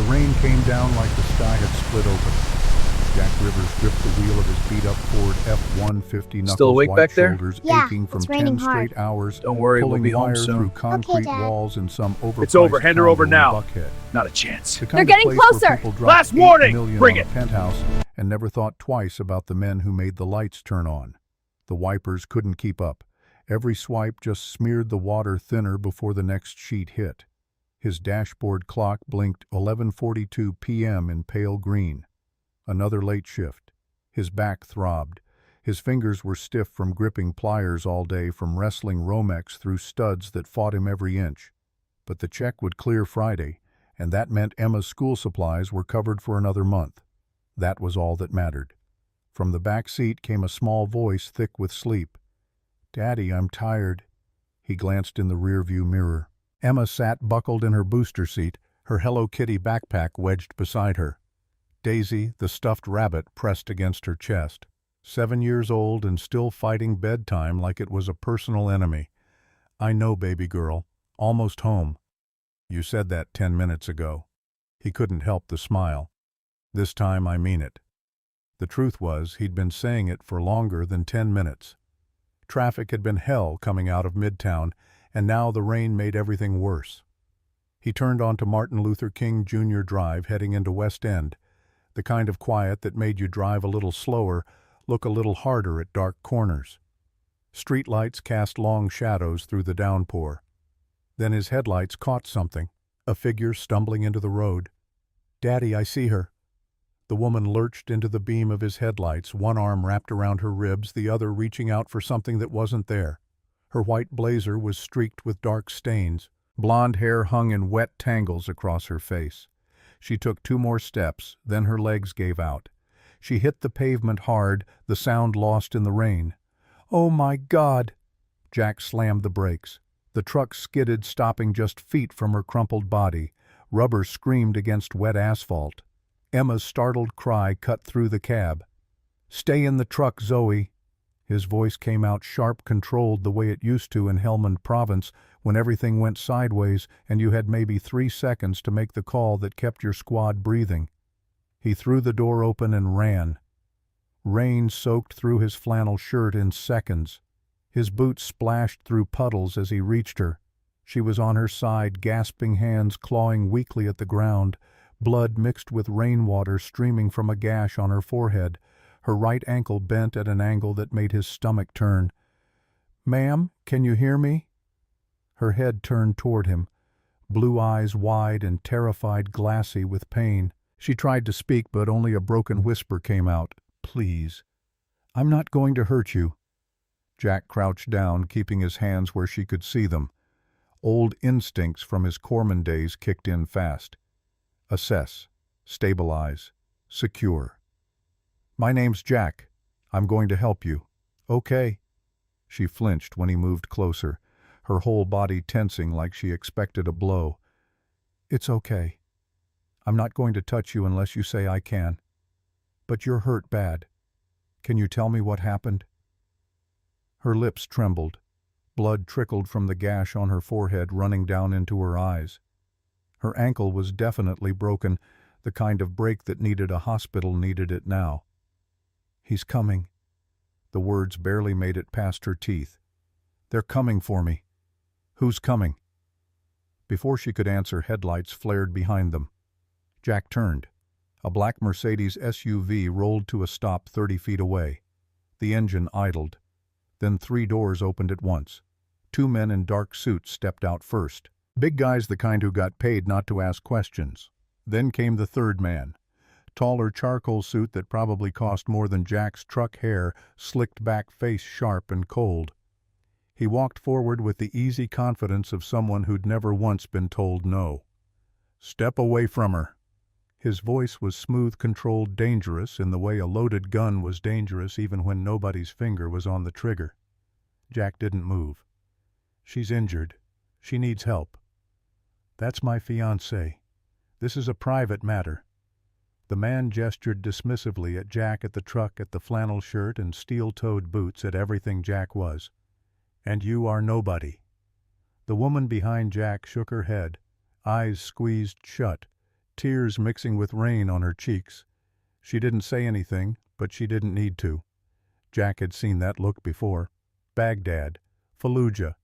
The rain came down like the sky had split open. Jack Rivers gripped the wheel of his beat-up Ford F-150, Still knuckles, awake white back there? shoulders Yeah, aching from it's 10 raining straight hard. hours, Don't worry, we'll pulling be home wire soon. through concrete Dad. walls in some overpriced It's over. Hand her over condo in now. Buckhead. Not a chance. The They're kind of getting place where closer. people dropped Last $8 warning! million Bring on it! a penthouse and never thought twice about the men who made the lights turn on. The wipers couldn't keep up. Every swipe just smeared the water thinner before the next sheet hit. His dashboard clock blinked 11:42 p.m. in pale green. Another late shift. His back throbbed. His fingers were stiff from gripping pliers all day, from wrestling Romex through studs that fought him every inch. But the check would clear Friday, and that meant Emma's school supplies were covered for another month. That was all that mattered. From the back seat came a small voice thick with sleep. "Daddy, I'm tired." He glanced in the rearview mirror. Emma sat buckled in her booster seat, her Hello Kitty backpack wedged beside her. Daisy, the stuffed rabbit, pressed against her chest. 7 years old and still fighting bedtime like it was a personal enemy. "I know, baby girl. Almost home." "You said that 10 minutes ago." He couldn't help the smile. "This time I mean it." The truth was, he'd been saying it for longer than 10 minutes. Traffic had been hell coming out of Midtown, and now the rain made everything worse. He turned onto Martin Luther King Jr. Drive, heading into West End, the kind of quiet that made you drive a little slower, look a little harder at dark corners. Streetlights cast long shadows through the downpour. Then his headlights caught something, a figure stumbling into the road. "Daddy, I see her." The woman lurched into the beam of his headlights, one arm wrapped around her ribs, the other reaching out for something that wasn't there. Her white blazer was streaked with dark stains. Blonde hair hung in wet tangles across her face. She took 2 more steps, then her legs gave out. She hit the pavement hard, the sound lost in the rain. "Oh my God!" Jack slammed the brakes. The truck skidded, stopping just feet from her crumpled body. Rubber screamed against wet asphalt. Emma's startled cry cut through the cab. "Stay in the truck, Zoe." His voice came out sharp, controlled, the way it used to in Helmand Province, when everything went sideways and you had maybe 3 seconds to make the call that kept your squad breathing. He threw the door open and ran. Rain soaked through his flannel shirt in seconds. His boots splashed through puddles as he reached her. She was on her side, gasping hands clawing weakly at the ground, blood mixed with rainwater streaming from a gash on her forehead, her right ankle bent at an angle that made his stomach turn. "Ma'am, can you hear me?" Her head turned toward him, blue eyes wide and terrified, glassy with pain. She tried to speak, but only a broken whisper came out. "Please. I'm not going to hurt you." Jack crouched down, keeping his hands where she could see them. Old instincts from his corpsman days kicked in fast. Assess. Stabilize. Secure. "My name's Jack. I'm going to help you." "Okay." She flinched when he moved closer, her whole body tensing like she expected a blow. "It's okay. I'm not going to touch you unless you say I can. But you're hurt bad. Can you tell me what happened?" Her lips trembled. Blood trickled from the gash on her forehead, running down into her eyes. Her ankle was definitely broken, the kind of break that needed a hospital needed it now. "He's coming." The words barely made it past her teeth. "They're coming for me." "Who's coming?" Before she could answer, headlights flared behind them. Jack turned. A black Mercedes SUV rolled to a stop 30 feet away. The engine idled. Then 3 doors opened at once. 2 men in dark suits stepped out first. Big guys, the kind who got paid not to ask questions. Then came the third man. Taller charcoal suit that probably cost more than Jack's truck hair, slicked back face sharp and cold. He walked forward with the easy confidence of someone who'd never once been told no. "Step away from her." His voice was smooth, controlled, dangerous in the way a loaded gun was dangerous even when nobody's finger was on the trigger. Jack didn't move. "She's injured. She needs help." "That's my fiancé. This is a private matter." The man gestured dismissively at Jack, at the truck, at the flannel shirt and steel-toed boots, at everything Jack was. "And you are nobody." The woman behind Jack shook her head, eyes squeezed shut, tears mixing with rain on her cheeks. She didn't say anything, but she didn't need to. Jack had seen that look before. Baghdad, Fallujah,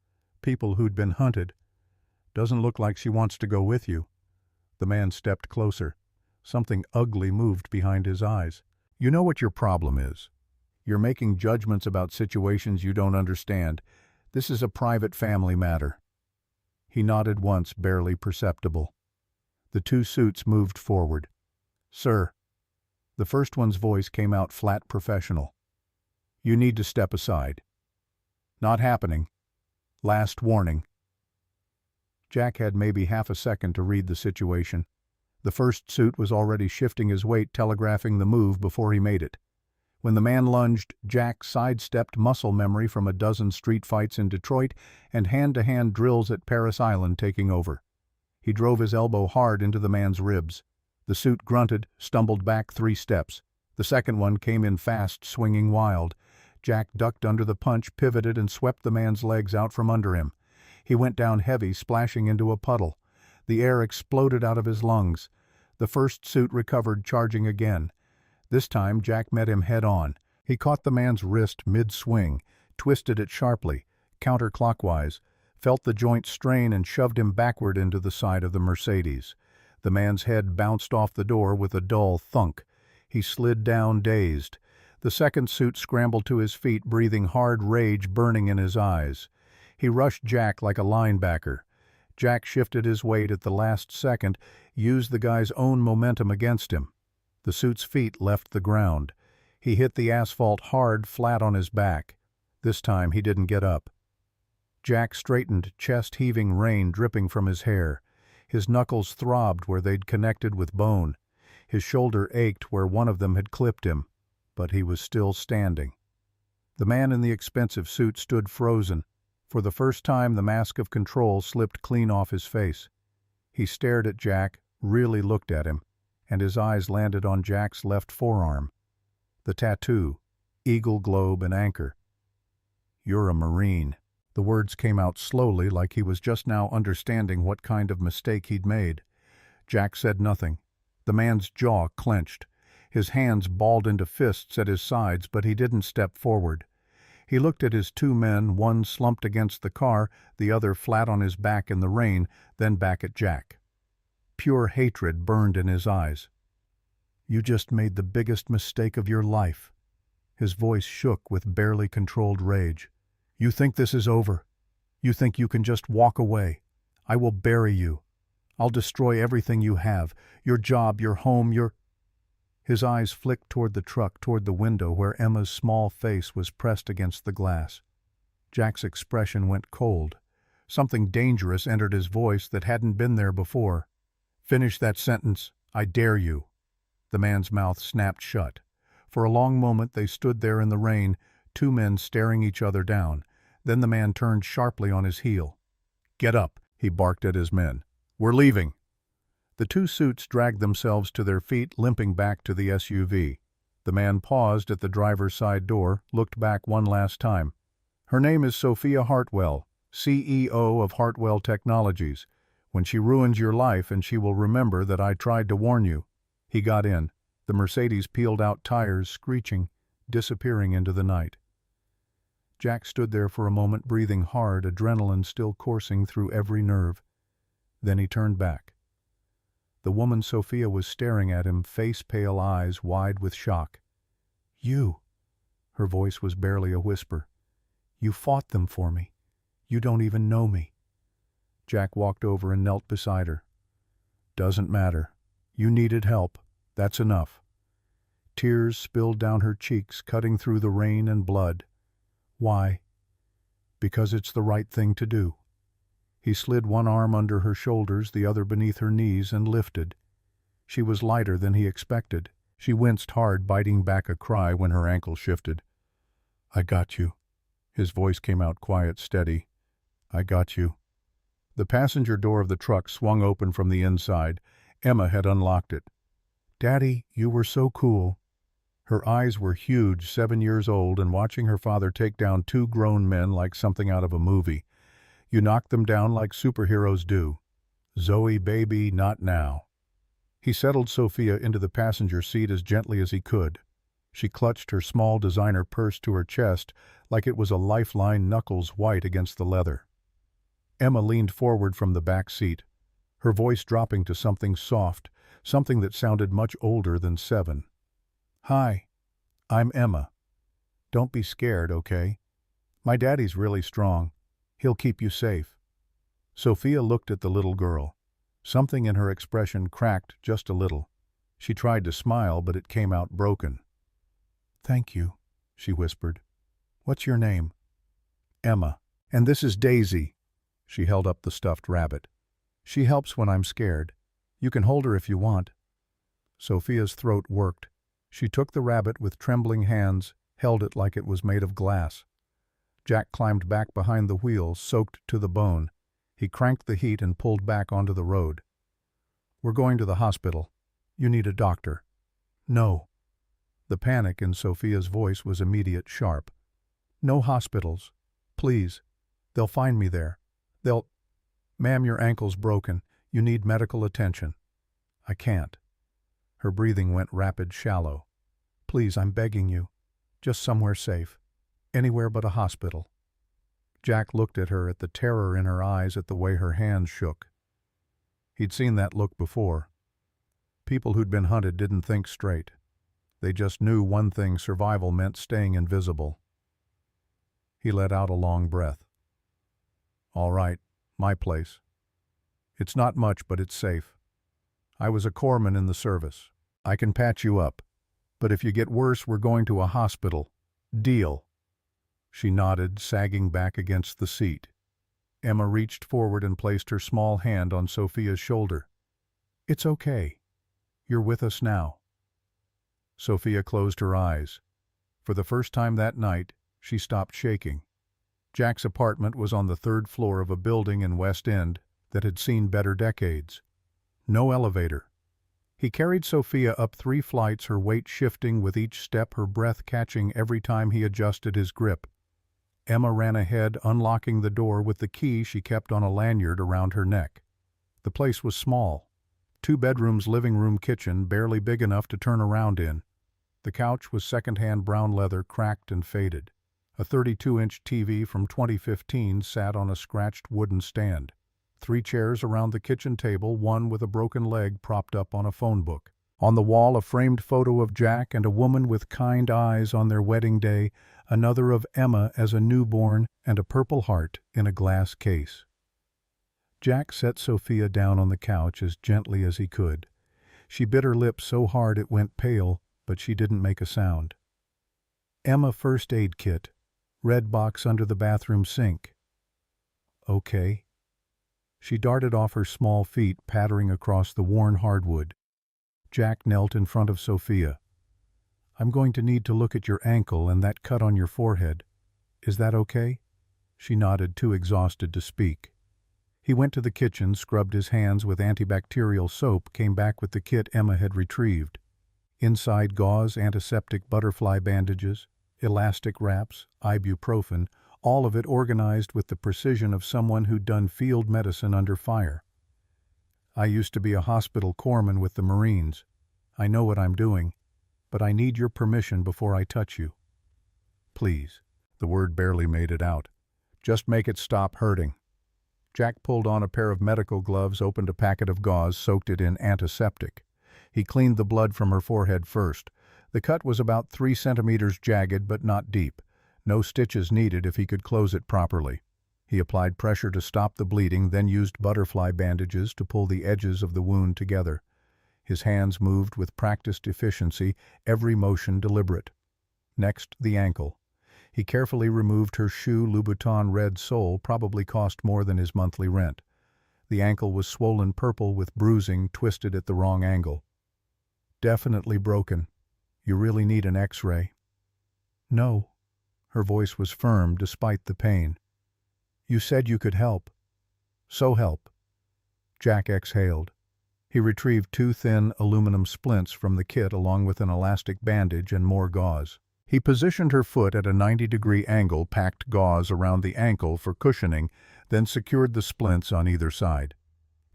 people who'd been hunted. Doesn't look like she wants to go with you. The man stepped closer. Something ugly moved behind his eyes. You know what your problem is. You're making judgments about situations you don't understand. This is a private family matter. He nodded once, barely perceptible. The two suits moved forward. Sir. The first one's voice came out flat professional. You need to step aside. Not happening. Last warning. Jack had maybe half a second to read the situation. The first suit was already shifting his weight, telegraphing the move before he made it. When the man lunged, Jack sidestepped muscle memory from a dozen street fights in Detroit and hand-to-hand drills at Paris Island taking over. He drove his elbow hard into the man's ribs. The suit grunted, stumbled back 3 steps. The second one came in fast, swinging wild. Jack ducked under the punch, pivoted, and swept the man's legs out from under him. He went down heavy, splashing into a puddle. The air exploded out of his lungs. The first suit recovered, charging again. This time, Jack met him head-on. He caught the man's wrist mid-swing, twisted it sharply, counterclockwise, felt the joint strain and shoved him backward into the side of the Mercedes. The man's head bounced off the door with a dull thunk. He slid down, dazed. The second suit scrambled to his feet, breathing hard rage burning in his eyes. He rushed Jack like a linebacker. Jack shifted his weight at the last second, used the guy's own momentum against him. The suit's feet left the ground. He hit the asphalt hard, flat on his back. This time he didn't get up. Jack straightened, chest heaving, rain dripping from his hair. His knuckles throbbed where they'd connected with bone. His shoulder ached where one of them had clipped him, but he was still standing. The man in the expensive suit stood frozen. For the first time, the mask of control slipped clean off his face. He stared at Jack, really looked at him, and his eyes landed on Jack's left forearm. The tattoo, eagle, globe, and anchor. You're a Marine. The words came out slowly, like he was just now understanding what kind of mistake he'd made. Jack said nothing. The man's jaw clenched. His hands balled into fists at his sides, but he didn't step forward. He looked at his 2 men, one slumped against the car, the other flat on his back in the rain, then back at Jack. Pure hatred burned in his eyes. You just made the biggest mistake of your life. His voice shook with barely controlled rage. You think this is over. You think you can just walk away. I will bury you. I'll destroy everything you have, your job, your home, your... His eyes flicked toward the truck, toward the window where Emma's small face was pressed against the glass. Jack's expression went cold. Something dangerous entered his voice that hadn't been there before. Finish that sentence. I dare you. The man's mouth snapped shut. For a long moment they stood there in the rain, 2 men staring each other down. Then the man turned sharply on his heel. Get up, he barked at his men. We're leaving. The 2 suits dragged themselves to their feet, limping back to the SUV. The man paused at the driver's side door, looked back one last time. Her name is Sophia Hartwell, CEO of Hartwell Technologies. When she ruins your life, and she will remember that I tried to warn you. He got in. The Mercedes peeled out tires, screeching, disappearing into the night. Jack stood there for a moment, breathing hard, adrenaline still coursing through every nerve. Then he turned back. The woman Sophia was staring at him, face-pale eyes wide with shock. You. Her voice was barely a whisper. You fought them for me. You don't even know me. Jack walked over and knelt beside her. Doesn't matter. You needed help. That's enough. Tears spilled down her cheeks, cutting through the rain and blood. Why? Because it's the right thing to do. He slid one arm under her shoulders, the other beneath her knees, and lifted. She was lighter than he expected. She winced hard, biting back a cry when her ankle shifted. I got you. His voice came out quiet, steady. I got you. The passenger door of the truck swung open from the inside. Emma had unlocked it. Daddy, you were so cool. Her eyes were huge, 7 years old, and watching her father take down 2 grown men like something out of a movie. You knocked them down like superheroes do. Zoe, baby, not now. He settled Sophia into the passenger seat as gently as he could. She clutched her small designer purse to her chest like it was a lifeline, knuckles white against the leather. Emma leaned forward from the back seat, her voice dropping to something soft, something that sounded much older than 7. "Hi, I'm Emma. Don't be scared, okay? My daddy's really strong. He'll keep you safe." Sophia looked at the little girl. Something in her expression cracked just a little. She tried to smile, but it came out broken. "Thank you," she whispered. "What's your name?" "Emma. And this is Daisy." She held up the stuffed rabbit. "She helps when I'm scared. You can hold her if you want." Sophia's throat worked. She took the rabbit with trembling hands, held it like it was made of glass. Jack climbed back behind the wheel, soaked to the bone. He cranked the heat and pulled back onto the road. "We're going to the hospital. You need a doctor." "No." The panic in Sophia's voice was immediate, sharp. "No hospitals. Please. They'll find me there. They'll—" "Ma'am, your ankle's broken. You need medical attention." "I can't." Her breathing went rapid, shallow. "Please, I'm begging you. Just somewhere safe. Anywhere but a hospital." Jack looked at her, at the terror in her eyes, at the way her hands shook. He'd seen that look before. People who'd been hunted didn't think straight. They just knew one thing: survival meant staying invisible. He let out a long breath. "All right, my place. It's not much, but it's safe. I was a corpsman in the service. I can patch you up. But if you get worse, we're going to a hospital. Deal?" She nodded, sagging back against the seat. Emma reached forward and placed her small hand on Sophia's shoulder. "It's okay. You're with us now." Sophia closed her eyes. For the first time that night, she stopped shaking. Jack's apartment was on the 3rd floor of a building in West End that had seen better decades. No elevator. He carried Sophia up 3 flights, her weight shifting with each step, her breath catching every time he adjusted his grip. Emma ran ahead, unlocking the door with the key she kept on a lanyard around her neck. The place was small. 2 bedrooms, living room, kitchen, barely big enough to turn around in. The couch was second-hand brown leather, cracked and faded. A 32-inch TV from 2015 sat on a scratched wooden stand. 3 chairs around the kitchen table, one with a broken leg propped up on a phone book. On the wall, a framed photo of Jack and a woman with kind eyes on their wedding day, another of Emma as a newborn, and a purple heart in a glass case. Jack set Sophia down on the couch as gently as he could. She bit her lip so hard it went pale, but she didn't make a sound. "Emma, first aid kit. Red box under the bathroom sink." "Okay." She darted off her small feet, pattering across the worn hardwood. Jack knelt in front of Sophia. "I'm going to need to look at your ankle and that cut on your forehead. Is that okay?" She nodded, too exhausted to speak. He went to the kitchen, scrubbed his hands with antibacterial soap, came back with the kit Emma had retrieved. Inside, gauze, antiseptic, butterfly bandages, elastic wraps, ibuprofen, all of it organized with the precision of someone who'd done field medicine under fire. "I used to be a hospital corpsman with the Marines. I know what I'm doing, but I need your permission before I touch you." "Please." The word barely made it out. "Just make it stop hurting." Jack pulled on a pair of medical gloves, opened a packet of gauze, soaked it in antiseptic. He cleaned the blood from her forehead first. The cut was about 3 centimeters jagged, but not deep. No stitches needed if he could close it properly. He applied pressure to stop the bleeding, then used butterfly bandages to pull the edges of the wound together. His hands moved with practiced efficiency, every motion deliberate. Next, the ankle. He carefully removed her shoe, Louboutin red sole, probably cost more than his monthly rent. The ankle was swollen purple with bruising, twisted at the wrong angle. "Definitely broken. You really need an X-ray." "No." Her voice was firm despite the pain. "You said you could help. So help." Jack exhaled. He retrieved 2 thin aluminum splints from the kit along with an elastic bandage and more gauze. He positioned her foot at a 90-degree angle, packed gauze around the ankle for cushioning, then secured the splints on either side.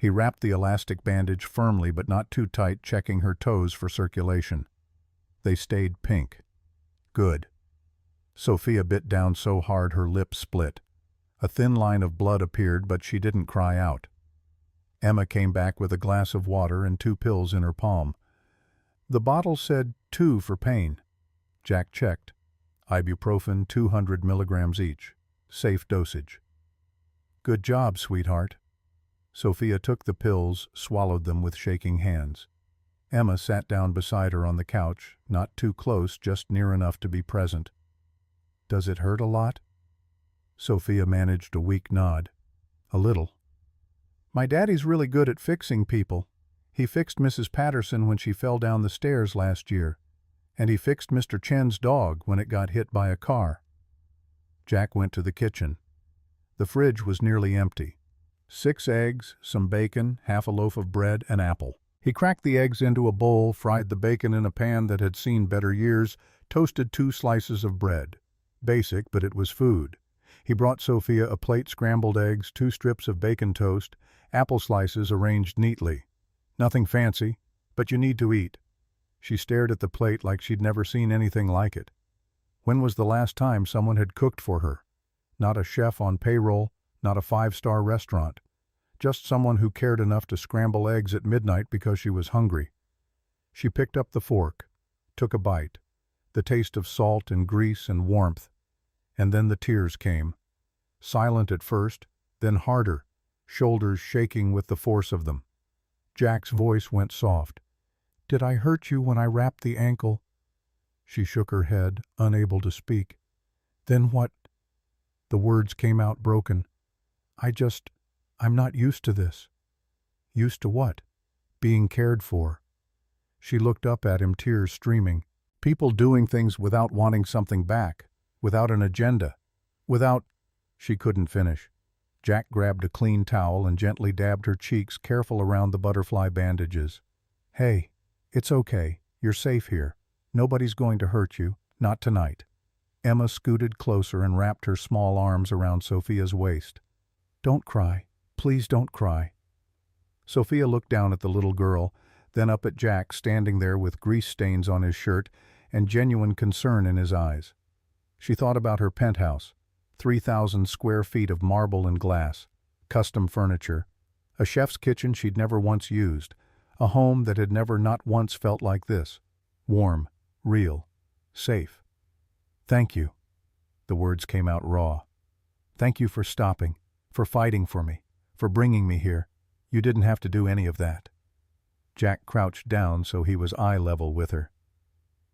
He wrapped the elastic bandage firmly but not too tight, checking her toes for circulation. They stayed pink. Good. Sophia bit down so hard her lips split. A thin line of blood appeared, but she didn't cry out. Emma came back with a glass of water and 2 pills in her palm. The bottle said 2 for pain. Jack checked. Ibuprofen, 200 milligrams each. Safe dosage. Good job, sweetheart. Sophia took the pills, swallowed them with shaking hands. Emma sat down beside her on the couch, not too close, just near enough to be present. Does it hurt a lot? Sophia managed a weak nod. A little. My daddy's really good at fixing people. He fixed Mrs. Patterson when she fell down the stairs last year, and he fixed Mr. Chen's dog when it got hit by a car. Jack went to the kitchen. The fridge was nearly empty. 6 eggs, some bacon, half a loaf of bread, an apple. He cracked the eggs into a bowl, fried the bacon in a pan that had seen better years, toasted 2 slices of bread. Basic, but it was food. He brought Sophia a plate scrambled eggs, 2 strips of bacon toast, apple slices arranged neatly. Nothing fancy, but you need to eat. She stared at the plate like she'd never seen anything like it. When was the last time someone had cooked for her? Not a chef on payroll, not a 5-star restaurant. Just someone who cared enough to scramble eggs at midnight because she was hungry. She picked up the fork, took a bite, the taste of salt and grease and warmth, and then the tears came. Silent at first, then harder, shoulders shaking with the force of them. Jack's voice went soft. Did I hurt you when I wrapped the ankle? She shook her head, unable to speak. Then what? The words came out broken. I'm not used to this. Used to what? Being cared for. She looked up at him, tears streaming. People doing things without wanting something back, without an agenda, without... She couldn't finish. Jack grabbed a clean towel and gently dabbed her cheeks, careful around the butterfly bandages. Hey, it's okay. You're safe here. Nobody's going to hurt you. Not tonight. Emma scooted closer and wrapped her small arms around Sophia's waist. Don't cry. Please don't cry. Sophia looked down at the little girl, then up at Jack standing there with grease stains on his shirt and genuine concern in his eyes. She thought about her penthouse, 3,000 square feet of marble and glass, custom furniture, a chef's kitchen she'd never once used, a home that had never not once felt like this. Warm, real, safe. Thank you. The words came out raw. Thank you for stopping, for fighting for me, for bringing me here. You didn't have to do any of that. Jack crouched down so he was eye level with her.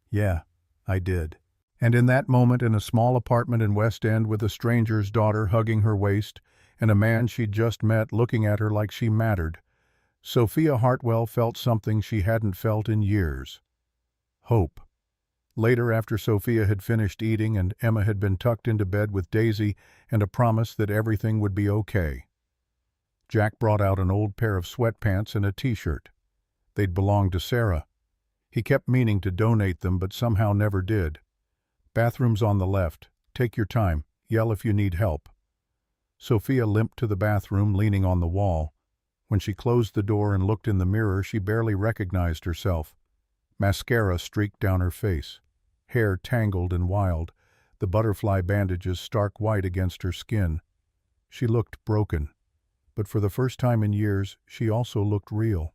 Yeah, I did. And in that moment, in a small apartment in West End with a stranger's daughter hugging her waist and a man she'd just met looking at her like she mattered, Sophia Hartwell felt something she hadn't felt in years. Hope. Later, after Sophia had finished eating and Emma had been tucked into bed with Daisy and a promise that everything would be okay, Jack brought out an old pair of sweatpants and a t-shirt. They'd belonged to Sarah. He kept meaning to donate them, but somehow never did. Bathroom's on the left. Take your time. Yell if you need help. Sophia limped to the bathroom, leaning on the wall. When she closed the door and looked in the mirror, she barely recognized herself. Mascara streaked down her face. Hair tangled and wild, the butterfly bandages stark white against her skin. She looked broken, but for the first time in years, she also looked real.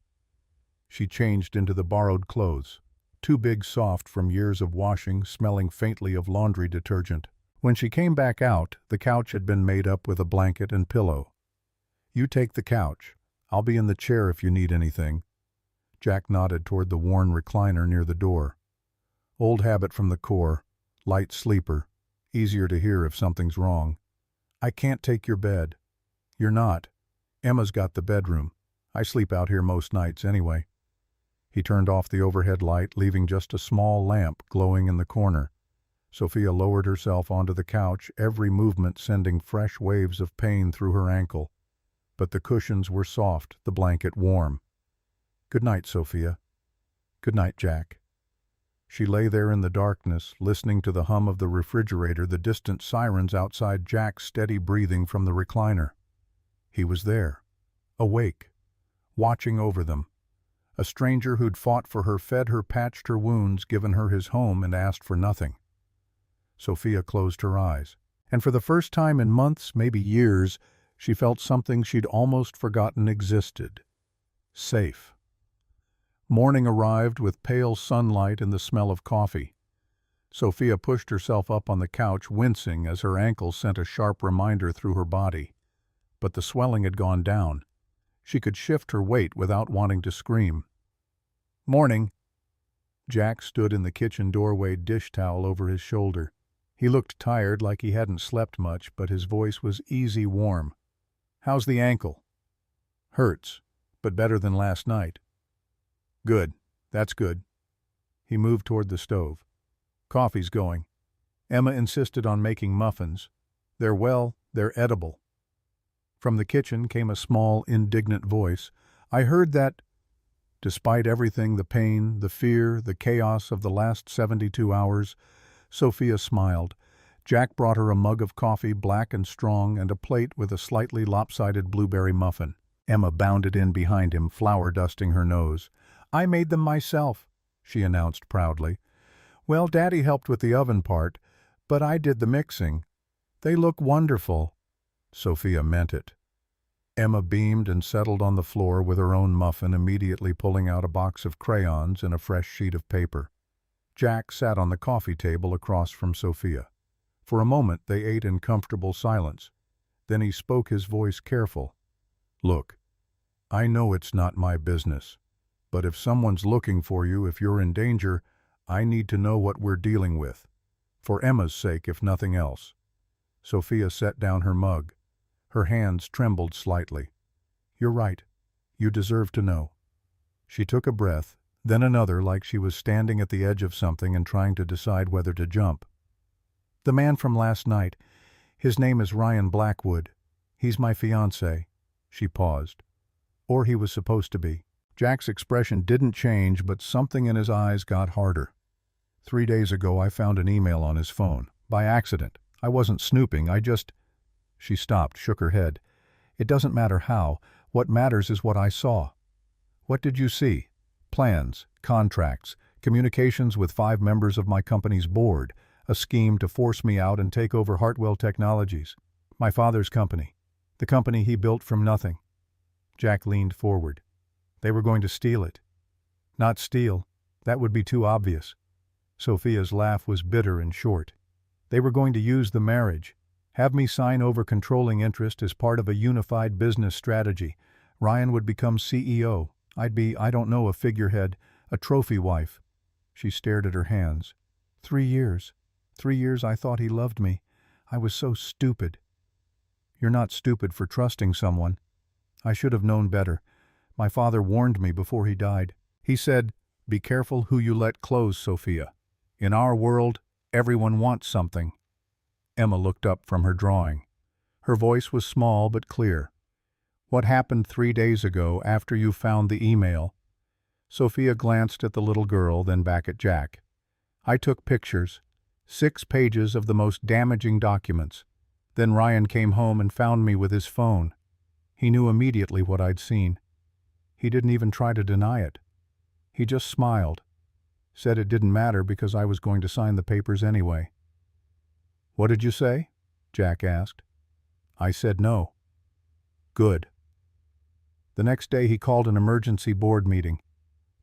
She changed into the borrowed clothes, too big, soft from years of washing, smelling faintly of laundry detergent. When she came back out, the couch had been made up with a blanket and pillow. You take the couch. I'll be in the chair if you need anything. Jack nodded toward the worn recliner near the door. Old habit from the core, light sleeper, easier to hear if something's wrong. I can't take your bed. You're not. Emma's got the bedroom. I sleep out here most nights anyway. He turned off the overhead light, leaving just a small lamp glowing in the corner. Sophia lowered herself onto the couch, every movement sending fresh waves of pain through her ankle. But the cushions were soft, the blanket warm. Good night, Sophia. Good night, Jack. She lay there in the darkness, listening to the hum of the refrigerator, the distant sirens outside, Jack's steady breathing from the recliner. He was there, awake, watching over them. A stranger who'd fought for her, fed her, patched her wounds, given her his home, and asked for nothing. Sophia closed her eyes, and for the first time in months, maybe years, she felt something she'd almost forgotten existed. Safe. Morning arrived with pale sunlight and the smell of coffee. Sophia pushed herself up on the couch, wincing as her ankle sent a sharp reminder through her body. But the swelling had gone down. She could shift her weight without wanting to scream. "Morning." Jack stood in the kitchen doorway, dish towel over his shoulder. He looked tired, like he hadn't slept much, but his voice was easy, warm. "How's the ankle?" "Hurts, but better than last night." "Good. That's good." He moved toward the stove. "Coffee's going." Emma insisted on making muffins. They're edible." From the kitchen came a small, indignant voice. "I heard that—" Despite everything, the pain, the fear, the chaos of the last 72 hours, Sophia smiled. Jack brought her a mug of coffee, black and strong, and a plate with a slightly lopsided blueberry muffin. Emma bounded in behind him, flour dusting her nose. "I made them myself," she announced proudly. "Well, Daddy helped with the oven part, but I did the mixing. They look wonderful." Sophia meant it. Emma beamed and settled on the floor with her own muffin, immediately pulling out a box of crayons and a fresh sheet of paper. Jack sat on the coffee table across from Sophia. For a moment they ate in comfortable silence. Then he spoke, his voice careful. "Look, I know it's not my business, but if someone's looking for you, if you're in danger, I need to know what we're dealing with. For Emma's sake, if nothing else." Sophia set down her mug. Her hands trembled slightly. "You're right. You deserve to know." She took a breath, then another, like she was standing at the edge of something and trying to decide whether to jump. "The man from last night, his name is Ryan Blackwood. He's my fiancé." She paused. "Or he was supposed to be." Jack's expression didn't change, but something in his eyes got harder. 3 days ago I found an email on his phone. By accident. I wasn't snooping, I just— She stopped, shook her head. "It doesn't matter how. What matters is what I saw." "What did you see?" "Plans, contracts, communications with 5 members of my company's board, a scheme to force me out and take over Hartwell Technologies, my father's company, the company he built from nothing." Jack leaned forward. "They were going to steal it." "Not steal. That would be too obvious." Sophia's laugh was bitter and short. "They were going to use the marriage. Have me sign over controlling interest as part of a unified business strategy. Ryan would become CEO. I'd be, I don't know, a figurehead, a trophy wife." She stared at her hands. 3 years. 3 years I thought he loved me. I was so stupid." "You're not stupid for trusting someone. I should have known better. My father warned me before he died. He said, 'Be careful who you let close, Sophia. In our world, everyone wants something.'" Emma looked up from her drawing. Her voice was small but clear. "What happened 3 days ago after you found the email?" Sophia glanced at the little girl, then back at Jack. "I took pictures, 6 pages of the most damaging documents. Then Ryan came home and found me with his phone. He knew immediately what I'd seen. He didn't even try to deny it. He just smiled. Said it didn't matter because I was going to sign the papers anyway." "What did you say?" Jack asked. "I said no." "Good." The next day he called an emergency board meeting.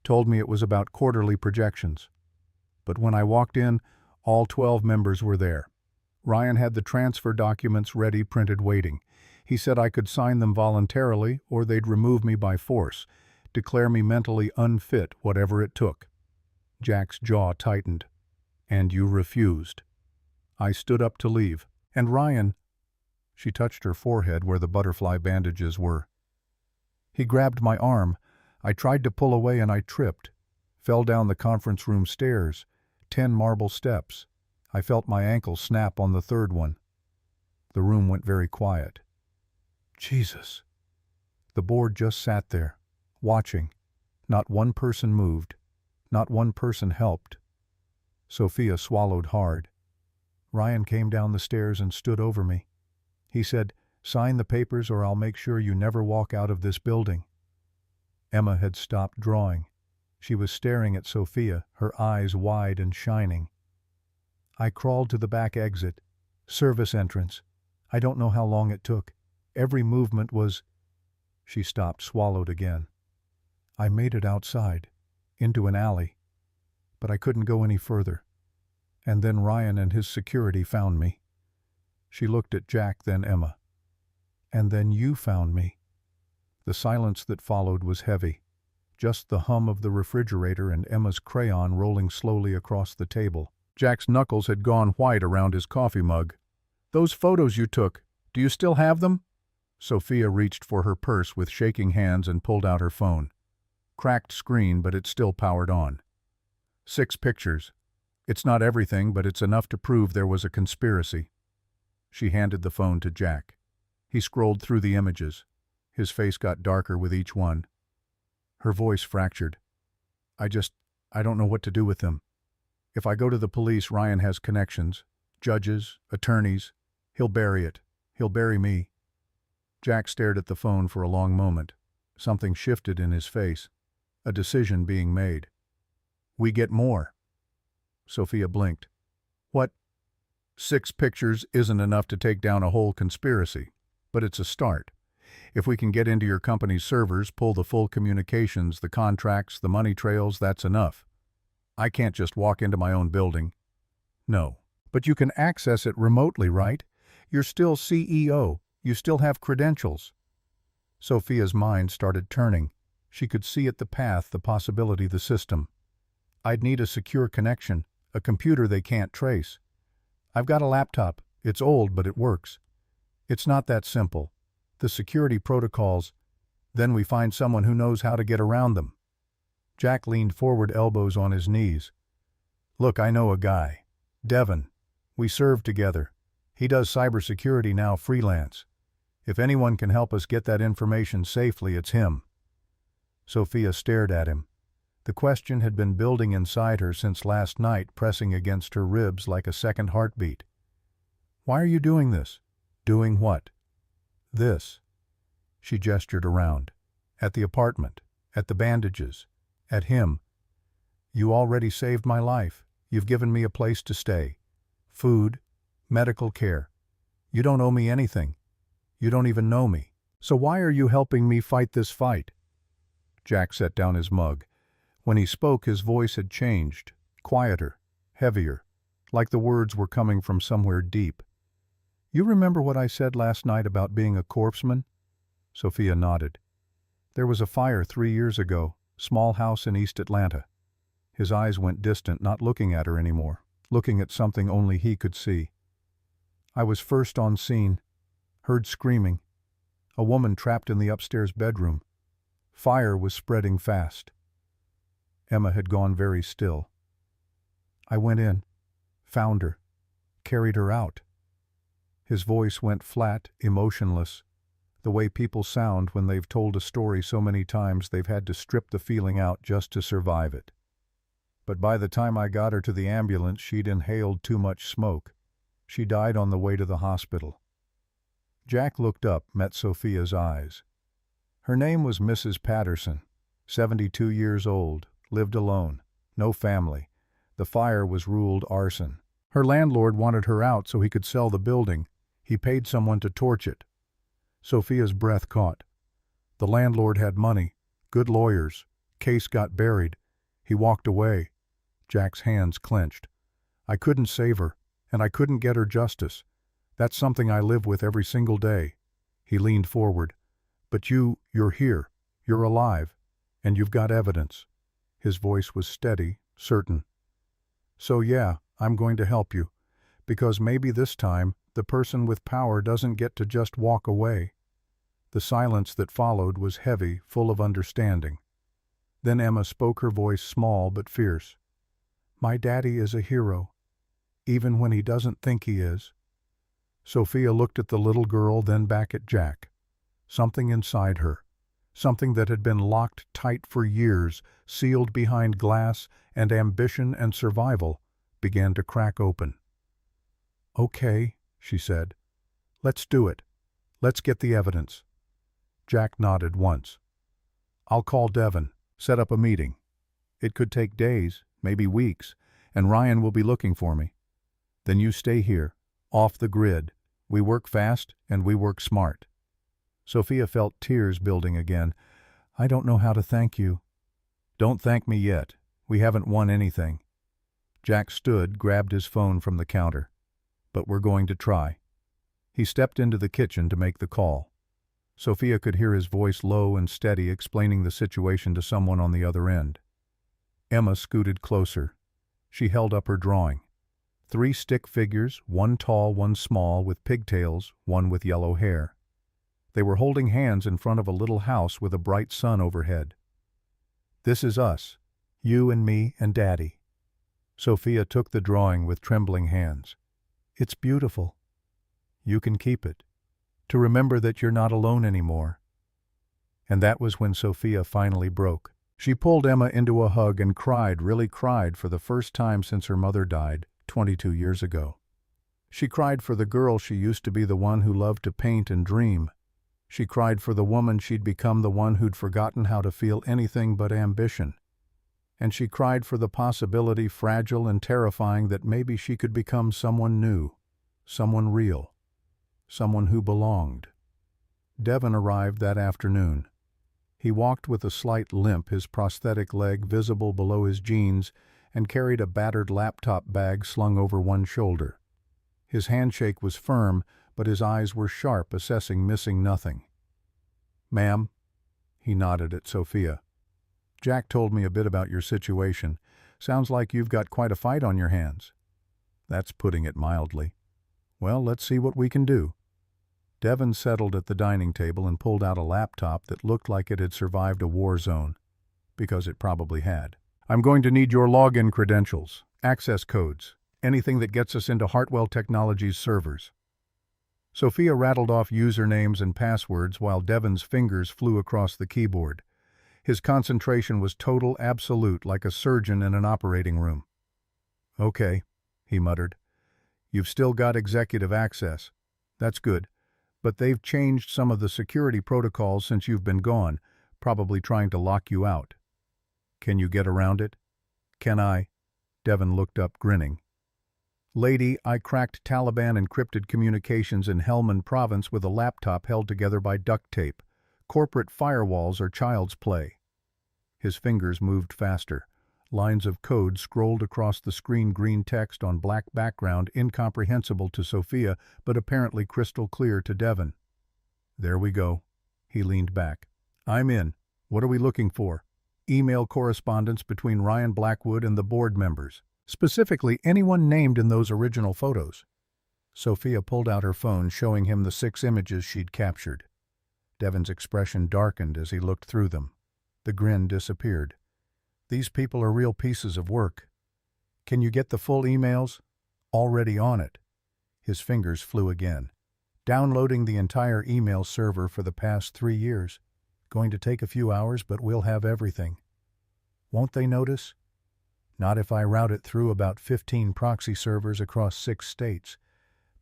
Told me it was about quarterly projections. But when I walked in, all 12 members were there. Ryan had the transfer documents ready, printed, waiting. He said I could sign them voluntarily or they'd remove me by force, declare me mentally unfit, whatever it took. Jack's jaw tightened. "And you refused." I stood up to leave. "And Ryan—" She touched her forehead where the butterfly bandages were. "He grabbed my arm. I tried to pull away and I tripped. Fell down the conference room stairs. 10 marble steps. I felt my ankle snap on the 3rd one." The room went very quiet. Jesus. The board just sat there, watching. Not one person moved. Not one person helped. Sophia swallowed hard. Ryan came down the stairs and stood over me. He said, "Sign the papers or I'll make sure you never walk out of this building." Emma had stopped drawing. She was staring at Sophia, her eyes wide and shining. I crawled to the back exit. Service entrance. I don't know how long it took. Every movement was... She stopped, swallowed again. I made it outside, into an alley. But I couldn't go any further. And then Ryan and his security found me. She looked at Jack, then Emma. And then you found me. The silence that followed was heavy. Just the hum of the refrigerator and Emma's crayon rolling slowly across the table. Jack's knuckles had gone white around his coffee mug. "Those photos you took, do you still have them?" Sophia reached for her purse with shaking hands and pulled out her phone. Cracked screen, but it still powered on. 6 pictures. It's not everything, but it's enough to prove there was a conspiracy. She handed the phone to Jack. He scrolled through the images. His face got darker with each one. Her voice fractured. I don't know what to do with them. If I go to the police, Ryan has connections. Judges, attorneys. He'll bury it. He'll bury me. Jack stared at the phone for a long moment. Something shifted in his face. A decision being made. We get more. Sophia blinked. What? 6 pictures isn't enough to take down a whole conspiracy, but it's a start. If we can get into your company's servers, pull the full communications, the contracts, the money trails, that's enough. I can't just walk into my own building. No. But you can access it remotely, right? You're still CEO. You still have credentials. Sophia's mind started turning. She could see at the path, the possibility, the system. I'd need a secure connection, a computer they can't trace. I've got a laptop. It's old, but it works. It's not that simple. The security protocols, then we find someone who knows how to get around them. Jack leaned forward, elbows on his knees. Look, I know a guy. Devon. We served together. He does cybersecurity now, freelance. If anyone can help us get that information safely, it's him. Sophia stared at him. The question had been building inside her since last night, pressing against her ribs like a second heartbeat. Why are you doing this? Doing what? This. She gestured around. At the apartment. At the bandages. At him. You already saved my life. You've given me a place to stay. Food. Medical care. You don't owe me anything. You don't even know me. So why are you helping me fight this fight? Jack set down his mug. When he spoke, his voice had changed. Quieter. Heavier. Like the words were coming from somewhere deep. You remember what I said last night about being a corpsman? Sophia nodded. There was a fire 3 years ago, small house in East Atlanta. His eyes went distant, not looking at her anymore, looking at something only he could see. I was first on scene, heard screaming. A woman trapped in the upstairs bedroom. Fire was spreading fast. Emma had gone very still. I went in, found her, carried her out. His voice went flat, emotionless, the way people sound when they've told a story so many times they've had to strip the feeling out just to survive it. But by the time I got her to the ambulance, she'd inhaled too much smoke. She died on the way to the hospital. Jack looked up, met Sophia's eyes. Her name was Mrs. Patterson, 72 years old, lived alone, no family. The fire was ruled arson. Her landlord wanted her out so he could sell the building. He paid someone to torch it. Sophia's breath caught. The landlord had money, good lawyers. Case got buried. He walked away. Jack's hands clenched. I couldn't save her, and I couldn't get her justice. That's something I live with every single day. He leaned forward. But you're here. You're alive. And you've got evidence. His voice was steady, certain. So yeah, I'm going to help you. Because maybe this time, the person with power doesn't get to just walk away. The silence that followed was heavy, full of understanding. Then Emma spoke, her voice small but fierce. My daddy is a hero, even when he doesn't think he is. Sophia looked at the little girl, then back at Jack. Something inside her, something that had been locked tight for years, sealed behind glass and ambition and survival, began to crack open. Okay, she said. Let's do it. Let's get the evidence. Jack nodded once. I'll call Devon, set up a meeting. It could take days, maybe weeks, and Ryan will be looking for me. Then you stay here, off the grid. We work fast and we work smart." Sophia felt tears building again. "I don't know how to thank you." "Don't thank me yet. We haven't won anything." Jack stood, grabbed his phone from the counter. "But we're going to try." He stepped into the kitchen to make the call. Sophia could hear his voice low and steady explaining the situation to someone on the other end. Emma scooted closer. She held up her drawing. 3 stick figures, one tall, one small, with pigtails, one with yellow hair. They were holding hands in front of a little house with a bright sun overhead. "This is us, you and me and Daddy." Sophia took the drawing with trembling hands. "It's beautiful. You can keep it, to remember that you're not alone anymore." And that was when Sophia finally broke. She pulled Emma into a hug and cried, really cried, for the first time since her mother died 22 years ago. She cried for the girl she used to be, the one who loved to paint and dream. She cried for the woman she'd become, the one who'd forgotten how to feel anything but ambition. And she cried for the possibility, fragile and terrifying, that maybe she could become someone new, someone real, someone who belonged. Devon arrived that afternoon. He walked with a slight limp, his prosthetic leg visible below his jeans, and carried a battered laptop bag slung over one shoulder. His handshake was firm, but his eyes were sharp, assessing missing nothing. "Ma'am?" He nodded at Sophia. "Jack told me a bit about your situation. Sounds like you've got quite a fight on your hands." "That's putting it mildly." "Well, let's see what we can do." Devon settled at the dining table and pulled out a laptop that looked like it had survived a war zone, because it probably had. "I'm going to need your login credentials, access codes, anything that gets us into Hartwell Technologies servers." Sophia rattled off usernames and passwords while Devon's fingers flew across the keyboard. His concentration was total, absolute, like a surgeon in an operating room. "Okay," he muttered. "You've still got executive access. That's good. But they've changed some of the security protocols since you've been gone, probably trying to lock you out. Can you get around it?" "Can I?" Devon looked up, grinning. "Lady, I cracked Taliban encrypted communications in Helmand Province with a laptop held together by duct tape. Corporate firewalls are child's play." His fingers moved faster. Lines of code scrolled across the screen, green text on black background, incomprehensible to Sophia, but apparently crystal clear to Devon. "There we go." He leaned back. "I'm in. What are we looking for?" "Email correspondence between Ryan Blackwood and the board members. Specifically, anyone named in those original photos." Sophia pulled out her phone, showing him the 6 images she'd captured. Devon's expression darkened as he looked through them. The grin disappeared. "These people are real pieces of work. Can you get the full emails?" "Already on it." His fingers flew again. "Downloading the entire email server for the past 3 years. Going to take a few hours, but we'll have everything." "Won't they notice?" "Not if I route it through about 15 proxy servers across 6 states.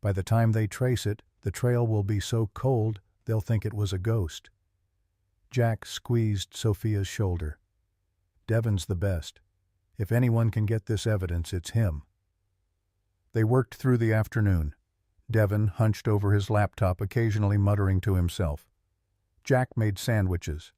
By the time they trace it, the trail will be so cold they'll think it was a ghost." Jack squeezed Sophia's shoulder. "Devon's the best. If anyone can get this evidence, it's him." They worked through the afternoon. Devon hunched over his laptop, occasionally muttering to himself. Jack made sandwiches.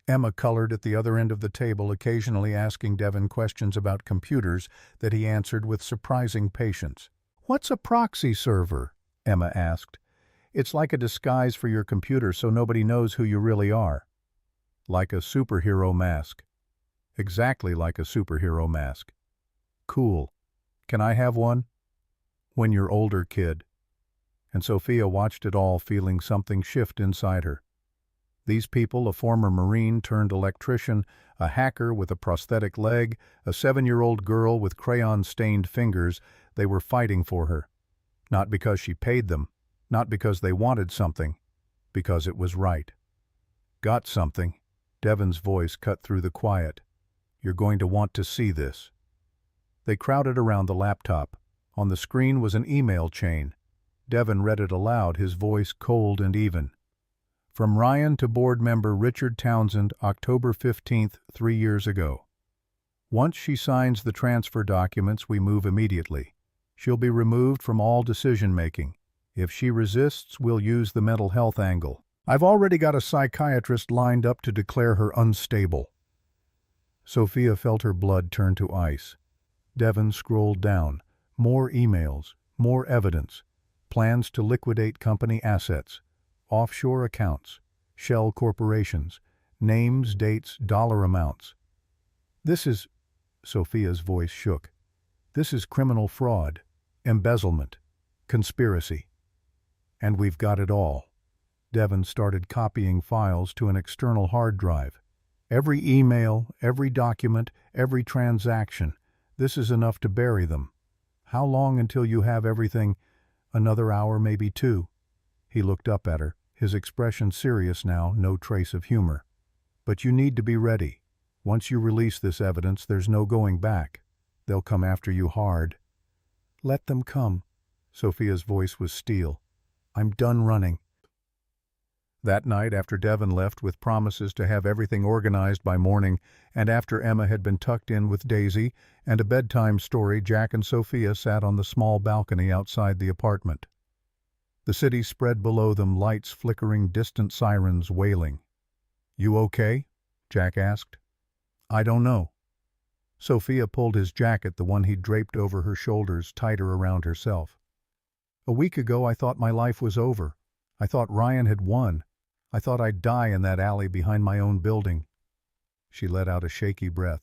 Emma colored at the other end of the table, occasionally asking Devon questions about computers that he answered with surprising patience. "What's a proxy server?" Emma asked. "It's like a disguise for your computer so nobody knows who you really are." "Like a superhero mask." "Exactly like a superhero mask." "Cool. Can I have one?" "When you're older, kid." And Sophia watched it all, feeling something shift inside her. These people, a former Marine turned electrician, a hacker with a prosthetic leg, a 7-year-old girl with crayon-stained fingers, they were fighting for her. Not because she paid them, not because they wanted something, because it was right. "Got something?" Devon's voice cut through the quiet. "You're going to want to see this." They crowded around the laptop. On the screen was an email chain. Devon read it aloud, his voice cold and even. From Ryan to board member Richard Townsend, October 15th, 3 years ago. Once she signs the transfer documents, we move immediately. She'll be removed from all decision-making. If she resists, we'll use the mental health angle. I've already got a psychiatrist lined up to declare her unstable. Sophia felt her blood turn to ice. Devon scrolled down. More emails, more evidence. Plans to liquidate company assets. Offshore accounts. Shell corporations. Names, dates, dollar amounts. This is... Sophia's voice shook. This is criminal fraud, embezzlement, conspiracy. And we've got it all. Devon started copying files to an external hard drive. Every email, every document, every transaction. This is enough to bury them. How long until you have everything? Another hour, maybe 2. He looked up at her, his expression serious now, no trace of humor. But you need to be ready. Once you release this evidence, there's no going back. They'll come after you hard. Let them come. Sophia's voice was steel. I'm done running. That night, after Devon left with promises to have everything organized by morning, and after Emma had been tucked in with Daisy and a bedtime story, Jack and Sophia sat on the small balcony outside the apartment. The city spread below them, lights flickering, distant sirens wailing. You okay? Jack asked. I don't know. Sophia pulled his jacket, the one he'd draped over her shoulders, tighter around herself. A week ago I thought my life was over. I thought Ryan had won. I thought I'd die in that alley behind my own building. She let out a shaky breath.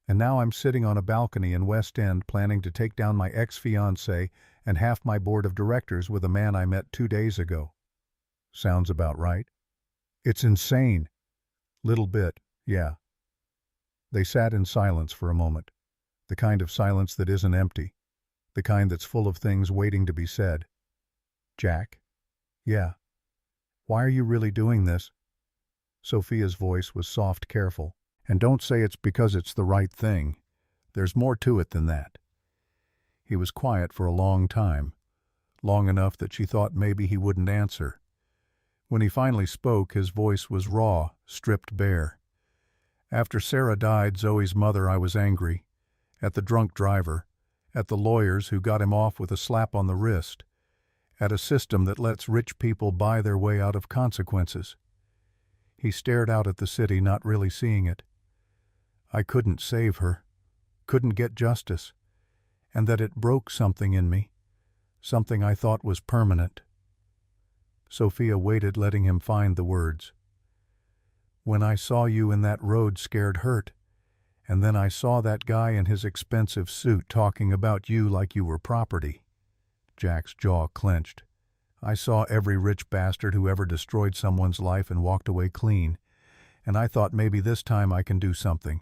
And now I'm sitting on a balcony in West End planning to take down my ex-fiancé and half my board of directors with a man I met 2 days ago. Sounds about right. It's insane. Little bit, yeah. They sat in silence for a moment, the kind of silence that isn't empty, the kind that's full of things waiting to be said. Jack? Yeah. Why are you really doing this? Sophia's voice was soft, careful. And don't say it's because it's the right thing. There's more to it than that. He was quiet for a long time, long enough that she thought maybe he wouldn't answer. When he finally spoke, his voice was raw, stripped bare. After Sarah died, Zoe's mother, I was angry. At the drunk driver. At the lawyers who got him off with a slap on the wrist. At a system that lets rich people buy their way out of consequences. He stared out at the city, not really seeing it. I couldn't save her. Couldn't get justice. And that it broke something in me. Something I thought was permanent. Sophia waited, letting him find the words. When I saw you in that road, scared hurt. And then I saw that guy in his expensive suit talking about you like you were property. Jack's jaw clenched. I saw every rich bastard who ever destroyed someone's life and walked away clean. And I thought maybe this time I can do something.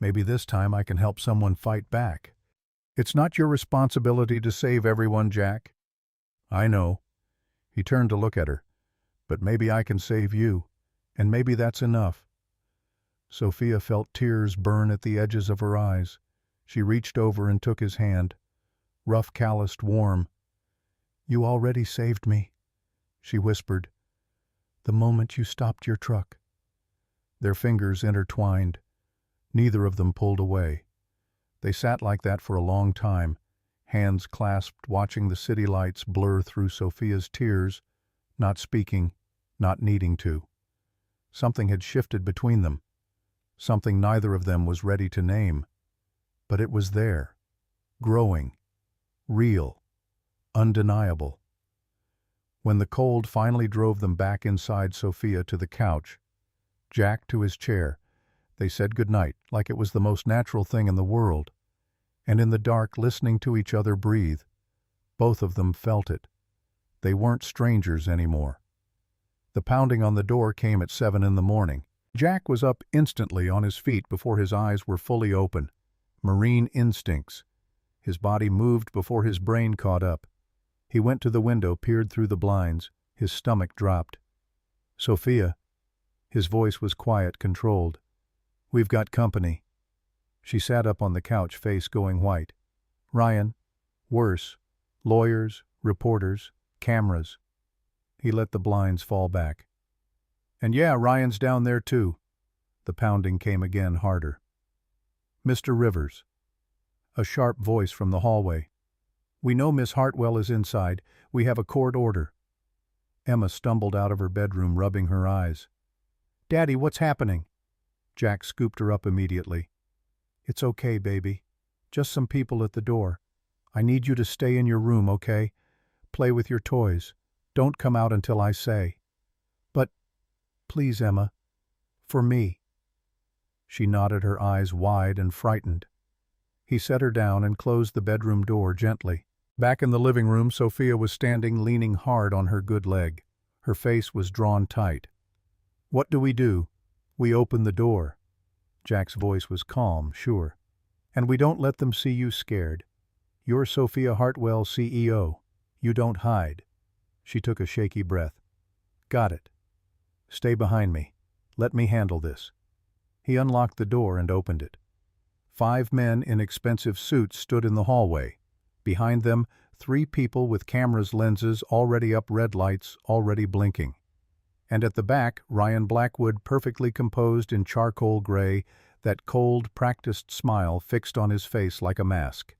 Maybe this time I can help someone fight back. It's not your responsibility to save everyone, Jack. I know. He turned to look at her. But maybe I can save you. And maybe that's enough. Sophia felt tears burn at the edges of her eyes. She reached over and took his hand. Rough, calloused, warm. You already saved me, she whispered. The moment you stopped your truck. Their fingers intertwined. Neither of them pulled away. They sat like that for a long time, hands clasped, watching the city lights blur through Sophia's tears, not speaking, not needing to. Something had shifted between them, something neither of them was ready to name. But it was there, growing, real, undeniable. When the cold finally drove them back inside Sophia to the couch, Jack to his chair, they said goodnight like it was the most natural thing in the world. And in the dark, listening to each other breathe, both of them felt it. They weren't strangers anymore. The pounding on the door came at 7 in the morning. Jack was up instantly on his feet before his eyes were fully open. Marine instincts. His body moved before his brain caught up. He went to the window, peered through the blinds. His stomach dropped. Sophia. His voice was quiet, controlled. We've got company. She sat up on the couch, face going white. Ryan. Worse. Lawyers, reporters, cameras. He let the blinds fall back. "And yeah, Ryan's down there too." The pounding came again, harder. "Mr. Rivers." A sharp voice from the hallway. "We know Miss Hartwell is inside. We have a court order." Emma stumbled out of her bedroom, rubbing her eyes. "Daddy, what's happening?" Jack scooped her up immediately. "It's okay, baby. Just some people at the door. I need you to stay in your room, okay? Play with your toys. Don't come out until I say." "But, please, Emma. For me." She nodded, her eyes wide and frightened. He set her down and closed the bedroom door gently. Back in the living room, Sophia was standing, leaning hard on her good leg. Her face was drawn tight. "What do we do?" "We open the door." Jack's voice was calm, sure. "And we don't let them see you scared. You're Sophia Hartwell, CEO. You don't hide." She took a shaky breath. "Got it. Stay behind me. Let me handle this." He unlocked the door and opened it. 5 men in expensive suits stood in the hallway. Behind them, 3 people with cameras, lenses, already up, red lights, already blinking. And at the back, Ryan Blackwood, perfectly composed in charcoal gray, that cold, practiced smile fixed on his face like a mask.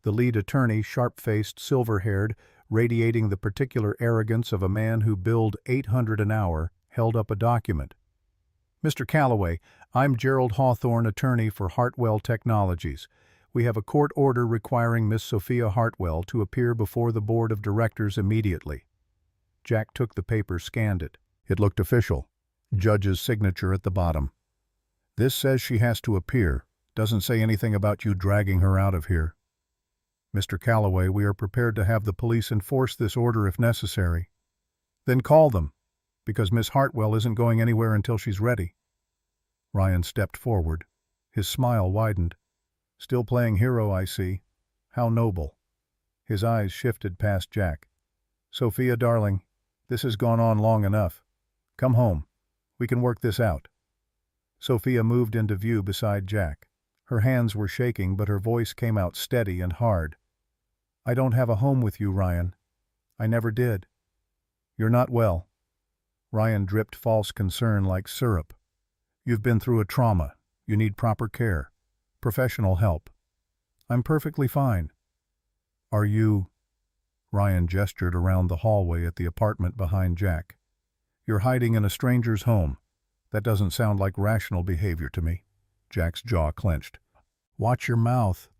The lead attorney, sharp-faced, silver-haired, radiating the particular arrogance of a man who billed $800 an hour, held up a document. "Mr. Calloway, I'm Gerald Hawthorne, attorney for Hartwell Technologies. We have a court order requiring Miss Sophia Hartwell to appear before the board of directors immediately." Jack took the paper, scanned it. It looked official. Judge's signature at the bottom. "This says she has to appear. Doesn't say anything about you dragging her out of here." "Mr. Calloway, we are prepared to have the police enforce this order if necessary." "Then call them, because Miss Hartwell isn't going anywhere until she's ready." Ryan stepped forward. His smile widened. "Still playing hero, I see. How noble." His eyes shifted past Jack. "Sophia, darling, this has gone on long enough. Come home. We can work this out." Sophia moved into view beside Jack. Her hands were shaking, but her voice came out steady and hard. "I don't have a home with you, Ryan. I never did." "You're not well." Ryan dripped false concern like syrup. "You've been through a trauma. You need proper care. Professional help." "I'm perfectly fine." "Are you—" Ryan gestured around the hallway at the apartment behind Jack. "You're hiding in a stranger's home. That doesn't sound like rational behavior to me." Jack's jaw clenched. "Watch your mouth,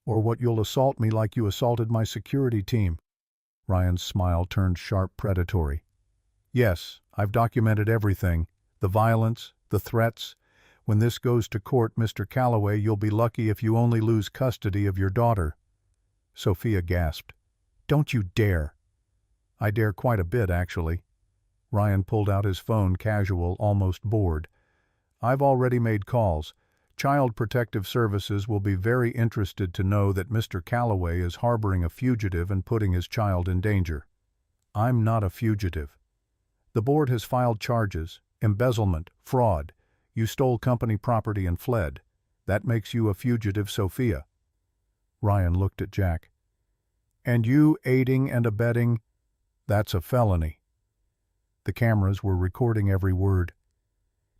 or what you'll assault me like you assaulted my security team." Ryan's smile turned sharp, predatory. "Yes, I've documented everything. The violence, the threats. When this goes to court, Mr. Calloway, you'll be lucky if you only lose custody of your daughter." Sophia gasped. "Don't you dare." "I dare quite a bit, actually." Ryan pulled out his phone, casual, almost bored. "I've already made calls. Child Protective Services will be very interested to know that Mr. Calloway is harboring a fugitive and putting his child in danger." "I'm not a fugitive." "The board has filed charges, embezzlement, fraud. You stole company property and fled. That makes you a fugitive, Sophia." Ryan looked at Jack. "And you aiding and abetting? That's a felony." The cameras were recording every word.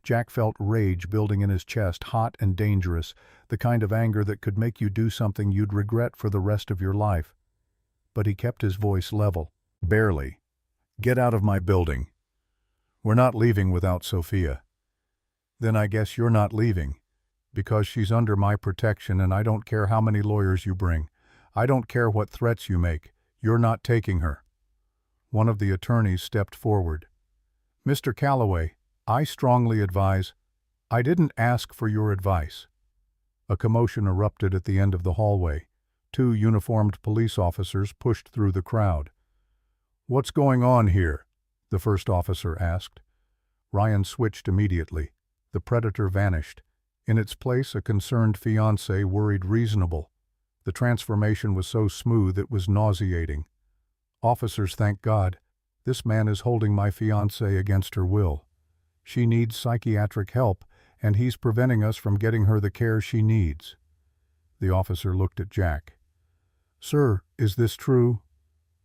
Jack felt rage building in his chest, hot and dangerous, the kind of anger that could make you do something you'd regret for the rest of your life. But he kept his voice level. "Barely. Get out of my building. We're not leaving without Sophia." "Then I guess you're not leaving, because she's under my protection, and I don't care how many lawyers you bring. I don't care what threats you make. You're not taking her." One of the attorneys stepped forward. "Mr. Calloway, I strongly advise—" "I didn't ask for your advice." A commotion erupted at the end of the hallway. 2 uniformed police officers pushed through the crowd. "What's going on here?" the first officer asked. Ryan switched immediately. The predator vanished. In its place, a concerned fiancé worried reasonable. The transformation was so smooth it was nauseating. "Officers, thank God. This man is holding my fiancée against her will. She needs psychiatric help, and he's preventing us from getting her the care she needs." The officer looked at Jack. "Sir, is this true?"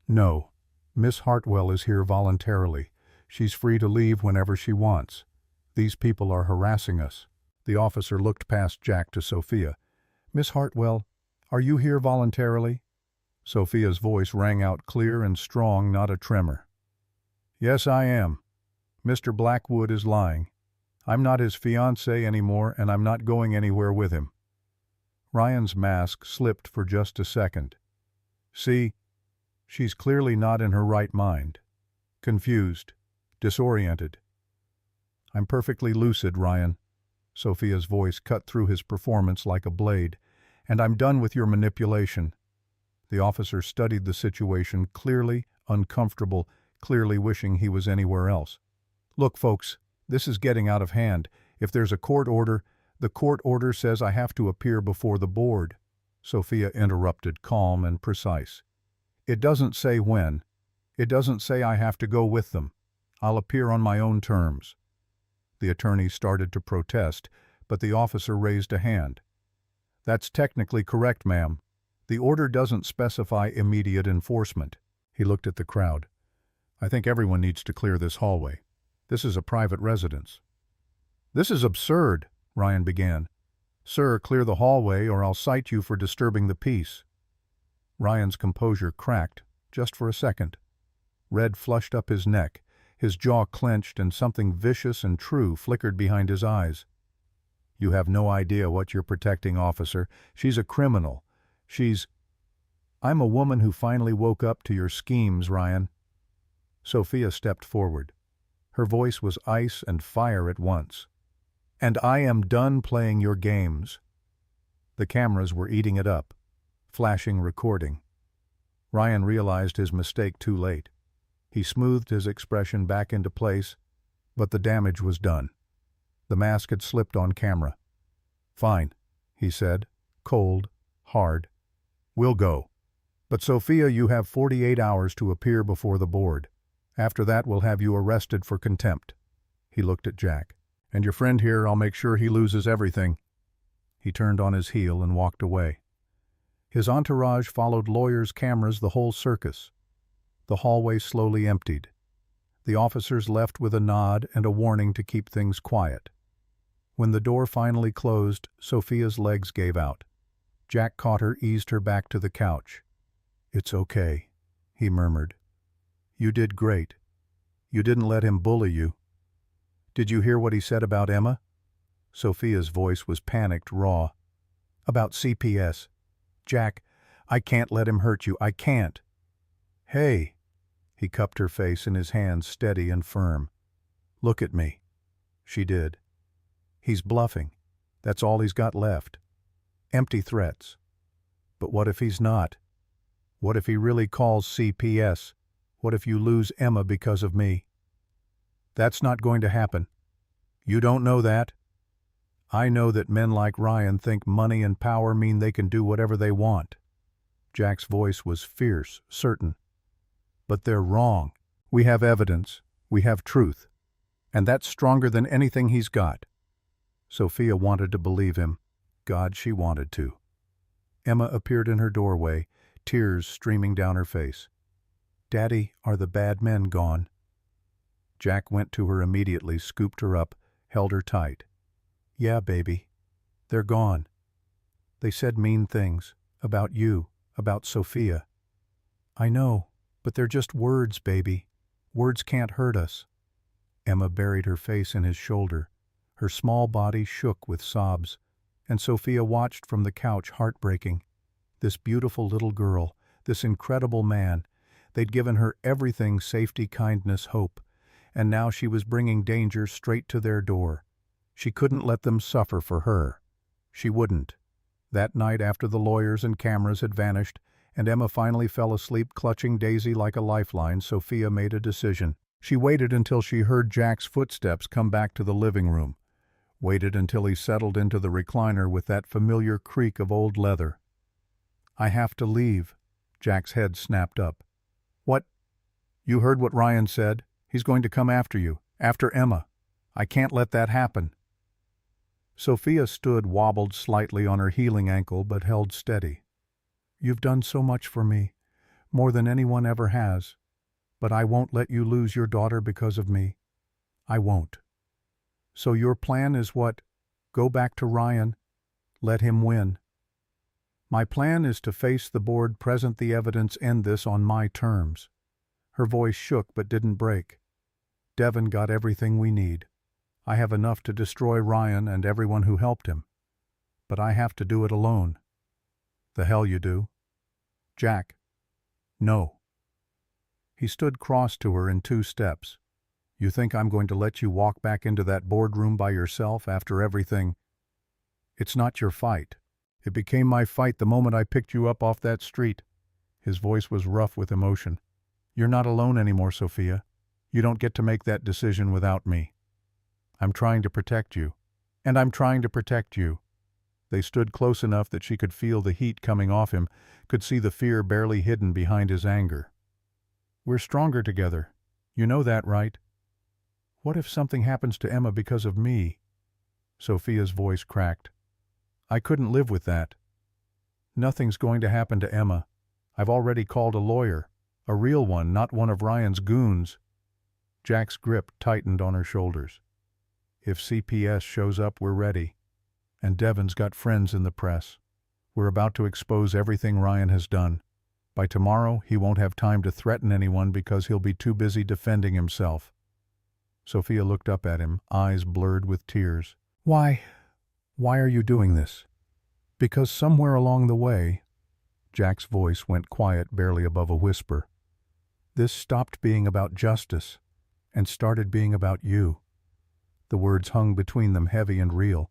"No. Miss Hartwell is here voluntarily. She's free to leave whenever she wants. These people are harassing us." The officer looked past Jack to Sophia. "Miss Hartwell, are you here voluntarily?" Sophia's voice rang out clear and strong, not a tremor. "Yes, I am. Mr. Blackwood is lying. I'm not his fiancé anymore, and I'm not going anywhere with him." Ryan's mask slipped for just a second. "See, she's clearly not in her right mind. Confused, disoriented." "I'm perfectly lucid, Ryan." Sophia's voice cut through his performance like a blade. "And I'm done with your manipulation." The officer studied the situation, clearly uncomfortable, clearly wishing he was anywhere else. "Look, folks, this is getting out of hand. If there's a court order, the court order says I have to appear before the board." Sophia interrupted, calm and precise. "It doesn't say when. It doesn't say I have to go with them. I'll appear on my own terms." The attorney started to protest, but the officer raised a hand. "That's technically correct, ma'am. The order doesn't specify immediate enforcement." He looked at the crowd. "I think everyone needs to clear this hallway. This is a private residence." "This is absurd," Ryan began. "Sir, clear the hallway or I'll cite you for disturbing the peace." Ryan's composure cracked, just for a second. Red flushed up his neck, his jaw clenched, and something vicious and true flickered behind his eyes. "You have no idea what you're protecting, officer. She's a criminal. I'm a woman who finally woke up to your schemes, Ryan." Sophia stepped forward. Her voice was ice and fire at once. "And I am done playing your games." The cameras were eating it up, flashing, recording. Ryan realized his mistake too late. He smoothed his expression back into place, but the damage was done. The mask had slipped on camera. "Fine," he said, cold, hard. "We'll go. But Sophia, you have 48 hours to appear before the board. After that, we'll have you arrested for contempt." He looked at Jack. "And your friend here, I'll make sure he loses everything." He turned on his heel and walked away. His entourage followed lawyers' cameras the whole circus. The hallway slowly emptied. The officers left with a nod and a warning to keep things quiet. When the door finally closed, Sophia's legs gave out. Jack caught her, eased her back to the couch. "It's okay," he murmured. "You did great. You didn't let him bully you. Did you hear what he said about Emma?" Sophia's voice was panicked, raw. "About CPS. Jack, I can't let him hurt you. I can't." "Hey." He cupped her face in his hands, steady and firm. "Look at me." She did. "He's bluffing. That's all he's got left. Empty threats. But what if he's not? What if he really calls CPS? What if you lose Emma because of me?" "That's not going to happen. You don't know that. I know that men like Ryan think money and power mean they can do whatever they want." Jack's voice was fierce, certain. "But they're wrong. We have evidence. We have truth. And that's stronger than anything he's got." Sophia wanted to believe him. God, she wanted to. Emma appeared in her doorway, tears streaming down her face. "Daddy, are the bad men gone?" Jack went to her immediately, scooped her up, held her tight. "Yeah, baby. They're gone. They said mean things. About you. About Sophia." "I know. But they're just words, baby. Words can't hurt us." Emma buried her face in his shoulder. Her small body shook with sobs, and Sophia watched from the couch, heartbreaking. This beautiful little girl, this incredible man, they'd given her everything: safety, kindness, hope, and now she was bringing danger straight to their door. She couldn't let them suffer for her. She wouldn't. That night, after the lawyers and cameras had vanished, and Emma finally fell asleep clutching Daisy like a lifeline, Sophia made a decision. She waited until she heard Jack's footsteps come back to the living room. Waited until he settled into the recliner with that familiar creak of old leather. "I have to leave." Jack's head snapped up. "What? You heard what Ryan said. He's going to come after you, after Emma. I can't let that happen." Sophia stood, wobbled slightly on her healing ankle, but held steady. "You've done so much for me, more than anyone ever has. But I won't let you lose your daughter because of me. I won't. So your plan is what? Go back to Ryan. Let him win. My plan is to face the board, present the evidence, end this on my terms. Her voice shook but didn't break. Devon got everything we need. I have enough to destroy Ryan and everyone who helped him. But I have to do it alone. The hell you do. Jack. No. He stood cross to her in 2 steps. You think I'm going to let you walk back into that boardroom by yourself after everything? It's not your fight. It became my fight the moment I picked you up off that street. His voice was rough with emotion. You're not alone anymore, Sophia. You don't get to make that decision without me. I'm trying to protect you. And I'm trying to protect you. They stood close enough that she could feel the heat coming off him, could see the fear barely hidden behind his anger. We're stronger together. You know that, right? What if something happens to Emma because of me? Sophia's voice cracked. I couldn't live with that. Nothing's going to happen to Emma. I've already called a lawyer. A real one, not one of Ryan's goons. Jack's grip tightened on her shoulders. If CPS shows up, we're ready. And Devon's got friends in the press. We're about to expose everything Ryan has done. By tomorrow, he won't have time to threaten anyone because he'll be too busy defending himself. Sophia looked up at him, eyes blurred with tears. Why are you doing this? Because somewhere along the way, Jack's voice went quiet, barely above a whisper. This stopped being about justice and started being about you. The words hung between them, heavy and real.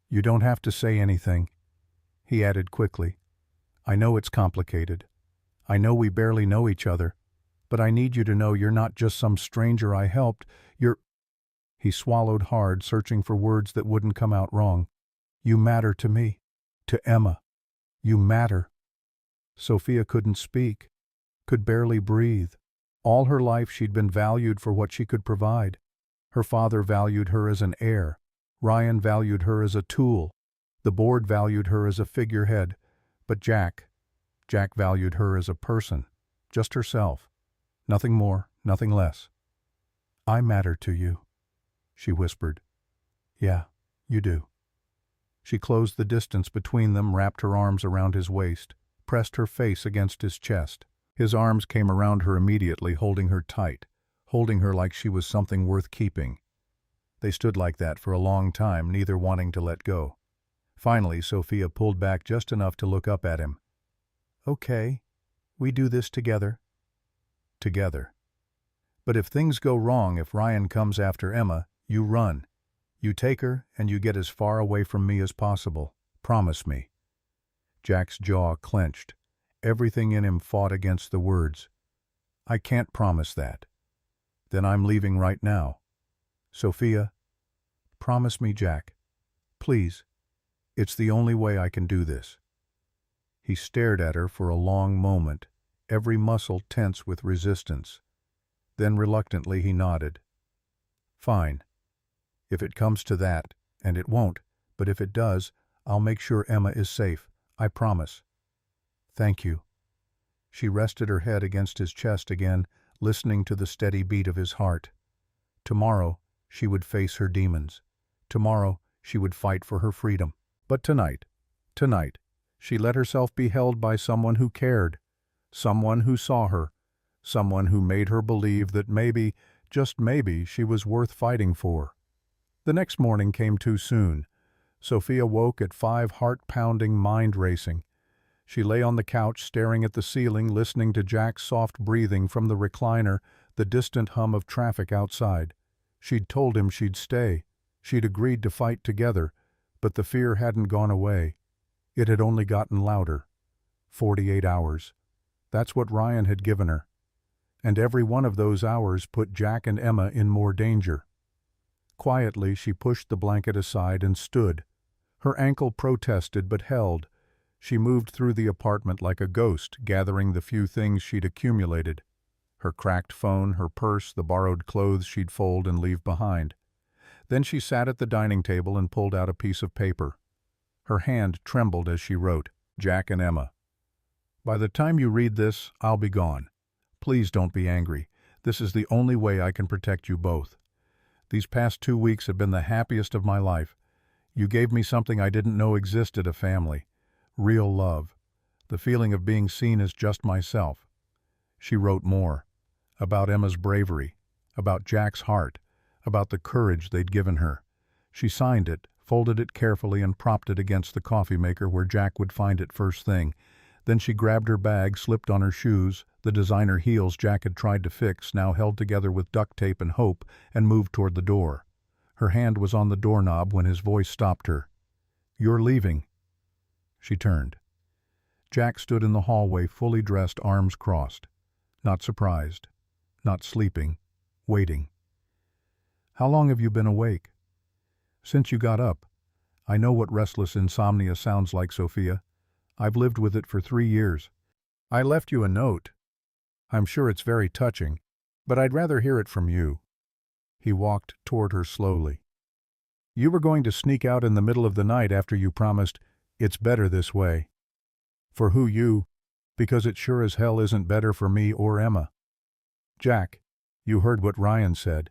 You don't have to say anything, he added quickly. I know it's complicated. I know we barely know each other, but I need you to know you're not just some stranger I helped. He swallowed hard, searching for words that wouldn't come out wrong. You matter to me, to Emma. You matter. Sophia couldn't speak, could barely breathe. All her life she'd been valued for what she could provide. Her father valued her as an heir. Ryan valued her as a tool. The board valued her as a figurehead. But Jack valued her as a person, just herself. Nothing more, nothing less. I matter to you, she whispered. Yeah, you do. She closed the distance between them, wrapped her arms around his waist, pressed her face against his chest. His arms came around her immediately, holding her tight, holding her like she was something worth keeping. They stood like that for a long time, neither wanting to let go. Finally, Sophia pulled back just enough to look up at him. Okay, we do this together. Together. But if things go wrong, if Ryan comes after Emma, you run. You take her, and you get as far away from me as possible. Promise me. Jack's jaw clenched. Everything in him fought against the words. I can't promise that. Then I'm leaving right now. Sophia, promise me, Jack. Please. It's the only way I can do this. He stared at her for a long moment, every muscle tense with resistance. Then reluctantly he nodded. Fine. If it comes to that, and it won't, but if it does, I'll make sure Emma is safe. I promise. Thank you. She rested her head against his chest again, listening to the steady beat of his heart. Tomorrow, she would face her demons. Tomorrow, she would fight for her freedom. But tonight, she let herself be held by someone who cared, someone who saw her, someone who made her believe that maybe, just maybe, she was worth fighting for. The next morning came too soon. Sophia woke at 5, heart-pounding, mind-racing. She lay on the couch, staring at the ceiling, listening to Jack's soft breathing from the recliner, the distant hum of traffic outside. She'd told him she'd stay. She'd agreed to fight together, but the fear hadn't gone away. It had only gotten louder. 48 hours. That's what Ryan had given her. And every one of those hours put Jack and Emma in more danger. Quietly, she pushed the blanket aside and stood. Her ankle protested but held. She moved through the apartment like a ghost, gathering the few things she'd accumulated. Her cracked phone, her purse, the borrowed clothes she'd fold and leave behind. Then she sat at the dining table and pulled out a piece of paper. Her hand trembled as she wrote, Jack and Emma. By the time you read this, I'll be gone. Please don't be angry. This is the only way I can protect you both. These past 2 weeks have been the happiest of my life. You gave me something I didn't know existed, a family. Real love. The feeling of being seen as just myself. She wrote more. About Emma's bravery. About Jack's heart. About the courage they'd given her. She signed it, folded it carefully and propped it against the coffee maker where Jack would find it first thing. Then she grabbed her bag, slipped on her shoes, the designer heels Jack had tried to fix, now held together with duct tape and hope, and moved toward the door. Her hand was on the doorknob when his voice stopped her. "You're leaving." She turned. Jack stood in the hallway, fully dressed, arms crossed. Not surprised. Not sleeping. Waiting. "How long have you been awake?" "Since you got up. I know what restless insomnia sounds like, Sophia. I've lived with it for 3 years. I left you a note. I'm sure it's very touching, but I'd rather hear it from you." He walked toward her slowly. "You were going to sneak out in the middle of the night after you promised, 'It's better this way.' For who you? Because it sure as hell isn't better for me or Emma. Jack, you heard what Ryan said.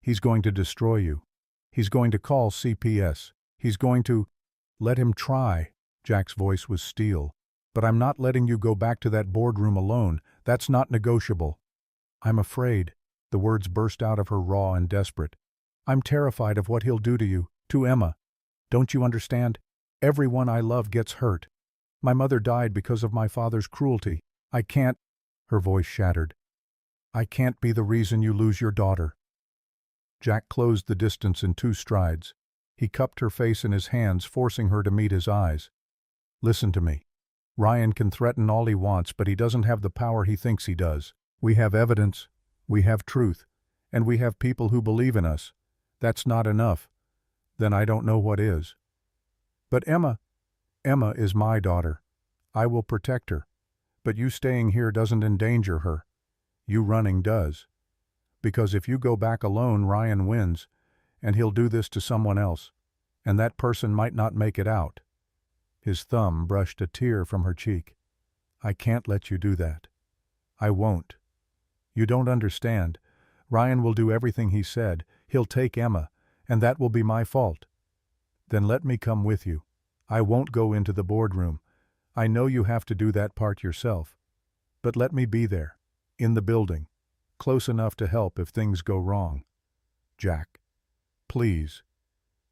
He's going to destroy you. He's going to call CPS. He's going to—" "Let him try." Jack's voice was steel. "But I'm not letting you go back to that boardroom alone. That's not negotiable." "I'm afraid." The words burst out of her raw and desperate. "I'm terrified of what he'll do to you, to Emma. Don't you understand? Everyone I love gets hurt. My mother died because of my father's cruelty. I can't—" Her voice shattered. "I can't be the reason you lose your daughter." Jack closed the distance in 2 strides. He cupped her face in his hands, forcing her to meet his eyes. "Listen to me. Ryan can threaten all he wants, but he doesn't have the power he thinks he does. We have evidence, we have truth, and we have people who believe in us. That's not enough. Then I don't know what is. But Emma is my daughter. I will protect her. But you staying here doesn't endanger her. You running does. Because if you go back alone, Ryan wins, and he'll do this to someone else, and that person might not make it out." His thumb brushed a tear from her cheek. "I can't let you do that. I won't. You don't understand. Ryan will do everything he said. He'll take Emma, and that will be my fault. Then let me come with you. I won't go into the boardroom. I know you have to do that part yourself. But let me be there, in the building, close enough to help if things go wrong. Jack, please."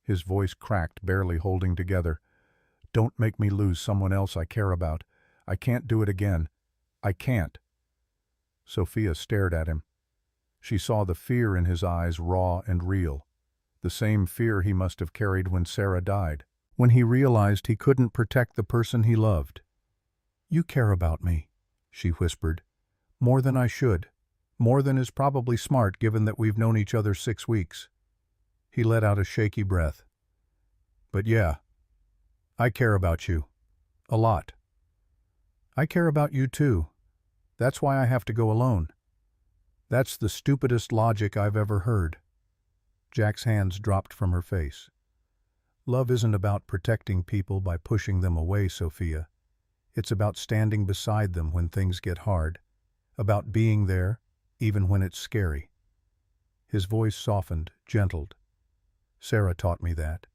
His voice cracked, barely holding together. "Don't make me lose someone else I care about. I can't do it again. I can't." Sophia stared at him. She saw the fear in his eyes, raw and real. The same fear he must have carried when Sarah died, when he realized he couldn't protect the person he loved. "You care about me," she whispered. "More than I should. More than is probably smart given that we've known each other 6 weeks. He let out a shaky breath. "But yeah, I care about you. A lot. I care about you too. That's why I have to go alone. That's the stupidest logic I've ever heard." Jack's hands dropped from her face. "Love isn't about protecting people by pushing them away, Sophia. It's about standing beside them when things get hard. About being there, even when it's scary." His voice softened, gentled. "Sarah taught me that.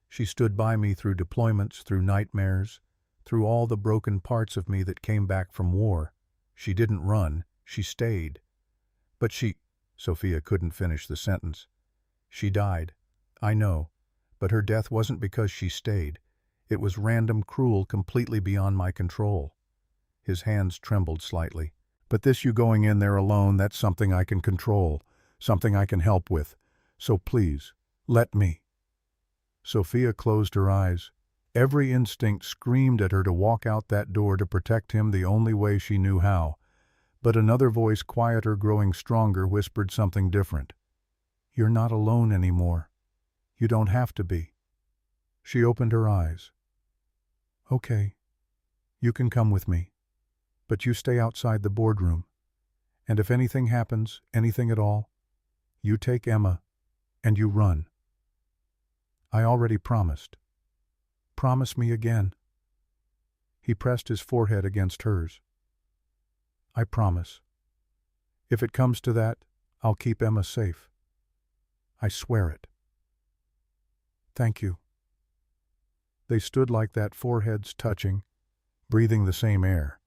She stood by me through deployments, through nightmares, through all the broken parts of me that came back from war. She didn't run, she stayed. But Sophia couldn't finish the sentence. "She died. I know. But her death wasn't because she stayed. It was random, cruel, completely beyond my control." His hands trembled slightly. "But this you going in there alone, that's something I can control, something I can help with. So please, let me." Sophia closed her eyes. Every instinct screamed at her to walk out that door to protect him the only way she knew how. But another voice, quieter, growing stronger, whispered something different. "You're not alone anymore. You don't have to be." She opened her eyes. "Okay, you can come with me. But you stay outside the boardroom. And if anything happens, anything at all, you take Emma and you run. I already promised. Promise me again." He pressed his forehead against hers. "I promise." If it comes to that, I'll keep Emma safe. I swear it. Thank you. They stood like that, foreheads touching, breathing the same air.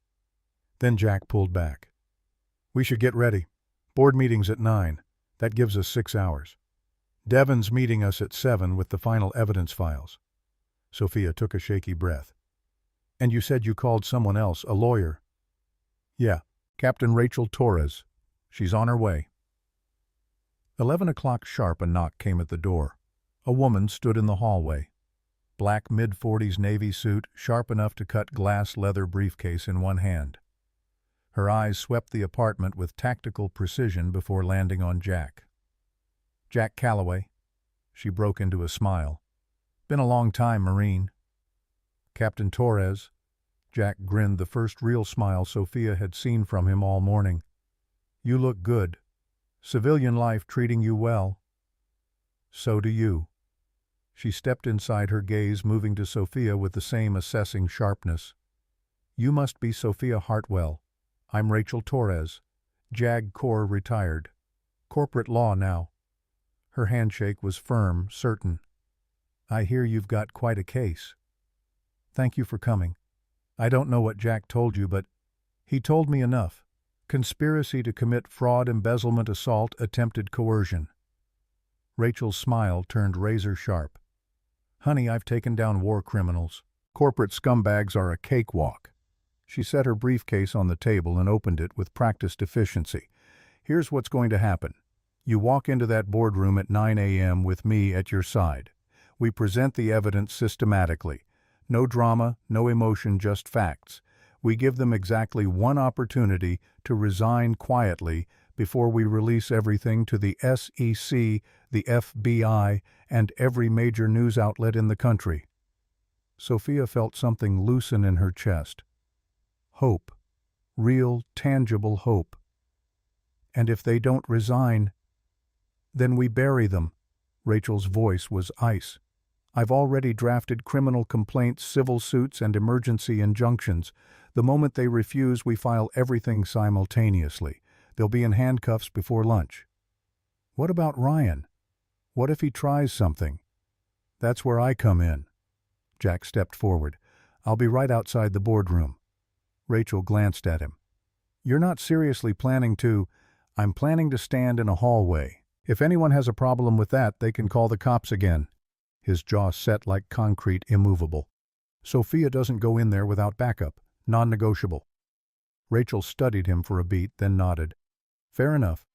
Then Jack pulled back. We should get ready. Board meeting's at 9. That gives us 6 hours. Devon's meeting us at 7 with the final evidence files. Sophia took a shaky breath. And you said you called someone else, a lawyer? Yeah, Captain Rachel Torres. She's on her way. 11 o'clock sharp, a knock came at the door. A woman stood in the hallway. Black mid-40s navy suit, sharp enough to cut glass leather briefcase in one hand. Her eyes swept the apartment with tactical precision before landing on Jack. Jack Calloway. She broke into a smile. Been a long time, Marine. Captain Torres. Jack grinned, the first real smile Sophia had seen from him all morning. You look good. Civilian life treating you well. So do you. She stepped inside, her gaze moving to Sophia with the same assessing sharpness. You must be Sophia Hartwell. I'm Rachel Torres. JAG Corps retired. Corporate law now. Her handshake was firm, certain. I hear you've got quite a case. Thank you for coming. I don't know what Jack told you, but he told me enough. Conspiracy to commit fraud, embezzlement, assault, attempted coercion. Rachel's smile turned razor sharp. Honey, I've taken down war criminals. Corporate scumbags are a cakewalk. She set her briefcase on the table and opened it with practiced efficiency. Here's what's going to happen. You walk into that boardroom at 9 a.m. with me at your side. We present the evidence systematically. No drama, no emotion, just facts. We give them exactly one opportunity to resign quietly before we release everything to the SEC, the FBI, and every major news outlet in the country. Sophia felt something loosen in her chest. Hope. Real, tangible hope. And if they don't resign, then we bury them. Rachel's voice was ice. I've already drafted criminal complaints, civil suits, and emergency injunctions. The moment they refuse, we file everything simultaneously. They'll be in handcuffs before lunch. What about Ryan? What if he tries something? That's where I come in. Jack stepped forward. I'll be right outside the boardroom. Rachel glanced at him. You're not seriously planning to? I'm planning to stand in a hallway. If anyone has a problem with that, they can call the cops again. His jaw set like concrete, immovable. Sophia doesn't go in there without backup. Non-negotiable. Rachel studied him for a beat, then nodded. Fair enough.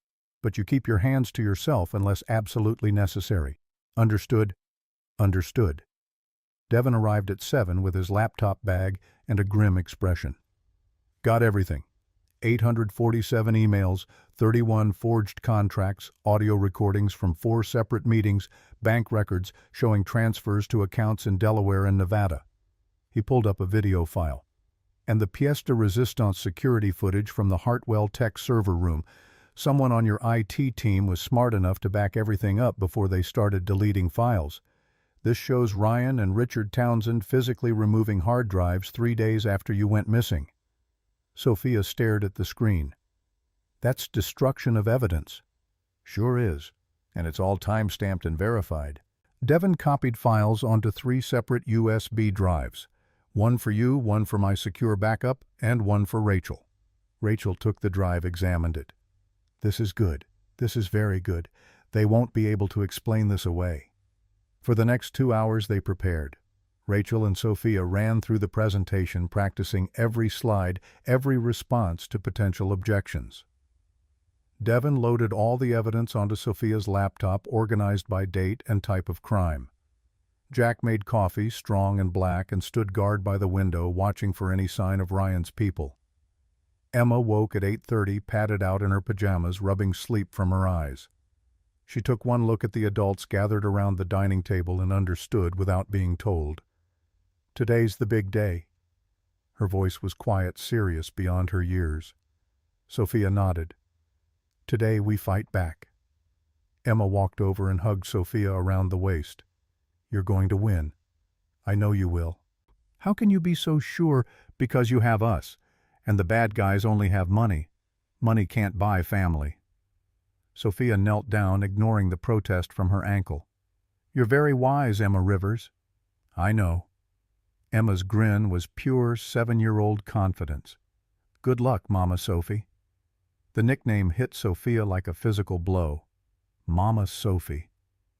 But you keep your hands to yourself unless absolutely necessary. Understood? Understood. Devon arrived at 7 with his laptop bag and a grim expression. Got everything. 847 emails, 31 forged contracts, audio recordings from 4 separate meetings, bank records showing transfers to accounts in Delaware and Nevada. He pulled up a video file. And the pièce de résistance security footage from the Hartwell Tech server room. Someone on your IT team was smart enough to back everything up before they started deleting files. This shows Ryan and Richard Townsend physically removing hard drives 3 days after you went missing. Sophia stared at the screen. That's destruction of evidence. Sure is. And it's all time-stamped and verified. Devon copied files onto 3 separate USB drives. One for you, one for my secure backup, and one for Rachel. Rachel took the drive, examined it. This is good. This is very good. They won't be able to explain this away. For the next 2 hours they prepared. Rachel and Sophia ran through the presentation, practicing every slide, every response to potential objections. Devon loaded all the evidence onto Sophia's laptop, organized by date and type of crime. Jack made coffee, strong and black, and stood guard by the window, watching for any sign of Ryan's people. Emma woke at 8:30, padded out in her pajamas, rubbing sleep from her eyes. She took one look at the adults gathered around the dining table and understood without being told. Today's the big day. Her voice was quiet, serious beyond her years. Sophia nodded. Today we fight back. Emma walked over and hugged Sophia around the waist. You're going to win. I know you will. How can you be so sure? Because you have us, and the bad guys only have money. Money can't buy family. Sophia knelt down, ignoring the protest from her ankle. You're very wise, Emma Rivers. I know. Emma's grin was pure 7-year-old confidence. Good luck, Mama Sophie. The nickname hit Sophia like a physical blow. Mama Sophie.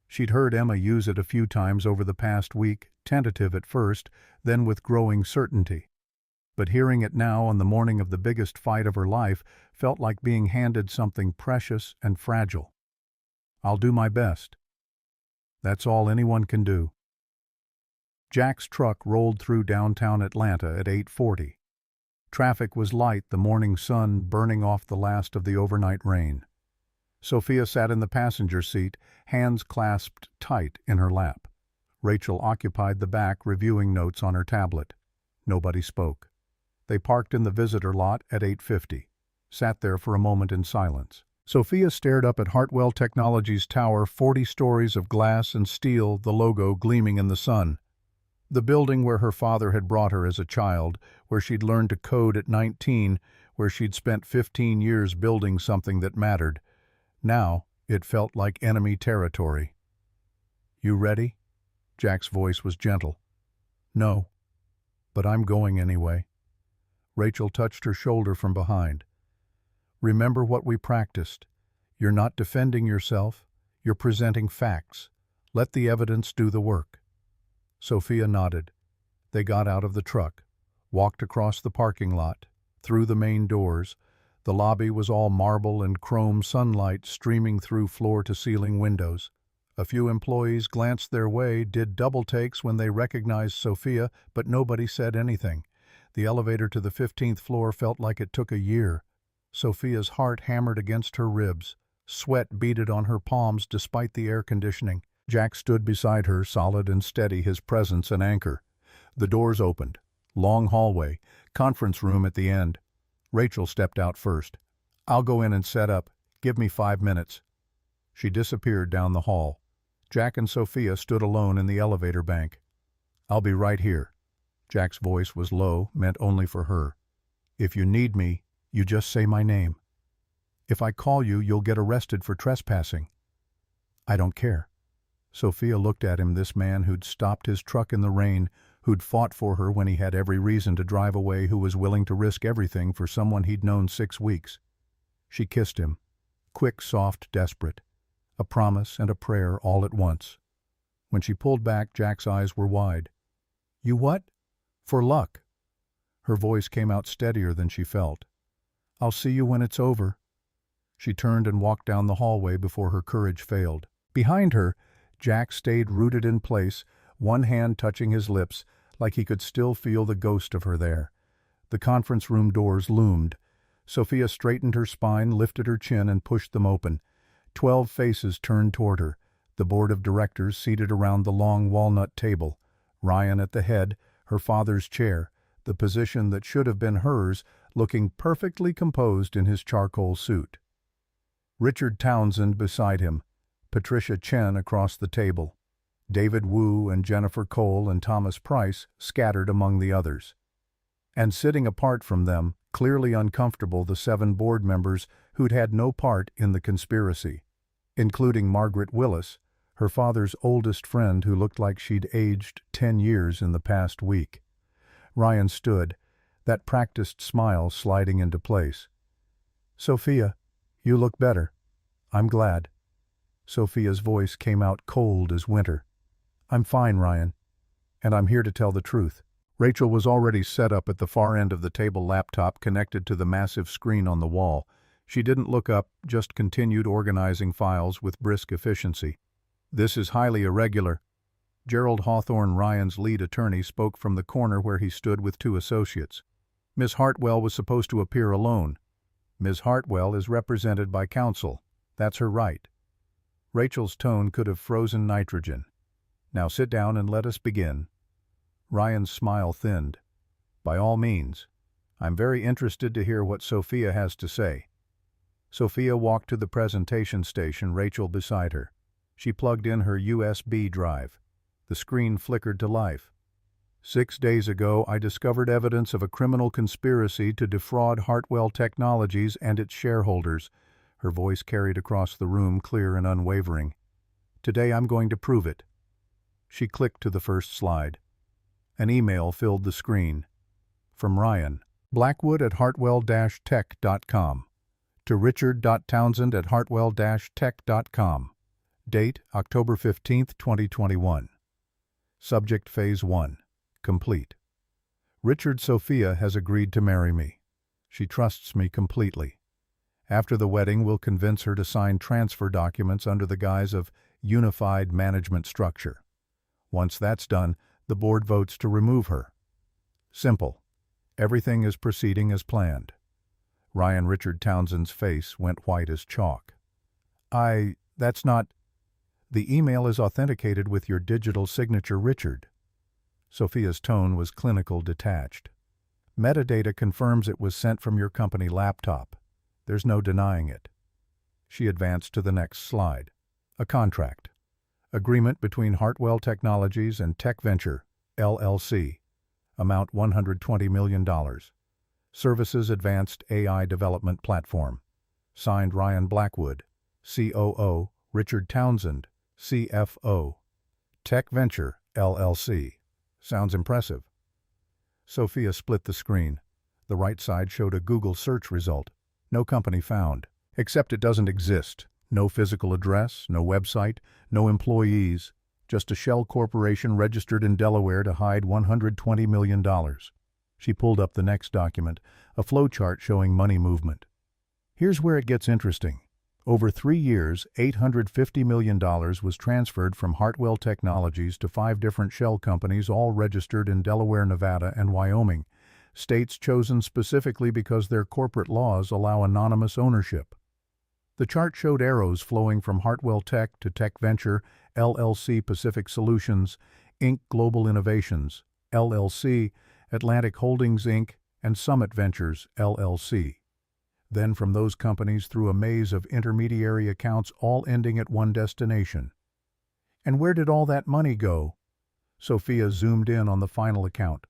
She'd heard Emma use it a few times over the past week, tentative at first, then with growing certainty. But hearing it now on the morning of the biggest fight of her life felt like being handed something precious and fragile. I'll do my best. That's all anyone can do. Jack's truck rolled through downtown Atlanta at 8:40. Traffic was light, the morning sun burning off the last of the overnight rain. Sophia sat in the passenger seat, hands clasped tight in her lap. Rachel occupied the back, reviewing notes on her tablet. Nobody spoke. They parked in the visitor lot at 8:50, sat there for a moment in silence. Sophia stared up at Hartwell Technologies Tower, 40 stories of glass and steel, the logo gleaming in the sun. The building where her father had brought her as a child, where she'd learned to code at 19, where she'd spent 15 years building something that mattered. Now, it felt like enemy territory. You ready? Jack's voice was gentle. No, but I'm going anyway. Rachel touched her shoulder from behind. Remember what we practiced. You're not defending yourself, you're presenting facts. Let the evidence do the work. Sophia nodded. They got out of the truck, walked across the parking lot, through the main doors. The lobby was all marble and chrome, sunlight streaming through floor-to-ceiling windows. A few employees glanced their way, did double takes when they recognized Sophia, but nobody said anything. The elevator to the 15th floor felt like it took a year. Sophia's heart hammered against her ribs. Sweat beaded on her palms despite the air conditioning. Jack stood beside her, solid and steady, his presence an anchor. The doors opened. Long hallway, conference room at the end. Rachel stepped out first. I'll go in and set up. Give me 5 minutes. She disappeared down the hall. Jack and Sophia stood alone in the elevator bank. I'll be right here. Jack's voice was low, meant only for her. If you need me, you just say my name. If I call you, you'll get arrested for trespassing. I don't care. Sophia looked at him, this man who'd stopped his truck in the rain, who'd fought for her when he had every reason to drive away, who was willing to risk everything for someone he'd known 6 weeks. She kissed him. Quick, soft, desperate. A promise and a prayer all at once. When she pulled back, Jack's eyes were wide. You what? For luck. Her voice came out steadier than she felt. I'll see you when it's over. She turned and walked down the hallway before her courage failed. Behind her, Jack stayed rooted in place, one hand touching his lips, like he could still feel the ghost of her there. The conference room doors loomed. Sophia straightened her spine, lifted her chin, and pushed them open. 12 faces turned toward her, the board of directors seated around the long walnut table. Ryan at the head, her father's chair, the position that should have been hers, looking perfectly composed in his charcoal suit. Richard Townsend beside him, Patricia Chen across the table, David Wu and Jennifer Cole and Thomas Price scattered among the others. And sitting apart from them, clearly uncomfortable, the 7 board members who'd had no part in the conspiracy, including Margaret Willis, her father's oldest friend who looked like she'd aged 10 years in the past week. Ryan stood, that practiced smile sliding into place. Sophia, you look better. I'm glad. Sophia's voice came out cold as winter. I'm fine, Ryan. And I'm here to tell the truth. Rachel was already set up at the far end of the table, laptop connected to the massive screen on the wall. She didn't look up, just continued organizing files with brisk efficiency. This is highly irregular. Gerald Hawthorne, Ryan's lead attorney, spoke from the corner where he stood with 2 associates. Miss Hartwell was supposed to appear alone. Ms. Hartwell is represented by counsel. That's her right. Rachel's tone could have frozen nitrogen. Now sit down and let us begin. Ryan's smile thinned. By all means. I'm very interested to hear what Sophia has to say. Sophia walked to the presentation station, Rachel beside her. She plugged in her USB drive. The screen flickered to life. 6 days ago, I discovered evidence of a criminal conspiracy to defraud Hartwell Technologies and its shareholders. Her voice carried across the room, clear and unwavering. Today I'm going to prove it. She clicked to the first slide. An email filled the screen. From Ryan Blackwood at hartwell-tech.com to Richard.Townsend at hartwell-tech.com. Date October 15, 2021. Subject Phase 1. Complete. Richard, Sophia has agreed to marry me. She trusts me completely. After the wedding, we'll convince her to sign transfer documents under the guise of unified management structure. Once that's done, the board votes to remove her. Simple. Everything is proceeding as planned. Ryan Richard Townsend's face went white as chalk. That's not... The email is authenticated with your digital signature, Richard. Sophia's tone was clinical, detached. Metadata confirms it was sent from your company laptop. There's no denying it. She advanced to the next slide. A contract. Agreement between Hartwell Technologies and Tech Venture, LLC. Amount $120 million. Services Advanced AI Development Platform. Signed Ryan Blackwood, COO, Richard Townsend, CFO. Tech Venture, LLC. Sounds impressive. Sophia split the screen. The right side showed a Google search result. No company found. Except it doesn't exist. No physical address, no website, no employees. Just a shell corporation registered in Delaware to hide $120 million. She pulled up the next document, a flowchart showing money movement. Here's where it gets interesting. Over 3 years, $850 million was transferred from Hartwell Technologies to 5 different shell companies, all registered in Delaware, Nevada, and Wyoming, states chosen specifically because their corporate laws allow anonymous ownership. The chart showed arrows flowing from Hartwell Tech to Tech Venture, LLC Pacific Solutions, Inc. Global Innovations, LLC, Atlantic Holdings, Inc., and Summit Ventures, LLC. Then from those companies through a maze of intermediary accounts, all ending at one destination. And where did all that money go? Sophia zoomed in on the final account.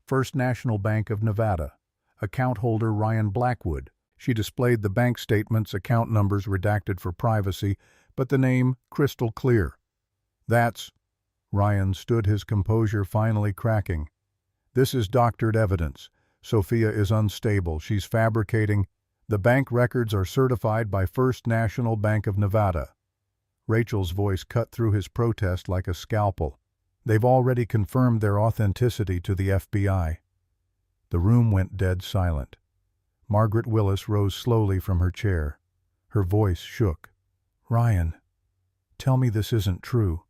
First National Bank of Nevada. Account holder Ryan Blackwood. She displayed the bank statement's account numbers redacted for privacy, but the name crystal clear. That's... Ryan stood, his composure finally cracking. This is doctored evidence. Sophia is unstable. She's fabricating. The bank records are certified by First National Bank of Nevada. Rachel's voice cut through his protest like a scalpel. They've already confirmed their authenticity to the FBI. The room went dead silent. Margaret Willis rose slowly from her chair. Her voice shook. Ryan, tell me this isn't true.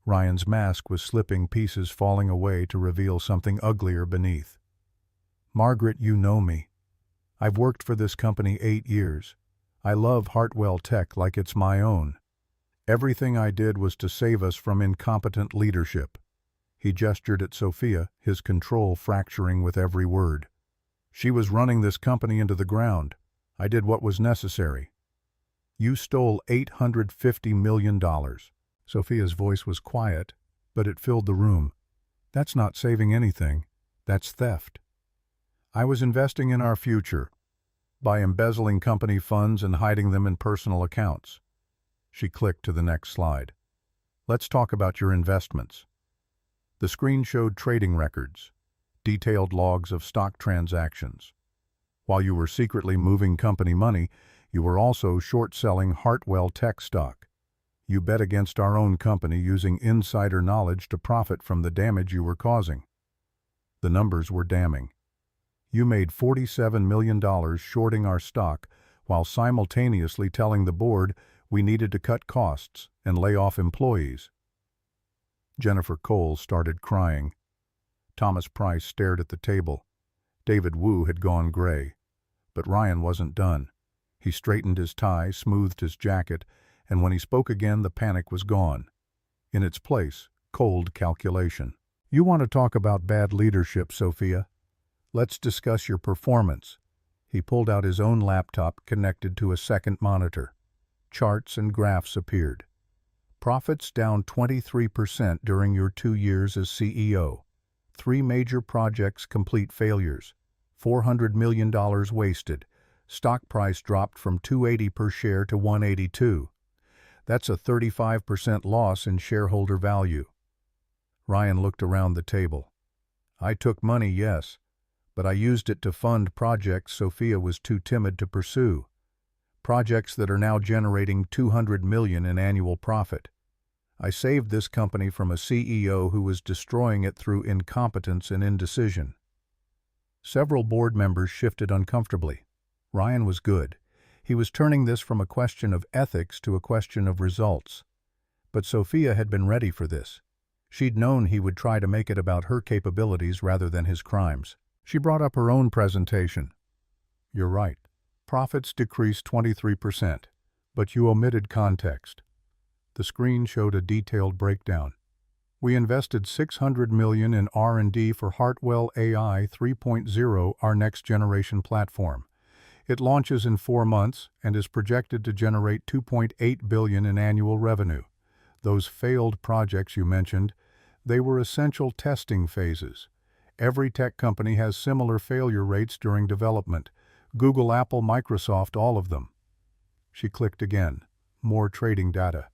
Ryan's mask was slipping, pieces falling away to reveal something uglier beneath. Margaret, you know me. I've worked for this company 8 years. I love Hartwell Tech like it's my own. Everything I did was to save us from incompetent leadership. He gestured at Sophia, his control fracturing with every word. She was running this company into the ground. I did what was necessary. You stole $850 million. Sophia's voice was quiet, but it filled the room. That's not saving anything. That's theft. I was investing in our future by embezzling company funds and hiding them in personal accounts. She clicked to the next slide. Let's talk about your investments. The screen showed trading records, detailed logs of stock transactions. While you were secretly moving company money, you were also short-selling Hartwell Tech stock. You bet against our own company using insider knowledge to profit from the damage you were causing. The numbers were damning. You made $47 million shorting our stock while simultaneously telling the board we needed to cut costs and lay off employees. Jennifer Cole started crying. Thomas Price stared at the table. David Wu had gone gray. But Ryan wasn't done. He straightened his tie, smoothed his jacket, and when he spoke again, the panic was gone. In its place, cold calculation. You want to talk about bad leadership, Sophia? Let's discuss your performance. He pulled out his own laptop connected to a second monitor. Charts and graphs appeared. Profits down 23% during your 2 years as CEO. 3 major projects complete failures. $400 million wasted. Stock price dropped from $280 per share to $182. That's a 35% loss in shareholder value. Ryan looked around the table. I took money, yes, but I used it to fund projects Sophia was too timid to pursue. Projects that are now generating $200 million in annual profit. I saved this company from a CEO who was destroying it through incompetence and indecision. Several board members shifted uncomfortably. Ryan was good. He was turning this from a question of ethics to a question of results. But Sophia had been ready for this. She'd known he would try to make it about her capabilities rather than his crimes. She brought up her own presentation. You're right. Profits decreased 23%, but you omitted context. The screen showed a detailed breakdown. We invested $600 million in R&D for Hartwell AI 3.0, our next-generation platform. It launches in 4 months and is projected to generate $2.8 billion in annual revenue. Those failed projects you mentioned, they were essential testing phases. Every tech company has similar failure rates during development. Google, Apple, Microsoft, all of them. She clicked again. More trading data.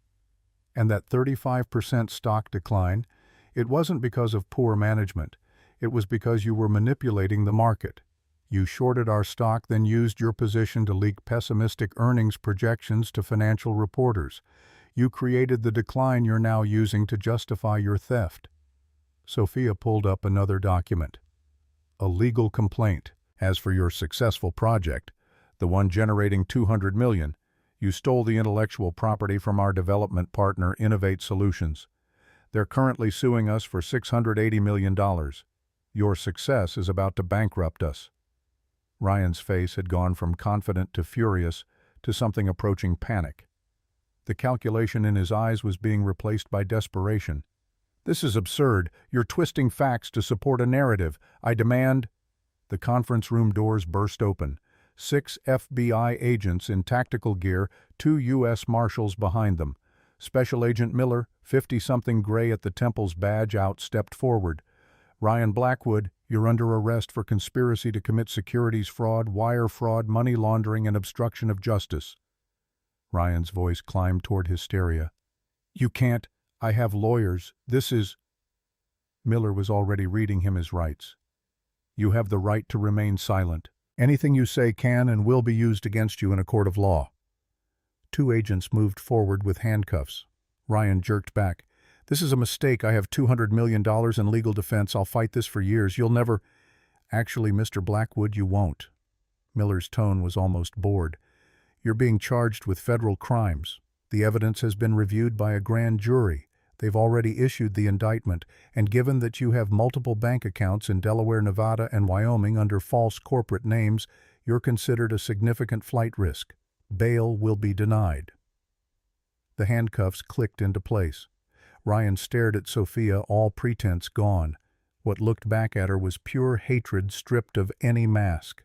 And that 35% stock decline, it wasn't because of poor management. It was because you were manipulating the market. You shorted our stock, then used your position to leak pessimistic earnings projections to financial reporters. You created the decline you're now using to justify your theft. Sophia pulled up another document. A legal complaint. As for your successful project, the one generating $200 million, you stole the intellectual property from our development partner, Innovate Solutions. They're currently suing us for $680 million. Your success is about to bankrupt us. Ryan's face had gone from confident to furious to something approaching panic. The calculation in his eyes was being replaced by desperation. This is absurd. You're twisting facts to support a narrative. I demand— The conference room doors burst open. 6 FBI agents in tactical gear, 2 U.S. Marshals behind them. Special Agent Miller, 50-something gray at the temple's badge out, stepped forward. Ryan Blackwood, you're under arrest for conspiracy to commit securities fraud, wire fraud, money laundering, and obstruction of justice. Ryan's voice climbed toward hysteria. You can't. I have lawyers. This is— Miller was already reading him his rights. You have the right to remain silent. Anything you say can and will be used against you in a court of law. 2 agents moved forward with handcuffs. Ryan jerked back. This is a mistake. I have $200 million in legal defense. I'll fight this for years. You'll never— Actually, Mr. Blackwood, you won't. Miller's tone was almost bored. You're being charged with federal crimes. The evidence has been reviewed by a grand jury. They've already issued the indictment, and given that you have multiple bank accounts in Delaware, Nevada, and Wyoming under false corporate names, you're considered a significant flight risk. Bail will be denied. The handcuffs clicked into place. Ryan stared at Sophia, all pretense gone. What looked back at her was pure hatred stripped of any mask.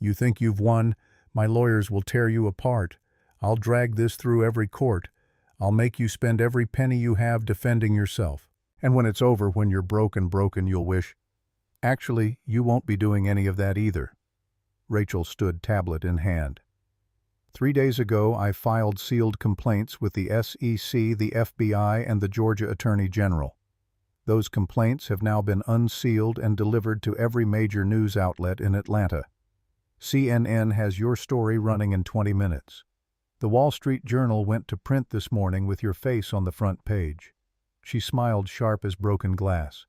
You think you've won? My lawyers will tear you apart. I'll drag this through every court. I'll make you spend every penny you have defending yourself. And when it's over, when you're broken, you'll wish— Actually, you won't be doing any of that either. Rachel stood tablet in hand. 3 days ago, I filed sealed complaints with the SEC, the FBI, and the Georgia Attorney General. Those complaints have now been unsealed and delivered to every major news outlet in Atlanta. CNN has your story running in 20 minutes. The Wall Street Journal went to print this morning with your face on the front page. She smiled sharp as broken glass.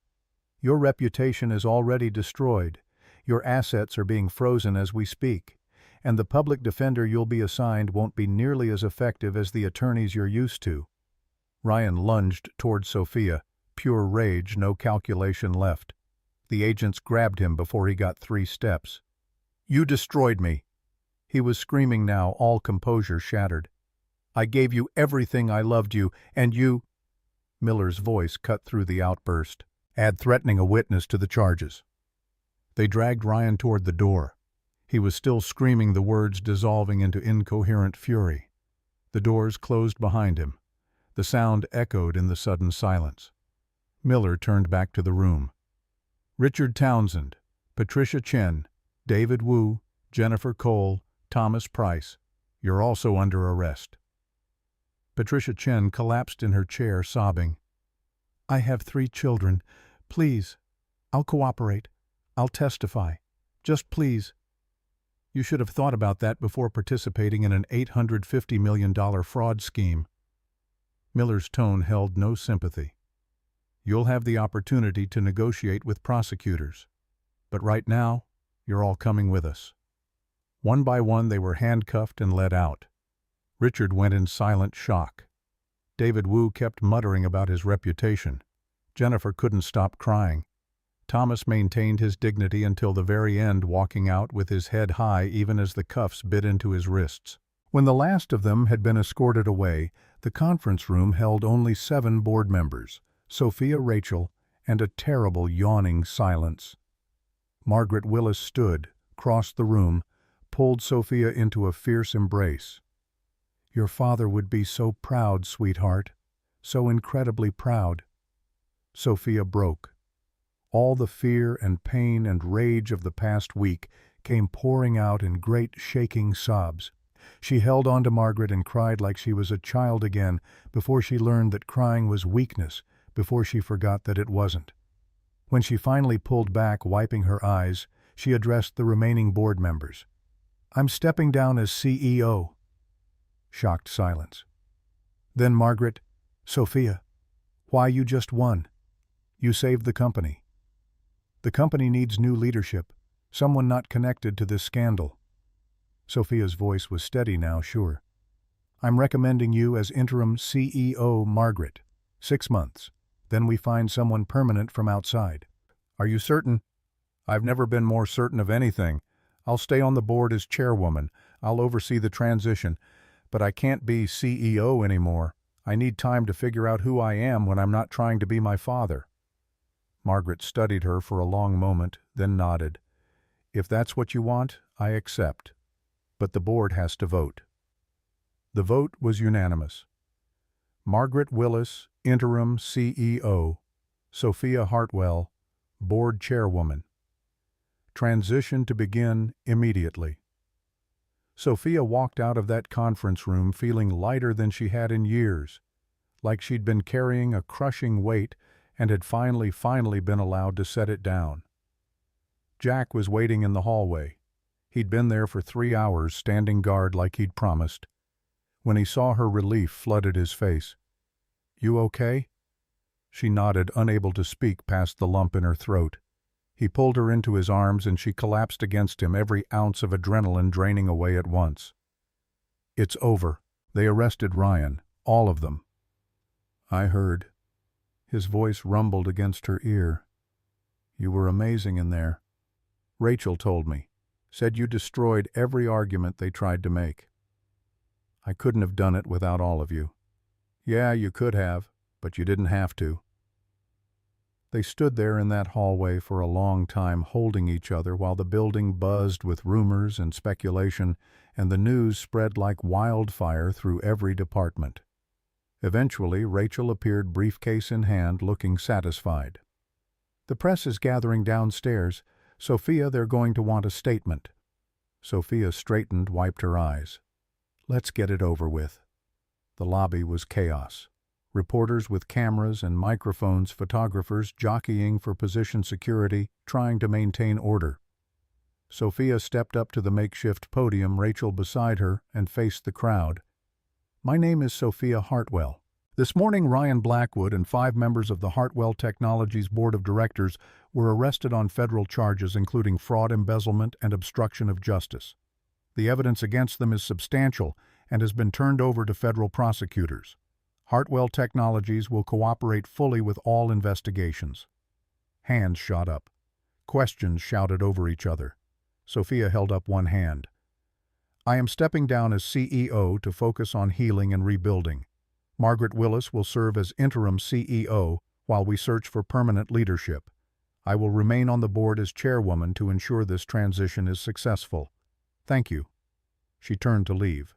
Your reputation is already destroyed. Your assets are being frozen as we speak. And the public defender you'll be assigned won't be nearly as effective as the attorneys you're used to. Ryan lunged toward Sophia, pure rage, no calculation left. The agents grabbed him before he got 3 steps. You destroyed me. He was screaming now, all composure shattered. I gave you everything. I loved you, and you— Miller's voice cut through the outburst. Add threatening a witness to the charges. They dragged Ryan toward the door. He was still screaming, the words dissolving into incoherent fury. The doors closed behind him. The sound echoed in the sudden silence. Miller turned back to the room. Richard Townsend, Patricia Chen, David Wu, Jennifer Cole, Thomas Price. You're also under arrest. Patricia Chen collapsed in her chair, sobbing. I have 3 children. Please. I'll cooperate. I'll testify. Just please. You should have thought about that before participating in an $850 million fraud scheme. Miller's tone held no sympathy. You'll have the opportunity to negotiate with prosecutors. But right now, you're all coming with us. One by one, they were handcuffed and led out. Richard went in silent shock. David Wu kept muttering about his reputation. Jennifer couldn't stop crying. Thomas maintained his dignity until the very end, walking out with his head high even as the cuffs bit into his wrists. When the last of them had been escorted away, the conference room held only 7 board members, Sophia, Rachel, and a terrible yawning silence. Margaret Willis stood, crossed the room, pulled Sophia into a fierce embrace. Your father would be so proud, sweetheart, so incredibly proud. Sophia broke. All the fear and pain and rage of the past week came pouring out in great shaking sobs. She held on to Margaret and cried like she was a child again before she learned that crying was weakness, before she forgot that it wasn't. When she finally pulled back, wiping her eyes, she addressed the remaining board members. I'm stepping down as CEO. Shocked silence. Then Margaret, Sophia, why you just won? You saved the company. The company needs new leadership, someone not connected to this scandal. Sophia's voice was steady now, sure. I'm recommending you as interim CEO, Margaret. 6 months. Then we find someone permanent from outside. Are you certain? I've never been more certain of anything. I'll stay on the board as chairwoman. I'll oversee the transition. But I can't be CEO anymore. I need time to figure out who I am when I'm not trying to be my father. Margaret studied her for a long moment, then nodded. If that's what you want, I accept. But the board has to vote. The vote was unanimous. Margaret Willis, interim CEO. Sophia Hartwell, board chairwoman. Transition to begin immediately. Sophia walked out of that conference room feeling lighter than she had in years, like she'd been carrying a crushing weight and had finally been allowed to set it down. Jack was waiting in the hallway. He'd been there for 3 hours, standing guard like he'd promised. When he saw her, relief flooded his face. You okay? She nodded, unable to speak past the lump in her throat. He pulled her into his arms and she collapsed against him, every ounce of adrenaline draining away at once. It's over. They arrested Ryan, all of them. I heard. His voice rumbled against her ear. You were amazing in there. Rachel told me. Said you destroyed every argument they tried to make. I couldn't have done it without all of you. Yeah, you could have, but you didn't have to. They stood there in that hallway for a long time, holding each other while the building buzzed with rumors and speculation, and the news spread like wildfire through every department. Eventually, Rachel appeared, briefcase in hand, looking satisfied. The press is gathering downstairs. Sophia, they're going to want a statement. Sophia straightened, wiped her eyes. Let's get it over with. The lobby was chaos. Reporters with cameras and microphones, photographers jockeying for position security, trying to maintain order. Sophia stepped up to the makeshift podium, Rachel beside her, and faced the crowd. My name is Sophia Hartwell. This morning, Ryan Blackwood and 5 members of the Hartwell Technologies Board of Directors were arrested on federal charges including fraud, embezzlement, and obstruction of justice. The evidence against them is substantial and has been turned over to federal prosecutors. Hartwell Technologies will cooperate fully with all investigations. Hands shot up. Questions shouted over each other. Sophia held up one hand. I am stepping down as CEO to focus on healing and rebuilding. Margaret Willis will serve as interim CEO while we search for permanent leadership. I will remain on the board as chairwoman to ensure this transition is successful. Thank you. She turned to leave.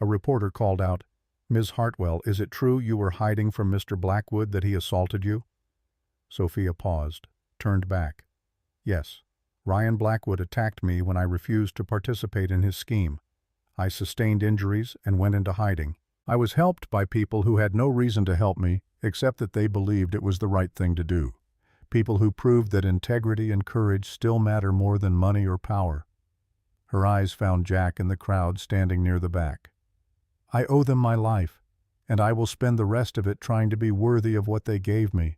A reporter called out, Ms. Hartwell, is it true you were hiding from Mr. Blackwood, that he assaulted you? Sophia paused, turned back. Yes. Ryan Blackwood attacked me when I refused to participate in his scheme. I sustained injuries and went into hiding. I was helped by people who had no reason to help me except that they believed it was the right thing to do. People who proved that integrity and courage still matter more than money or power. Her eyes found Jack in the crowd standing near the back. I owe them my life, and I will spend the rest of it trying to be worthy of what they gave me.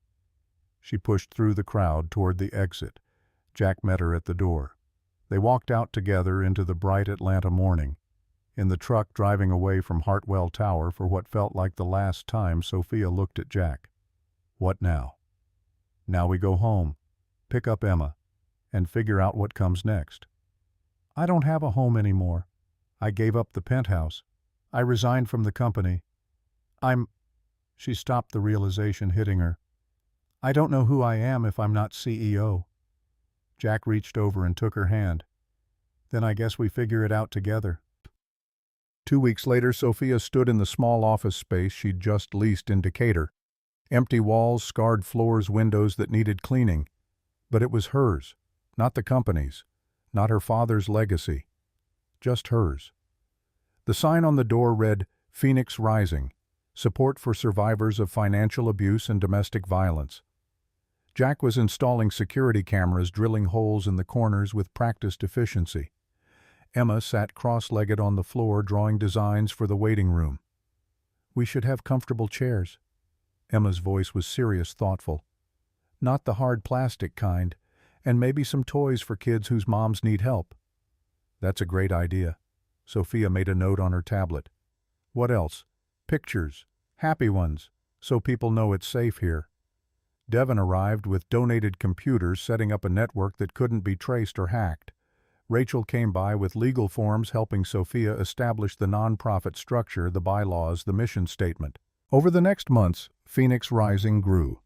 She pushed through the crowd toward the exit. Jack met her at the door. They walked out together into the bright Atlanta morning. In the truck driving away from Hartwell Tower for what felt like the last time, Sophia looked at Jack. What now? Now we go home, pick up Emma, and figure out what comes next. I don't have a home anymore. I gave up the penthouse. I resigned from the company. She stopped, the realization hitting her. I don't know who I am if I'm not CEO. Jack reached over and took her hand. Then I guess we figure it out together. 2 weeks later, Sophia stood in the small office space she'd just leased in Decatur. Empty walls, scarred floors, windows that needed cleaning. But it was hers, not the company's, not her father's legacy. Just hers. The sign on the door read, Phoenix Rising, support for survivors of financial abuse and domestic violence. Jack was installing security cameras, drilling holes in the corners with practiced efficiency. Emma sat cross-legged on the floor, drawing designs for the waiting room. We should have comfortable chairs. Emma's voice was serious, thoughtful. Not the hard plastic kind, and maybe some toys for kids whose moms need help. That's a great idea. Sophia made a note on her tablet. What else? Pictures. Happy ones, so people know it's safe here. Devin arrived with donated computers, setting up a network that couldn't be traced or hacked. Rachel came by with legal forms, helping Sophia establish the nonprofit structure, the bylaws, the mission statement. Over the next months, Phoenix Rising grew.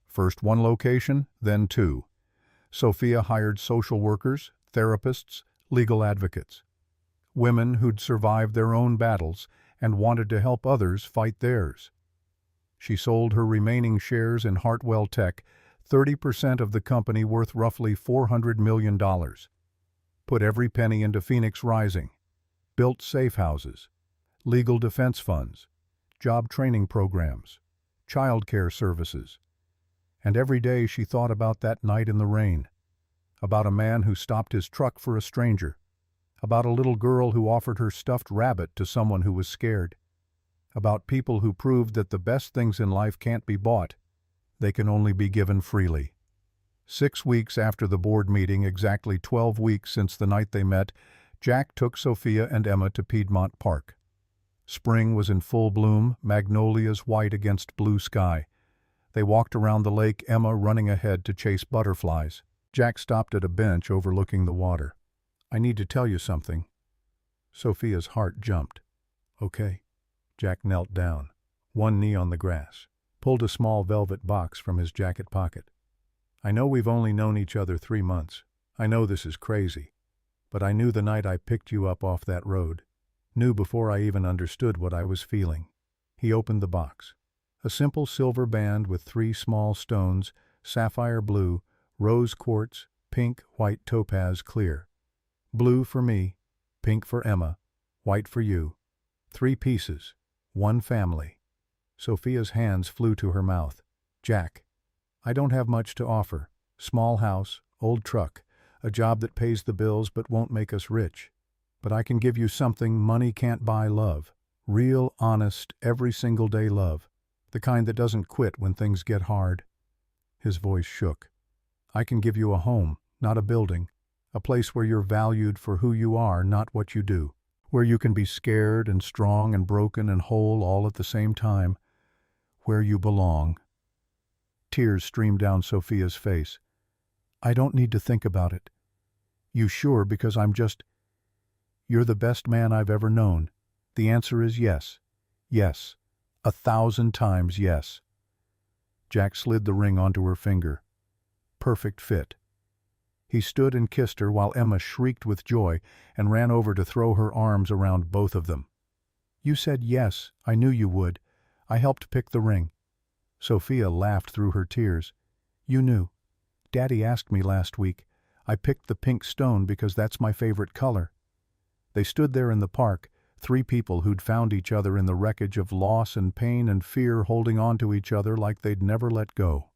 First one location, then two. Sophia hired social workers, therapists, legal advocates. Women who'd survived their own battles and wanted to help others fight theirs. She sold her remaining shares in Hartwell Tech, 30% of the company worth roughly $400 million. Put every penny into Phoenix Rising. Built safe houses, legal defense funds, job training programs, child care services. And every day she thought about that night in the rain, about a man who stopped his truck for a stranger, about a little girl who offered her stuffed rabbit to someone who was scared, about people who proved that the best things in life can't be bought, they can only be given freely. 6 weeks after the board meeting, exactly 12 weeks since the night they met, Jack took Sophia and Emma to Piedmont Park. Spring was in full bloom, magnolias white against blue sky. They walked around the lake, Emma running ahead to chase butterflies. Jack stopped at a bench overlooking the water. I need to tell you something. Sophia's heart jumped. Okay. Jack knelt down, one knee on the grass, pulled a small velvet box from his jacket pocket. I know we've only known each other 3 months. I know this is crazy. But I knew the night I picked you up off that road. Knew before I even understood what I was feeling. He opened the box. A simple silver band with 3 small stones, sapphire blue, rose quartz, pink, white topaz clear. Blue for me, pink for Emma, white for you. 3 pieces, 1 family. Sophia's hands flew to her mouth. Jack, I don't have much to offer. Small house, old truck, a job that pays the bills but won't make us rich. But I can give you something money can't buy: love. Real, honest, every single day love. The kind that doesn't quit when things get hard. His voice shook. I can give you a home, not a building. A place where you're valued for who you are, not what you do. Where you can be scared and strong and broken and whole all at the same time. Where you belong. Tears streamed down Sophia's face. I don't need to think about it. You sure? Because you're the best man I've ever known. The answer is yes. Yes. 1,000 times yes. Jack slid the ring onto her finger. Perfect fit. He stood and kissed her while Emma shrieked with joy and ran over to throw her arms around both of them. You said yes. I knew you would. I helped pick the ring. Sophia laughed through her tears. You knew. Daddy asked me last week. I picked the pink stone because that's my favorite color." They stood there in the park, three people who'd found each other in the wreckage of loss and pain and fear, holding on to each other like they'd never let go.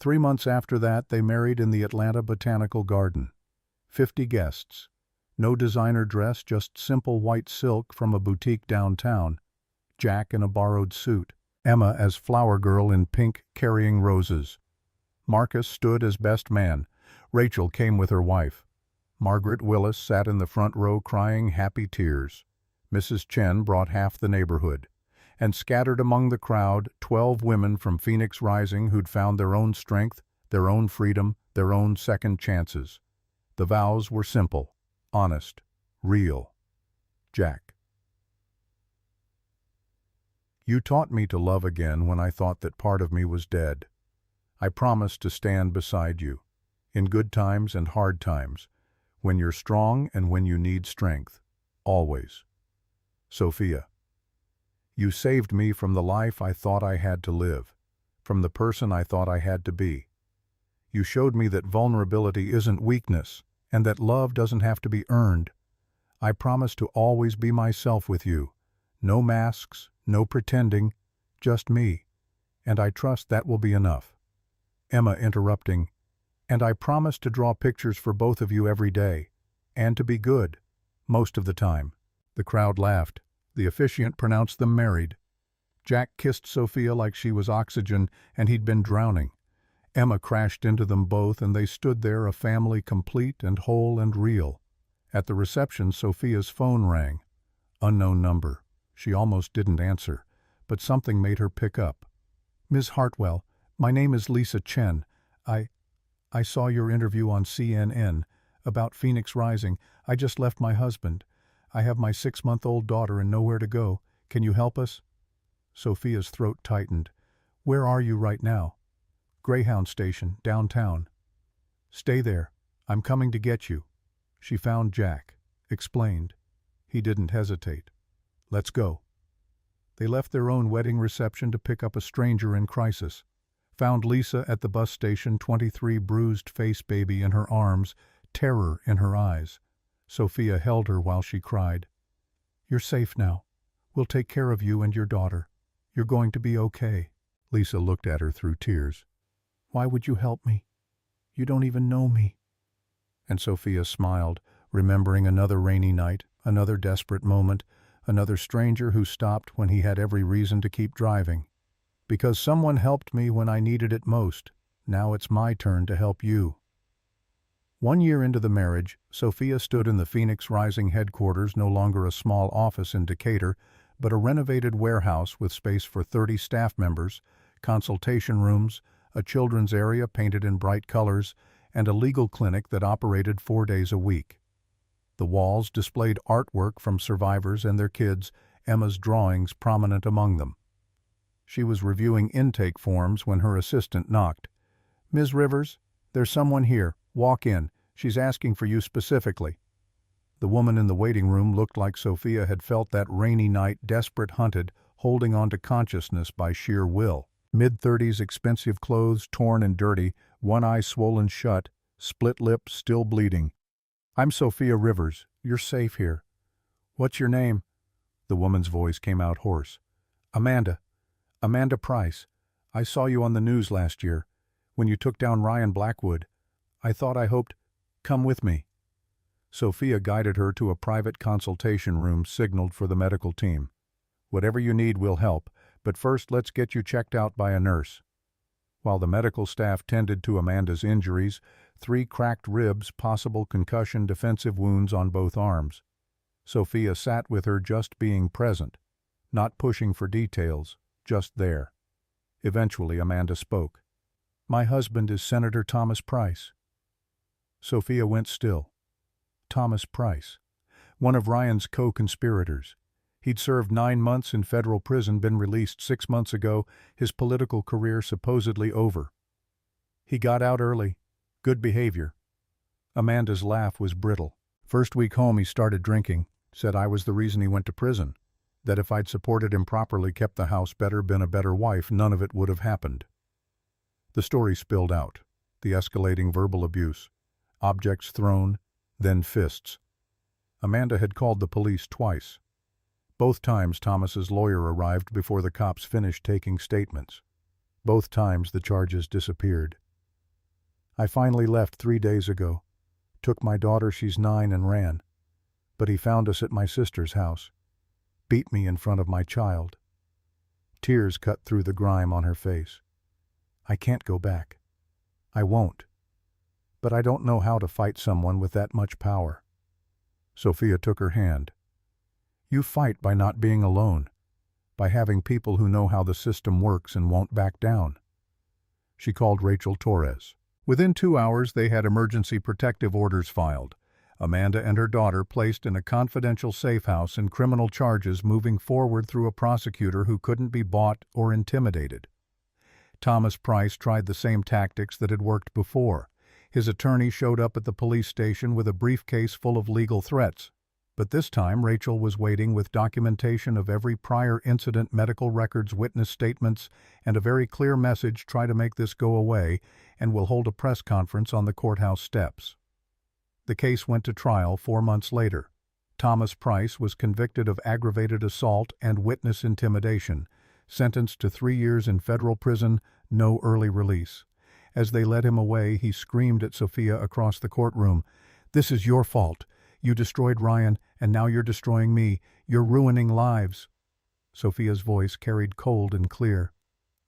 3 months after that, they married in the Atlanta Botanical Garden. 50 guests. No designer dress, just simple white silk from a boutique downtown. Jack in a borrowed suit. Emma as flower girl in pink, carrying roses. Marcus stood as best man. Rachel came with her wife. Margaret Willis sat in the front row crying happy tears. Mrs. Chen brought half the neighborhood. And scattered among the crowd, 12 women from Phoenix Rising who'd found their own strength, their own freedom, their own second chances. The vows were simple, honest, real. Jack. You taught me to love again when I thought that part of me was dead. I promise to stand beside you, in good times and hard times, when you're strong and when you need strength, always. Sophia. You saved me from the life I thought I had to live, from the person I thought I had to be. You showed me that vulnerability isn't weakness, and that love doesn't have to be earned. I promise to always be myself with you. No masks, no pretending, just me. And I trust that will be enough. Emma interrupting. And I promise to draw pictures for both of you every day, and to be good, most of the time. The crowd laughed. The officiant pronounced them married. Jack kissed Sophia like she was oxygen and he'd been drowning. Emma crashed into them both, and they stood there, a family complete and whole and real. At the reception, Sophia's phone rang. Unknown number. She almost didn't answer, but something made her pick up. "Ms. Hartwell, my name is Lisa Chen. I saw your interview on CNN about Phoenix Rising. I just left my husband. I have my 6-month-old daughter and nowhere to go. Can you help us?" Sophia's throat tightened. "Where are you right now?" "Greyhound station, downtown." "Stay there. I'm coming to get you." She found Jack, explained. He didn't hesitate. "Let's go." They left their own wedding reception to pick up a stranger in crisis. Found Lisa at the bus station, 23, bruised-faced baby in her arms, terror in her eyes. Sophia held her while she cried. "You're safe now. We'll take care of you and your daughter. You're going to be okay." Lisa looked at her through tears. "Why would you help me? You don't even know me." And Sophia smiled, remembering another rainy night, another desperate moment, another stranger who stopped when he had every reason to keep driving. "Because someone helped me when I needed it most. Now it's my turn to help you." 1 year into the marriage, Sophia stood in the Phoenix Rising headquarters, no longer a small office in Decatur, but a renovated warehouse with space for 30 staff members, consultation rooms, a children's area painted in bright colors, and a legal clinic that operated 4 days a week. The walls displayed artwork from survivors and their kids, Emma's drawings prominent among them. She was reviewing intake forms when her assistant knocked. "Ms. Rivers, there's someone here. Walk in. She's asking for you specifically." The woman in the waiting room looked like Sophia had felt that rainy night, desperate, hunted, holding on to consciousness by sheer will. Mid-30s, expensive clothes, torn and dirty, one eye swollen shut, split lip, still bleeding. "I'm Sophia Rivers. You're safe here." "What's your name?" The woman's voice came out hoarse. "Amanda. Amanda Price. I saw you on the news last year, when you took down Ryan Blackwood. I hoped, come with me." Sophia guided her to a private consultation room signaled for the medical team. "Whatever you need, we'll help, but first let's get you checked out by a nurse." While the medical staff tended to Amanda's injuries, 3 cracked ribs, possible concussion, defensive wounds on both arms. Sophia sat with her, just being present, not pushing for details, just there. Eventually Amanda spoke. "My husband is Senator Thomas Price." Sophia went still. Thomas Price, one of Ryan's co-conspirators. He'd served 9 months in federal prison, been released 6 months ago, his political career supposedly over. "He got out early. Good behavior." Amanda's laugh was brittle. "First week home he started drinking, said I was the reason he went to prison, that if I'd supported him properly, kept the house better, been a better wife, none of it would have happened." The story spilled out, the escalating verbal abuse. objects thrown, then fists. Amanda had called the police twice. Both times Thomas's lawyer arrived before the cops finished taking statements. Both times the charges disappeared. I finally left 3 days ago. Took my daughter, she's 9, and ran. But he found us at my sister's house. Beat me in front of my child. Tears cut through the grime on her face. I can't go back. I won't. But I don't know how to fight someone with that much power. Sophia took her hand. You fight by not being alone, by having people who know how the system works and won't back down. She called Rachel Torres. Within 2 hours they had emergency protective orders filed. Amanda and her daughter placed in a confidential safe house and criminal charges moving forward through a prosecutor who couldn't be bought or intimidated. Thomas Price tried the same tactics that had worked before. His attorney showed up at the police station with a briefcase full of legal threats. But this time Rachel was waiting with documentation of every prior incident, medical records, witness statements, and a very clear message: try to make this go away, and we'll hold a press conference on the courthouse steps. The case went to trial 4 months later. Thomas Price was convicted of aggravated assault and witness intimidation, sentenced to 3 years in federal prison, no early release. As they led him away, he screamed at Sophia across the courtroom, "This is your fault. You destroyed Ryan, and now you're destroying me. You're ruining lives." Sophia's voice carried cold and clear.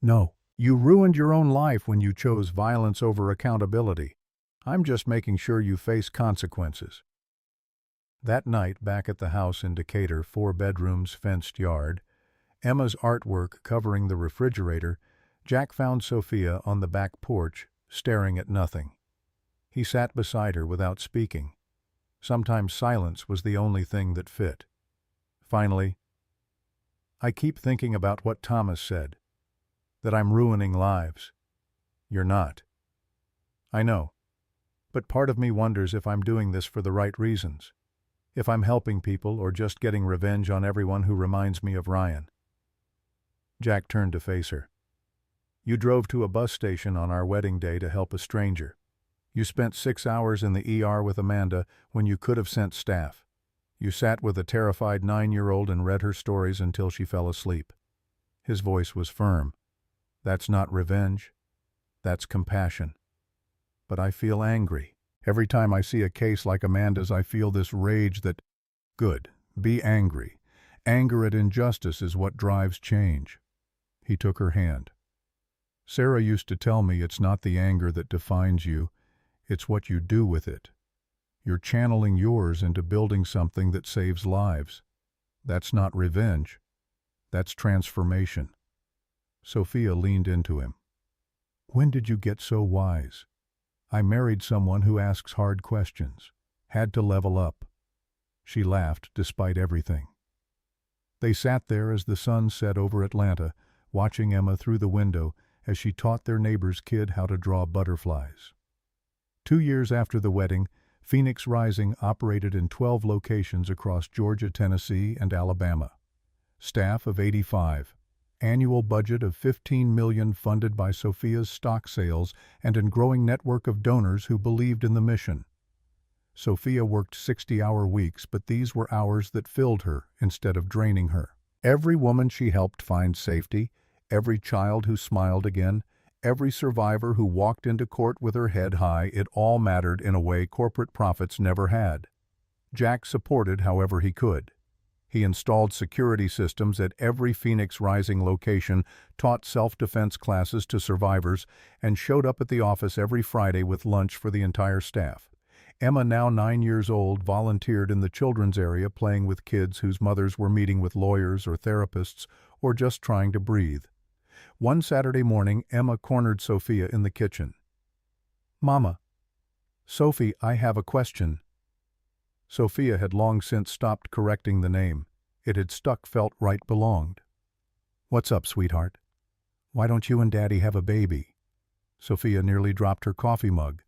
"No, you ruined your own life when you chose violence over accountability. I'm just making sure you face consequences." That night, back at the house in Decatur, 4 bedrooms, fenced yard, Emma's artwork covering the refrigerator, Jack found Sophia on the back porch, staring at nothing. He sat beside her without speaking. Sometimes silence was the only thing that fit. Finally, "I keep thinking about what Thomas said, that I'm ruining lives. You're not. I know. But part of me wonders if I'm doing this for the right reasons, if I'm helping people or just getting revenge on everyone who reminds me of Ryan." Jack turned to face her. "You drove to a bus station on our wedding day to help a stranger. You spent 6 hours in the ER with Amanda when you could have sent staff. You sat with a terrified 9-year-old and read her stories until she fell asleep." His voice was firm. "That's not revenge. That's compassion. But I feel angry. Every time I see a case like Amanda's, I feel this rage that—" "Good. Be angry. Anger at injustice is what drives change." He took her hand. "Sarah used to tell me it's not the anger that defines you, it's what you do with it. You're channeling yours into building something that saves lives. That's not revenge. That's transformation." Sophia leaned into him. "When did you get so wise?" "I married someone who asks hard questions. Had to level up." She laughed despite everything. They sat there as the sun set over Atlanta, watching Emma through the window as she taught their neighbor's kid how to draw butterflies. 2 years after the wedding, Phoenix Rising operated in 12 locations across Georgia, Tennessee, and Alabama. Staff of 85. Annual budget of $15 million funded by Sophia's stock sales and a growing network of donors who believed in the mission. Sophia worked 60-hour weeks, but these were hours that filled her instead of draining her. Every woman she helped find safety, every child who smiled again, every survivor who walked into court with her head high, it all mattered in a way corporate profits never had. Jack supported however he could. He installed security systems at every Phoenix Rising location, taught self-defense classes to survivors, and showed up at the office every Friday with lunch for the entire staff. Emma, now 9 years old, volunteered in the children's area, playing with kids whose mothers were meeting with lawyers or therapists or just trying to breathe. One Saturday morning, Emma cornered Sophia in the kitchen. "Mama." "Sophie, I have a question." Sophia had long since stopped correcting the name. It had stuck, felt right, belonged. "What's up, sweetheart? Why don't you and Daddy have a baby?" Sophia nearly dropped her coffee mug.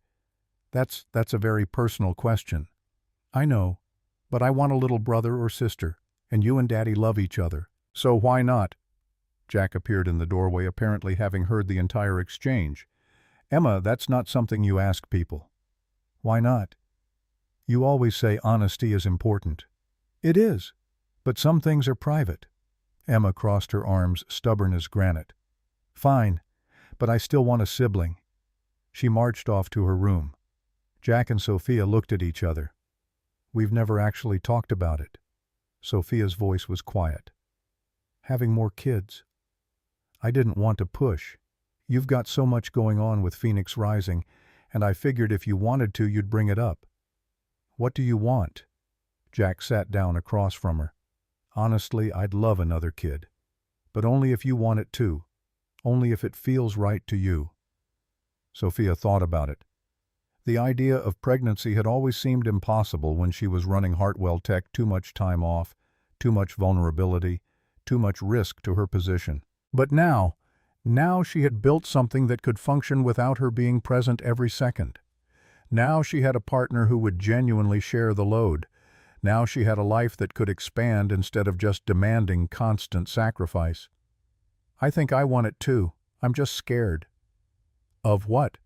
That's a very personal question." "I know, but I want a little brother or sister, and you and Daddy love each other. So why not?" Jack appeared in the doorway, apparently having heard the entire exchange. "Emma, that's not something you ask people." Why not? You always say honesty is important. It is, but some things are private. Emma crossed her arms, stubborn as granite. Fine, but I still want a sibling. She marched off to her room. Jack and Sophia looked at each other. We've never actually talked about it. Sophia's voice was quiet. Having more kids. I didn't want to push. You've got so much going on with Phoenix Rising, and I figured if you wanted to, you'd bring it up. What do you want? Jack sat down across from her. Honestly, I'd love another kid. But only if you want it too. Only if it feels right to you. Sophia thought about it. The idea of pregnancy had always seemed impossible when she was running Hartwell Tech. Too much time off, too much vulnerability, too much risk to her position. But now she had built something that could function without her being present every second. Now she had a partner who would genuinely share the load. Now she had a life that could expand instead of just demanding constant sacrifice. I think I want it too. I'm just scared. Of what?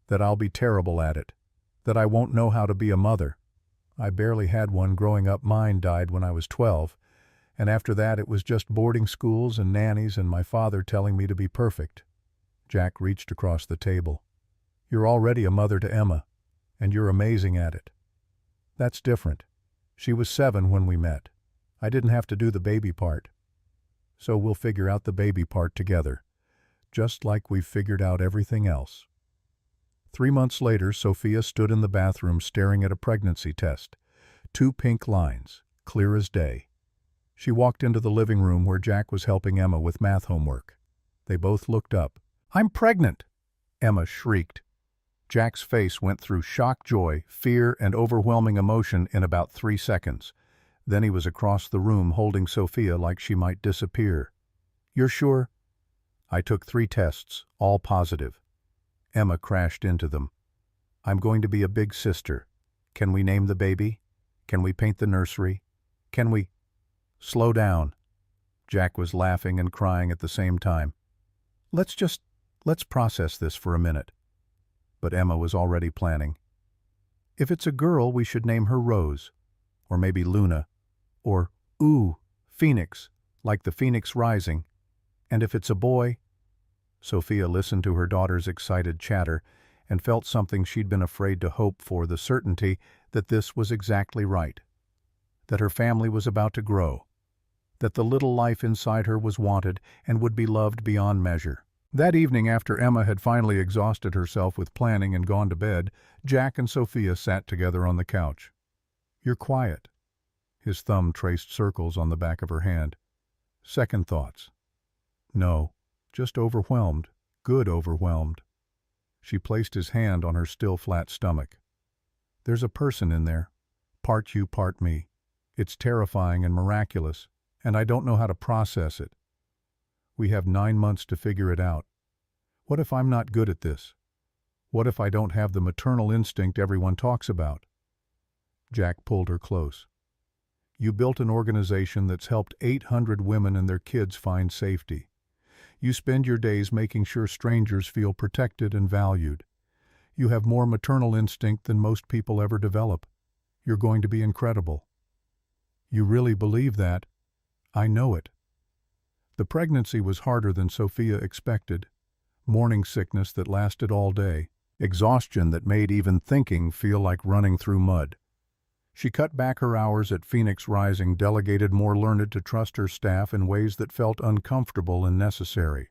That I'll be terrible at it. That I won't know how to be a mother. I barely had one growing up. Mine died when I was 12, and after that it was just boarding schools and nannies and my father telling me to be perfect. Jack reached across the table. You're already a mother to Emma, and you're amazing at it. That's different. She was 7 when we met. I didn't have to do the baby part. So we'll figure out the baby part together, just like we've figured out everything else. 3 months later, Sophia stood in the bathroom staring at a pregnancy test. 2 pink lines, clear as day. She walked into the living room where Jack was helping Emma with math homework. They both looked up. I'm pregnant! Emma shrieked. Jack's face went through shock, joy, fear, and overwhelming emotion in about 3 seconds. Then he was across the room holding Sophia like she might disappear. You're sure? I took 3 tests, all positive. Emma crashed into them. I'm going to be a big sister. Can we name the baby? Can we paint the nursery? Can we... Slow down. Jack was laughing and crying at the same time. Let's process this for a minute. But Emma was already planning. If it's a girl, we should name her Rose. Or maybe Luna. Or, Phoenix, like the Phoenix Rising. And if it's a boy... Sophia listened to her daughter's excited chatter and felt something she'd been afraid to hope for, the certainty that this was exactly right. That her family was about to grow. That the little life inside her was wanted and would be loved beyond measure. That evening, after Emma had finally exhausted herself with planning and gone to bed, Jack and Sophia sat together on the couch. You're quiet. His thumb traced circles on the back of her hand. Second thoughts. No, just overwhelmed, good overwhelmed. She placed his hand on her still flat stomach. There's a person in there, part you, part me. It's terrifying and miraculous, and I don't know how to process it. We have 9 months to figure it out. What if I'm not good at this? What if I don't have the maternal instinct everyone talks about? Jack pulled her close. You built an organization that's helped 800 women and their kids find safety. You spend your days making sure strangers feel protected and valued. You have more maternal instinct than most people ever develop. You're going to be incredible. You really believe that? I know it. The pregnancy was harder than Sophia expected. Morning sickness that lasted all day. Exhaustion that made even thinking feel like running through mud. She cut back her hours at Phoenix Rising, delegated more learned to trust her staff in ways that felt uncomfortable and necessary.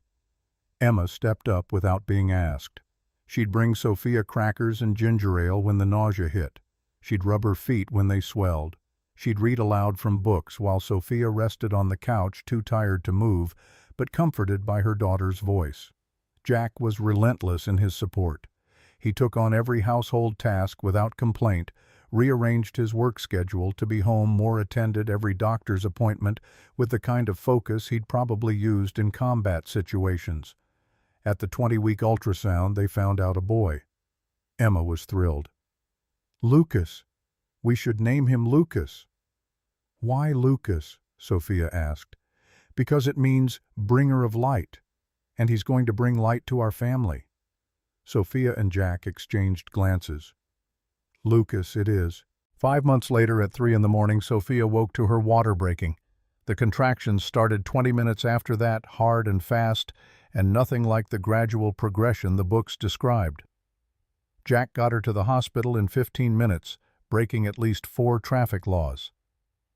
Emma stepped up without being asked. She'd bring Sophia crackers and ginger ale when the nausea hit. She'd rub her feet when they swelled. She'd read aloud from books while Sophia rested on the couch, too tired to move, but comforted by her daughter's voice. Jack was relentless in his support. He took on every household task without complaint, rearranged his work schedule to be home more, attended every doctor's appointment with the kind of focus he'd probably used in combat situations. At the 20-week ultrasound, they found out a boy. Emma was thrilled. Lucas. We should name him Lucas. Why Lucas? Sophia asked. Because it means bringer of light, and he's going to bring light to our family. Sophia and Jack exchanged glances. Lucas, it is. 5 months later at 3 in the morning, Sophia woke to her water breaking. The contractions started 20 minutes after that, hard and fast, and nothing like the gradual progression the books described. Jack got her to the hospital in 15 minutes, breaking at least 4 traffic laws.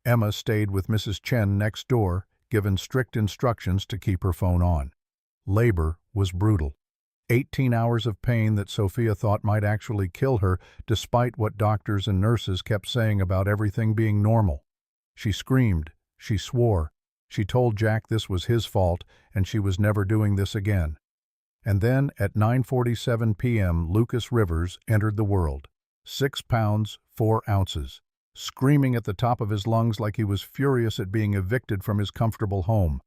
Emma stayed with Mrs. Chen next door, given strict instructions to keep her phone on. Labor was brutal. 18 hours of pain that Sophia thought might actually kill her, despite what doctors and nurses kept saying about everything being normal. She screamed, she swore, she told Jack this was his fault and she was never doing this again. And then, at 9:47 p.m., Lucas Rivers entered the world. 6 pounds, 4 ounces. Screaming at the top of his lungs like he was furious at being evicted from his comfortable home.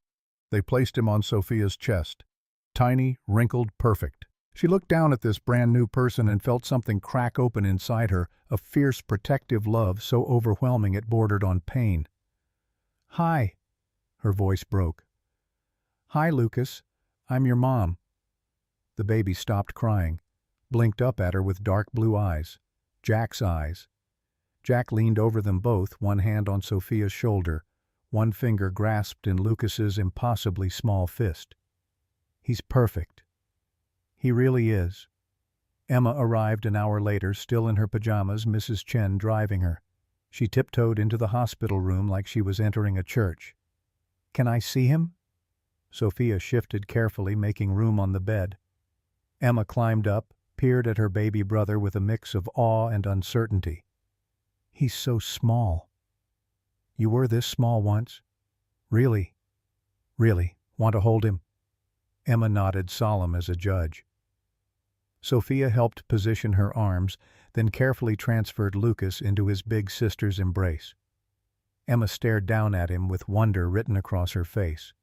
They placed him on Sophia's chest. Tiny, wrinkled, perfect. She looked down at this brand-new person and felt something crack open inside her, a fierce, protective love so overwhelming it bordered on pain. "Hi," her voice broke. "Hi, Lucas. I'm your mom." The baby stopped crying, blinked up at her with dark blue eyes. Jack's eyes. Jack leaned over them both, one hand on Sophia's shoulder, one finger grasped in Lucas's impossibly small fist. "He's perfect. He really is." Emma arrived an hour later, still in her pajamas, Mrs. Chen driving her. She tiptoed into the hospital room like she was entering a church. "Can I see him?" Sophia shifted carefully, making room on the bed. Emma climbed up, peered at her baby brother with a mix of awe and uncertainty. "He's so small." "You were this small once?" "Really? Really? Want to hold him?" Emma nodded, solemn as a judge. Sophia helped position her arms, then carefully transferred Lucas into his big sister's embrace. Emma stared down at him with wonder written across her face.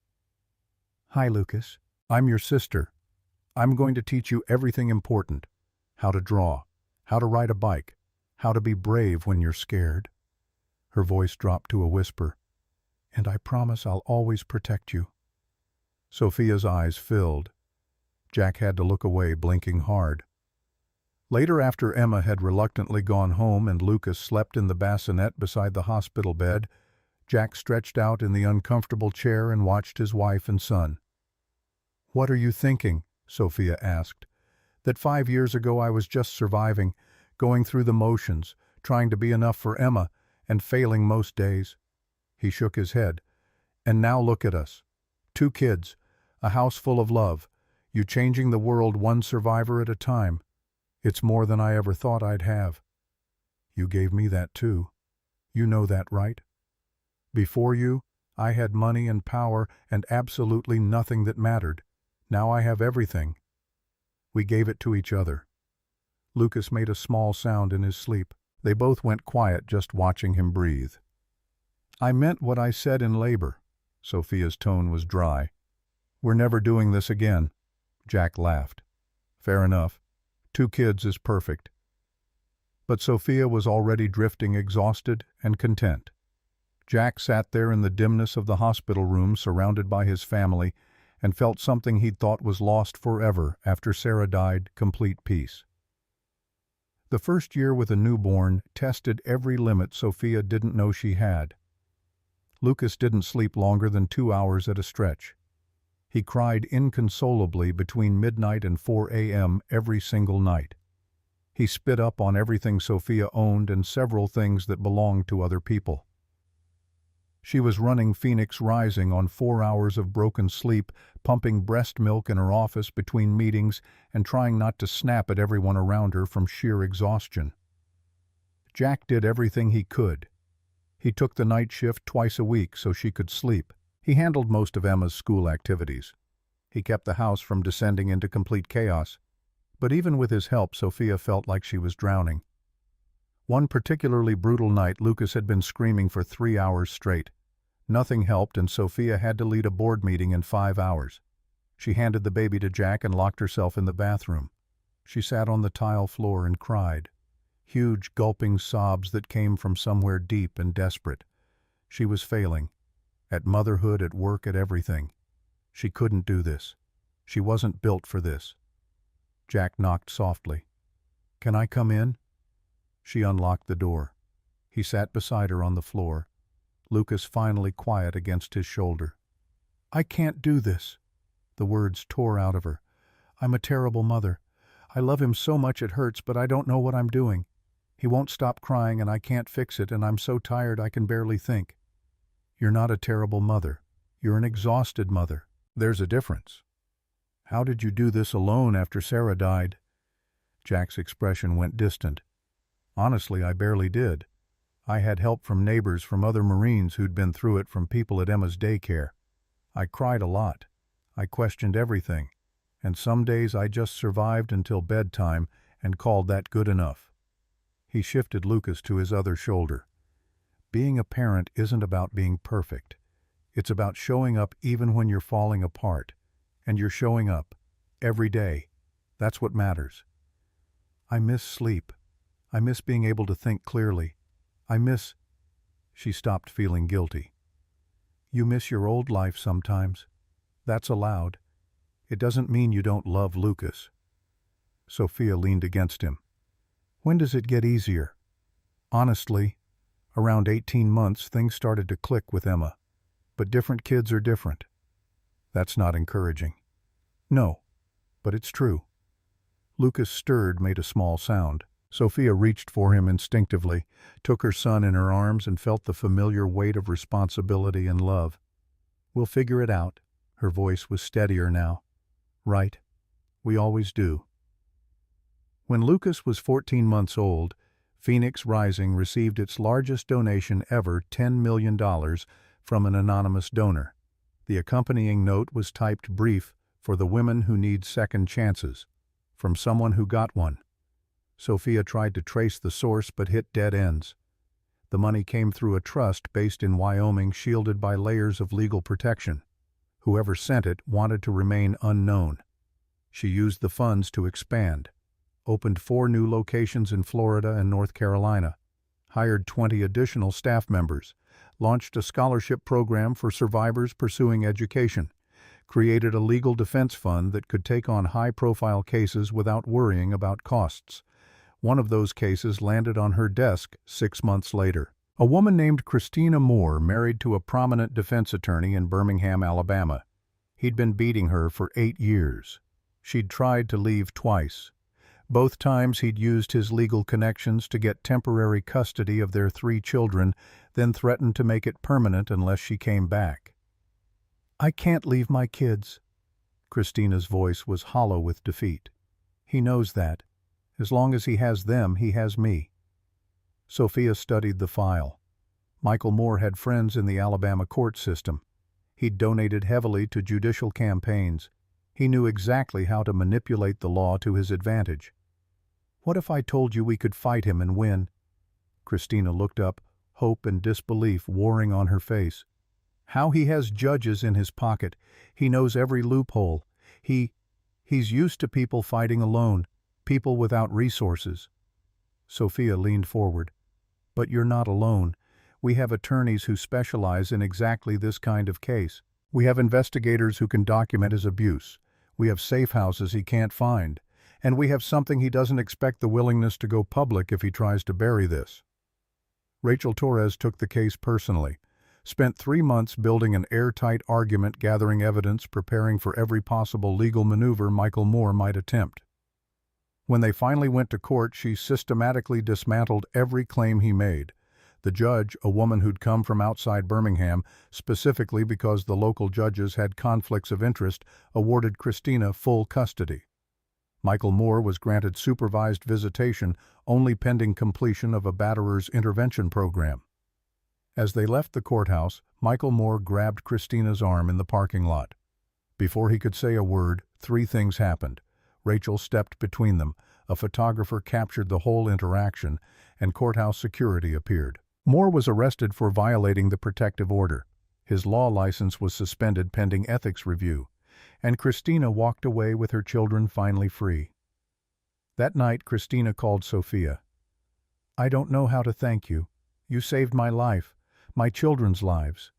"Hi, Lucas. I'm your sister. I'm going to teach you everything important. How to draw, how to ride a bike, how to be brave when you're scared." Her voice dropped to a whisper. "And I promise I'll always protect you." Sophia's eyes filled. Jack had to look away, blinking hard. Later, after Emma had reluctantly gone home and Lucas slept in the bassinet beside the hospital bed, Jack stretched out in the uncomfortable chair and watched his wife and son. "What are you thinking?" Sophia asked. "That 5 years ago I was just surviving, going through the motions, trying to be enough for Emma, and failing most days?" He shook his head. "And now look at us. 2 kids, a house full of love, you changing the world one survivor at a time. It's more than I ever thought I'd have. You gave me that too. You know that, right? Before you, I had money and power and absolutely nothing that mattered. Now I have everything. We gave it to each other." Lucas made a small sound in his sleep. They both went quiet, just watching him breathe. "I meant what I said in labor." Sophia's tone was dry. "We're never doing this again." Jack laughed. "Fair enough. 2 kids is perfect." But Sophia was already drifting, exhausted and content. Jack sat there in the dimness of the hospital room, surrounded by his family, and felt something he'd thought was lost forever after Sarah died, complete peace. The first year with a newborn tested every limit Sophia didn't know she had. Lucas didn't sleep longer than 2 hours at a stretch. He cried inconsolably between midnight and 4 a.m. every single night. He spit up on everything Sophia owned and several things that belonged to other people. She was running Phoenix Rising on 4 hours of broken sleep, pumping breast milk in her office between meetings, and trying not to snap at everyone around her from sheer exhaustion. Jack did everything he could. He took the night shift twice a week so she could sleep. He handled most of Emma's school activities. He kept the house from descending into complete chaos. But even with his help, Sophia felt like she was drowning. One particularly brutal night, Lucas had been screaming for 3 hours straight. Nothing helped, and Sophia had to lead a board meeting in 5 hours. She handed the baby to Jack and locked herself in the bathroom. She sat on the tile floor and cried. Huge, gulping sobs that came from somewhere deep and desperate. She was failing. At motherhood, at work, at everything. She couldn't do this. She wasn't built for this. Jack knocked softly. "Can I come in?" She unlocked the door. He sat beside her on the floor, Lucas finally quiet against his shoulder. "I can't do this." The words tore out of her. "I'm a terrible mother. I love him so much it hurts, but I don't know what I'm doing. He won't stop crying and I can't fix it, and I'm so tired I can barely think." "You're not a terrible mother. You're an exhausted mother. There's a difference." "How did you do this alone after Sarah died?" Jack's expression went distant. "Honestly, I barely did. I had help from neighbors, from other Marines who'd been through it, from people at Emma's daycare. I cried a lot. I questioned everything. And some days I just survived until bedtime and called that good enough." He shifted Lucas to his other shoulder. "Being a parent isn't about being perfect. It's about showing up even when you're falling apart. And you're showing up. Every day. That's what matters." "I miss sleep. I miss being able to think clearly. I miss—" She stopped, feeling guilty. "You miss your old life sometimes. That's allowed. It doesn't mean you don't love Lucas." Sophia leaned against him. "When does it get easier?" "Honestly, around 18 months things started to click with Emma. But different kids are different." "That's not encouraging." "No, but it's true." Lucas stirred, made a small sound. Sophia reached for him instinctively, took her son in her arms, and felt the familiar weight of responsibility and love. "We'll figure it out." Her voice was steadier now. "Right. We always do." When Lucas was 14 months old, Phoenix Rising received its largest donation ever, $10 million, from an anonymous donor. The accompanying note was typed brief, "For the women who need second chances," from someone who got one. Sophia tried to trace the source but hit dead ends. The money came through a trust based in Wyoming, shielded by layers of legal protection. Whoever sent it wanted to remain unknown. She used the funds to expand, opened 4 new locations in Florida and North Carolina, hired 20 additional staff members, launched a scholarship program for survivors pursuing education, created a legal defense fund that could take on high-profile cases without worrying about costs. One of those cases landed on her desk 6 months later. A woman named Christina Moore, married to a prominent defense attorney in Birmingham, Alabama. He'd been beating her for 8 years. She'd tried to leave twice. Both times he'd used his legal connections to get temporary custody of their 3 children, then threatened to make it permanent unless she came back. "I can't leave my kids." Christina's voice was hollow with defeat. "He knows that. As long as he has them, he has me." Sophia studied the file. Michael Moore had friends in the Alabama court system. He'd donated heavily to judicial campaigns. He knew exactly how to manipulate the law to his advantage. "What if I told you we could fight him and win?" Christina looked up, hope and disbelief warring on her face. "How he has judges in his pocket. He knows every loophole. He's used to people fighting alone, people without resources." Sophia leaned forward. "But you're not alone. We have attorneys who specialize in exactly this kind of case. We have investigators who can document his abuse. We have safe houses he can't find. And we have something he doesn't expect: the willingness to go public if he tries to bury this." Rachel Torres took the case personally, spent 3 months building an airtight argument, gathering evidence, preparing for every possible legal maneuver Michael Moore might attempt. When they finally went to court, she systematically dismantled every claim he made. The judge, a woman who'd come from outside Birmingham, specifically because the local judges had conflicts of interest, awarded Christina full custody. Michael Moore was granted supervised visitation only pending completion of a batterer's intervention program. As they left the courthouse, Michael Moore grabbed Christina's arm in the parking lot. Before he could say a word, 3 things happened. Rachel stepped between them, a photographer captured the whole interaction, and courthouse security appeared. Moore was arrested for violating the protective order. His law license was suspended pending ethics review, and Christina walked away with her children finally free. That night, Christina called Sophia. "I don't know how to thank you. You saved my life, my children's lives.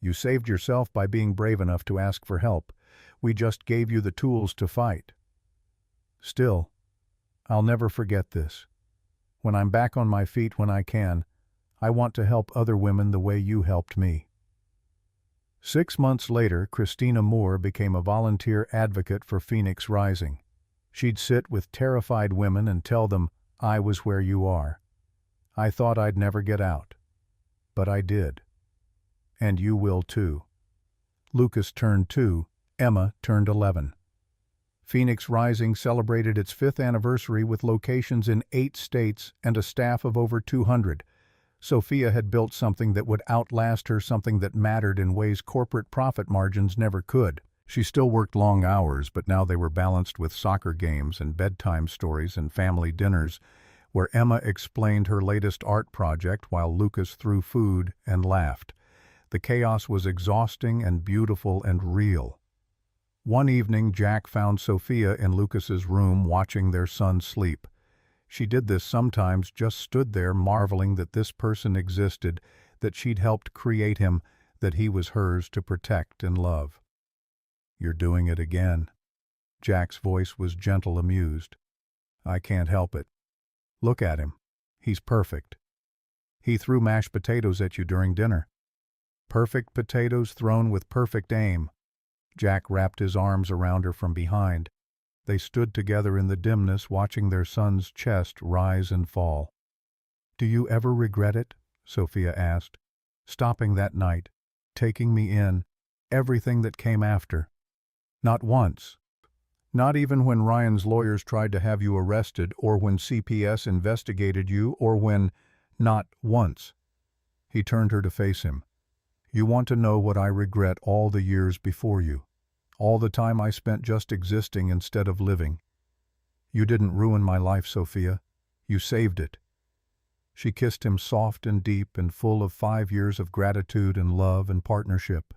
You saved yourself by being brave enough to ask for help. We just gave you the tools to fight. Still, I'll never forget this. When I'm back on my feet when I can, I want to help other women the way you helped me." 6 months later, Christina Moore became a volunteer advocate for Phoenix Rising. She'd sit with terrified women and tell them, "I was where you are. I thought I'd never get out. But I did. And you will too." Lucas turned 2, Emma turned 11. Phoenix Rising celebrated its 5th anniversary with locations in 8 states and a staff of over 200. Sophia had built something that would outlast her, something that mattered in ways corporate profit margins never could. She still worked long hours, but now they were balanced with soccer games and bedtime stories and family dinners, where Emma explained her latest art project while Lucas threw food and laughed. The chaos was exhausting and beautiful and real. One evening, Jack found Sophia in Lucas's room watching their son sleep. She did this sometimes, just stood there marveling that this person existed, that she'd helped create him, that he was hers to protect and love. "You're doing it again." Jack's voice was gentle, amused. "I can't help it. Look at him. He's perfect. He threw mashed potatoes at you during dinner. Perfect potatoes thrown with perfect aim." Jack wrapped his arms around her from behind. They stood together in the dimness, watching their son's chest rise and fall. "Do you ever regret it?" Sophia asked. "Stopping that night, taking me in, everything that came after." "Not once. Not even when Ryan's lawyers tried to have you arrested, or when CPS investigated you, or when—" "Not once." He turned her to face him. "You want to know what I regret all the years before you? All the time I spent just existing instead of living. You didn't ruin my life, Sophia. You saved it." She kissed him soft and deep and full of 5 years of gratitude and love and partnership.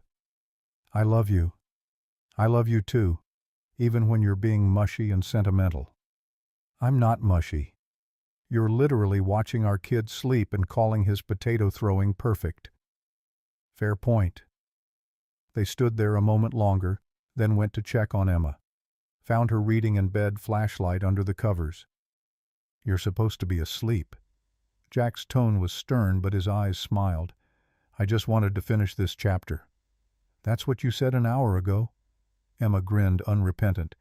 "I love you. I love you too, even when you're being mushy and sentimental." "I'm not mushy. You're literally watching our kid sleep and calling his potato throwing perfect." "Fair point." They stood there a moment longer, then went to check on Emma. Found her reading in bed, flashlight under the covers. "You're supposed to be asleep." Jack's tone was stern, but his eyes smiled. "I just wanted to finish this chapter." "That's what you said an hour ago." Emma grinned, unrepentant.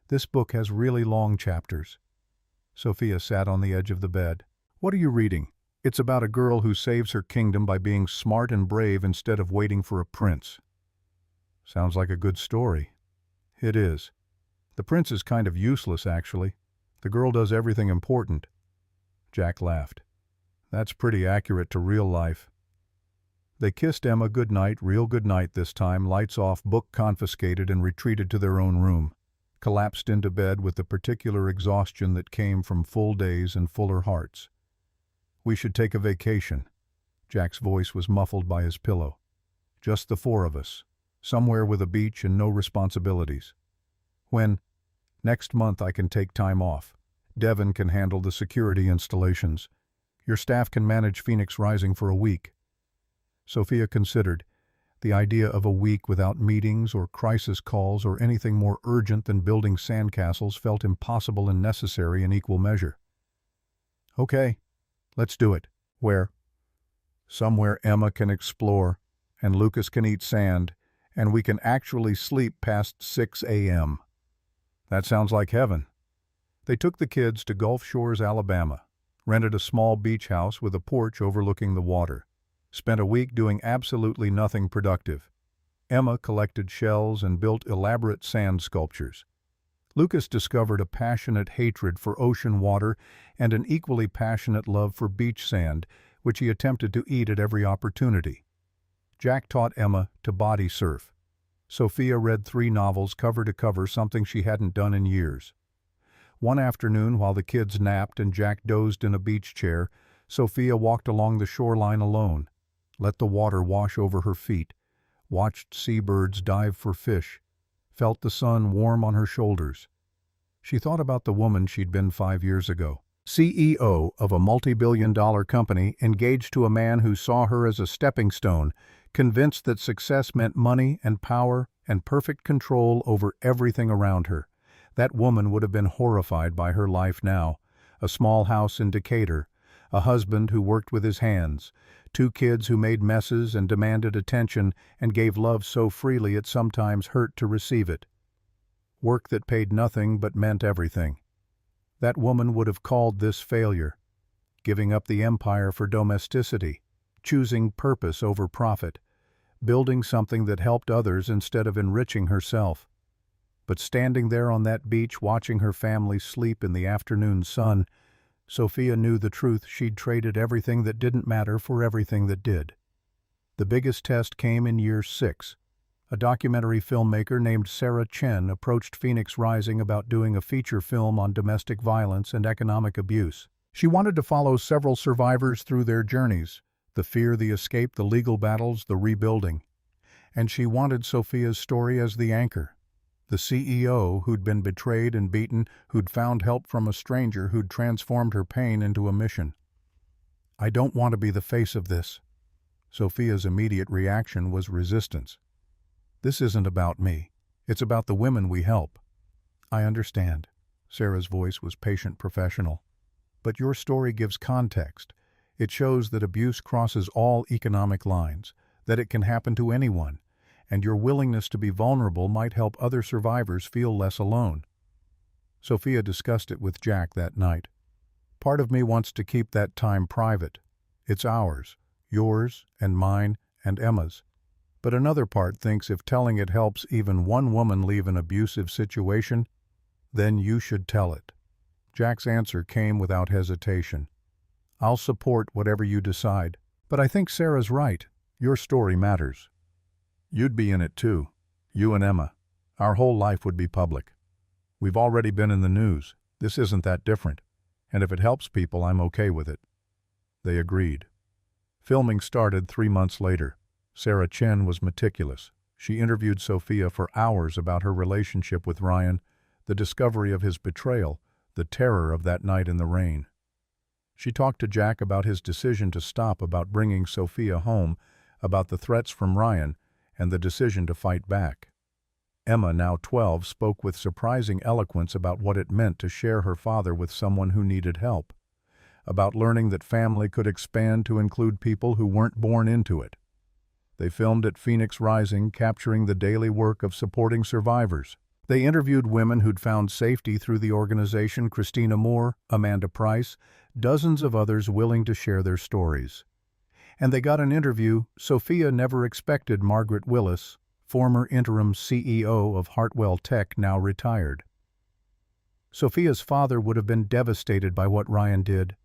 "This book has really long chapters." Sophia sat on the edge of the bed. "What are you reading?" "It's about a girl who saves her kingdom by being smart and brave instead of waiting for a prince." "Sounds like a good story." "It is. The prince is kind of useless, actually. The girl does everything important." Jack laughed. "That's pretty accurate to real life." They kissed Emma goodnight, real goodnight this time, lights off, book confiscated, and retreated to their own room. Collapsed into bed with the particular exhaustion that came from full days and fuller hearts. "We should take a vacation." Jack's voice was muffled by his pillow. "Just the 4 of us. Somewhere with a beach and no responsibilities." "When?" "Next month I can take time off. Devin can handle the security installations. Your staff can manage Phoenix Rising for a week." Sophia considered. The idea of a week without meetings or crisis calls or anything more urgent than building sandcastles felt impossible and necessary in equal measure. "Okay, let's do it." "Where?" "Somewhere Emma can explore, and Lucas can eat sand, and we can actually sleep past 6 a.m. "That sounds like heaven." They took the kids to Gulf Shores, Alabama, rented a small beach house with a porch overlooking the water, spent a week doing absolutely nothing productive. Emma collected shells and built elaborate sand sculptures. Lucas discovered a passionate hatred for ocean water and an equally passionate love for beach sand, which he attempted to eat at every opportunity. Jack taught Emma to body surf. Sophia read 3 novels cover to cover, something she hadn't done in years. One afternoon, while the kids napped and Jack dozed in a beach chair, Sophia walked along the shoreline alone, let the water wash over her feet, watched seabirds dive for fish, felt the sun warm on her shoulders. She thought about the woman she'd been 5 years ago. CEO of a multi-billion-dollar company, engaged to a man who saw her as a stepping stone, convinced that success meant money and power and perfect control over everything around her. That woman would have been horrified by her life now. A small house in Decatur, a husband who worked with his hands, 2 kids who made messes and demanded attention and gave love so freely it sometimes hurt to receive it. Work that paid nothing but meant everything. That woman would have called this failure, giving up the empire for domesticity, choosing purpose over profit, building something that helped others instead of enriching herself. But standing there on that beach watching her family sleep in the afternoon sun, Sophia knew the truth. She'd traded everything that didn't matter for everything that did. The biggest test came in year 6. A documentary filmmaker named Sarah Chen approached Phoenix Rising about doing a feature film on domestic violence and economic abuse. She wanted to follow several survivors through their journeys, the fear, the escape, the legal battles, the rebuilding. And she wanted Sophia's story as the anchor. The CEO who'd been betrayed and beaten, who'd found help from a stranger, who'd transformed her pain into a mission. "I don't want to be the face of this." Sophia's immediate reaction was resistance. "This isn't about me. It's about the women we help." "I understand." Sarah's voice was patient, professional. "But your story gives context. It shows that abuse crosses all economic lines, that it can happen to anyone, and your willingness to be vulnerable might help other survivors feel less alone." Sophia discussed it with Jack that night. "Part of me wants to keep that time private. It's ours, yours and mine and Emma's. But another part thinks if telling it helps even one woman leave an abusive situation, then you should tell it." Jack's answer came without hesitation. "I'll support whatever you decide. But I think Sarah's right. Your story matters. You'd be in it too. You and Emma. Our whole life would be public. We've already been in the news. This isn't that different. And if it helps people, I'm okay with it." They agreed. Filming started 3 months later. Sarah Chen was meticulous. She interviewed Sophia for hours about her relationship with Ryan, the discovery of his betrayal, the terror of that night in the rain. She talked to Jack about his decision to stop, about bringing Sophia home, about the threats from Ryan, and the decision to fight back. Emma, now 12, spoke with surprising eloquence about what it meant to share her father with someone who needed help, about learning that family could expand to include people who weren't born into it. They filmed at Phoenix Rising, capturing the daily work of supporting survivors. They interviewed women who'd found safety through the organization: Christina Moore, Amanda Price, dozens of others willing to share their stories. And they got an interview Sophia never expected: Margaret Willis, former interim CEO of Hartwell Tech, now retired. Sophia's father would have been devastated by what Ryan did.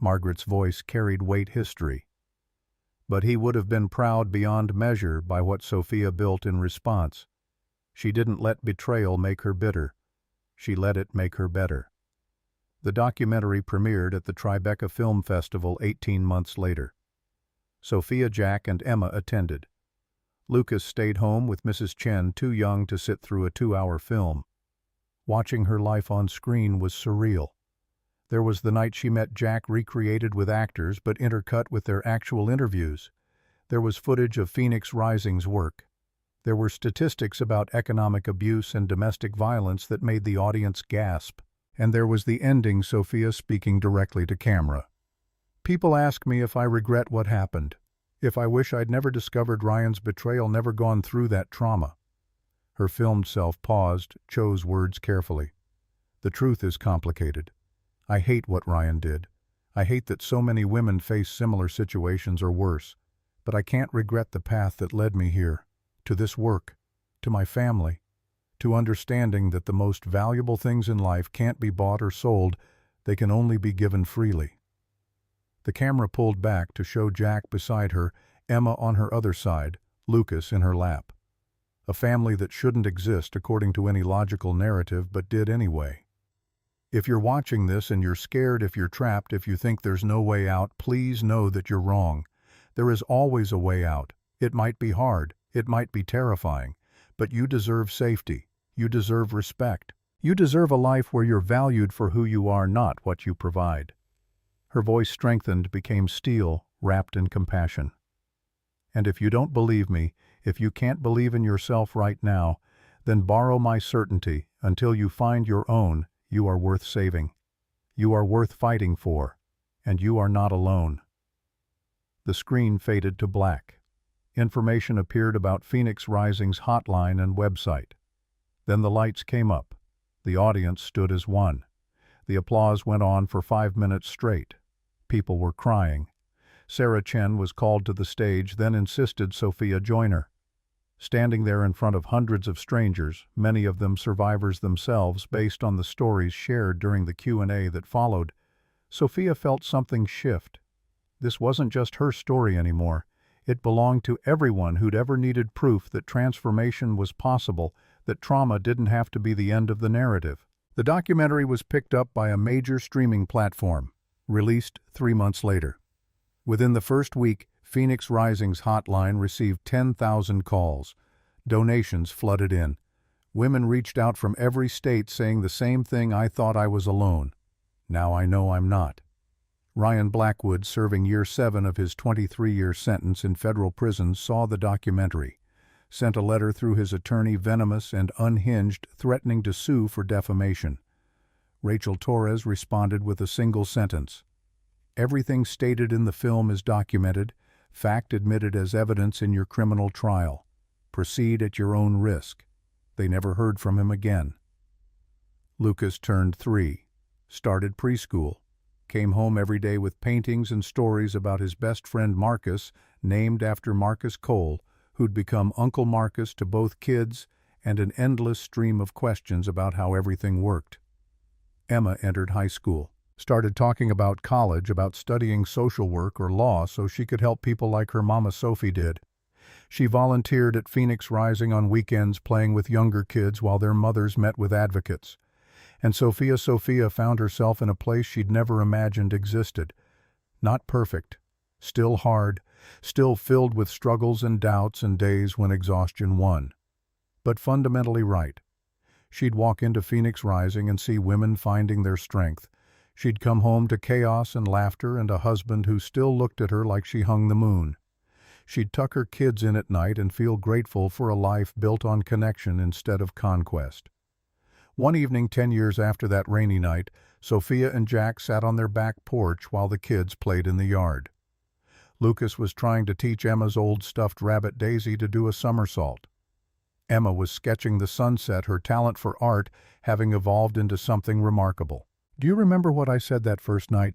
Margaret's voice carried weight: history. But he would have been proud beyond measure by what Sophia built in response. She didn't let betrayal make her bitter. She let it make her better. The documentary premiered at the Tribeca Film Festival 18 months later. Sophia, Jack, and Emma attended. Lucas stayed home with Mrs. Chen, too young to sit through a 2-hour film. Watching her life on screen was surreal. There was the night she met Jack, recreated with actors but intercut with their actual interviews. There was footage of Phoenix Rising's work. There were statistics about economic abuse and domestic violence that made the audience gasp. And there was the ending, Sophia speaking directly to camera. "People ask me if I regret what happened, if I wish I'd never discovered Ryan's betrayal, never gone through that trauma." Her filmed self paused, chose words carefully. "The truth is complicated. I hate what Ryan did. I hate that so many women face similar situations or worse. But I can't regret the path that led me here, to this work, to my family, to understanding that the most valuable things in life can't be bought or sold, they can only be given freely." The camera pulled back to show Jack beside her, Emma on her other side, Lucas in her lap. A family that shouldn't exist according to any logical narrative, but did anyway. If you're watching this and you're scared, if you're trapped, if you think there's no way out, please know that you're wrong. There is always a way out. It might be hard, it might be terrifying, but you deserve safety. You deserve respect. You deserve a life where you're valued for who you are, not what you provide. Her voice strengthened, became steel, wrapped in compassion. "And if you don't believe me, if you can't believe in yourself right now, then borrow my certainty. Until you find your own, you are worth saving. You are worth fighting for. And you are not alone. The screen faded to black. Information appeared about Phoenix Rising's hotline and website. Then the lights came up. The audience stood as one. The applause went on for 5 minutes straight. People were crying. Sarah Chen was called to the stage, then insisted Sophia join her. Standing there in front of hundreds of strangers, many of them survivors themselves based on the stories shared during the Q&A that followed, Sophia felt something shift. This wasn't just her story anymore. It belonged to everyone who'd ever needed proof that transformation was possible, that trauma didn't have to be the end of the narrative. The documentary was picked up by a major streaming platform, released 3 months later. Within the first week, Phoenix Rising's hotline received 10,000 calls. Donations flooded in. Women reached out from every state saying the same thing: "I thought I was alone. Now I know I'm not." Ryan Blackwood, serving year 7 of his 23-year sentence in federal prison, saw the documentary, sent a letter through his attorney, venomous and unhinged, threatening to sue for defamation. Rachel Torres responded with a single sentence: "Everything stated in the film is documented, fact admitted as evidence in your criminal trial. Proceed at your own risk." They never heard from him again. Lucas turned 3, started preschool, came home every day with paintings and stories about his best friend Marcus, named after Marcus Cole, who'd become Uncle Marcus to both kids, and an endless stream of questions about how everything worked. Emma entered high school, started talking about college, about studying social work or law so she could help people like her mama Sophie did. She volunteered at Phoenix Rising on weekends, playing with younger kids while their mothers met with advocates. And Sophia found herself in a place she'd never imagined existed. Not perfect, still hard, still filled with struggles and doubts and days when exhaustion won. But fundamentally right. She'd walk into Phoenix Rising and see women finding their strength. She'd come home to chaos and laughter and a husband who still looked at her like she hung the moon. She'd tuck her kids in at night and feel grateful for a life built on connection instead of conquest. One evening 10 years after that rainy night, Sophia and Jack sat on their back porch while the kids played in the yard. Lucas was trying to teach Emma's old stuffed rabbit Daisy to do a somersault. Emma was sketching the sunset, her talent for art having evolved into something remarkable. "Do you remember what I said that first night?"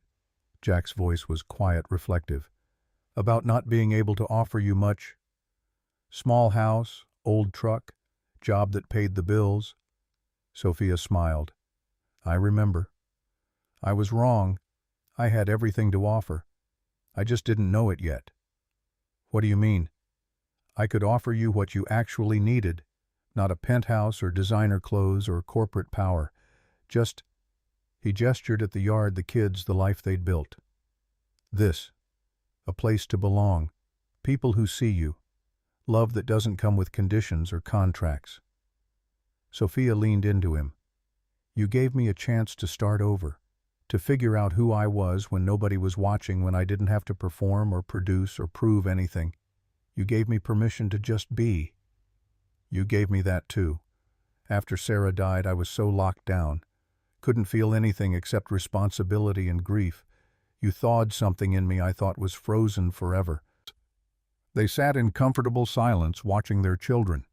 Jack's voice was quiet, reflective. "About not being able to offer you much. Small house, old truck, job that paid the bills." Sophia smiled. "I remember. I was wrong. I had everything to offer. I just didn't know it yet." "What do you mean?" "I could offer you what you actually needed, not a penthouse or designer clothes or corporate power. Just," he gestured at the yard, the kids, the life they'd built. "This. A place to belong. People who see you. Love that doesn't come with conditions or contracts." Sophia leaned into him. "You gave me a chance to start over, to figure out who I was when nobody was watching, when I didn't have to perform or produce or prove anything. You gave me permission to just be." "You gave me that too. After Sarah died, I was so locked down. Couldn't feel anything except responsibility and grief. You thawed something in me I thought was frozen forever." They sat in comfortable silence watching their children.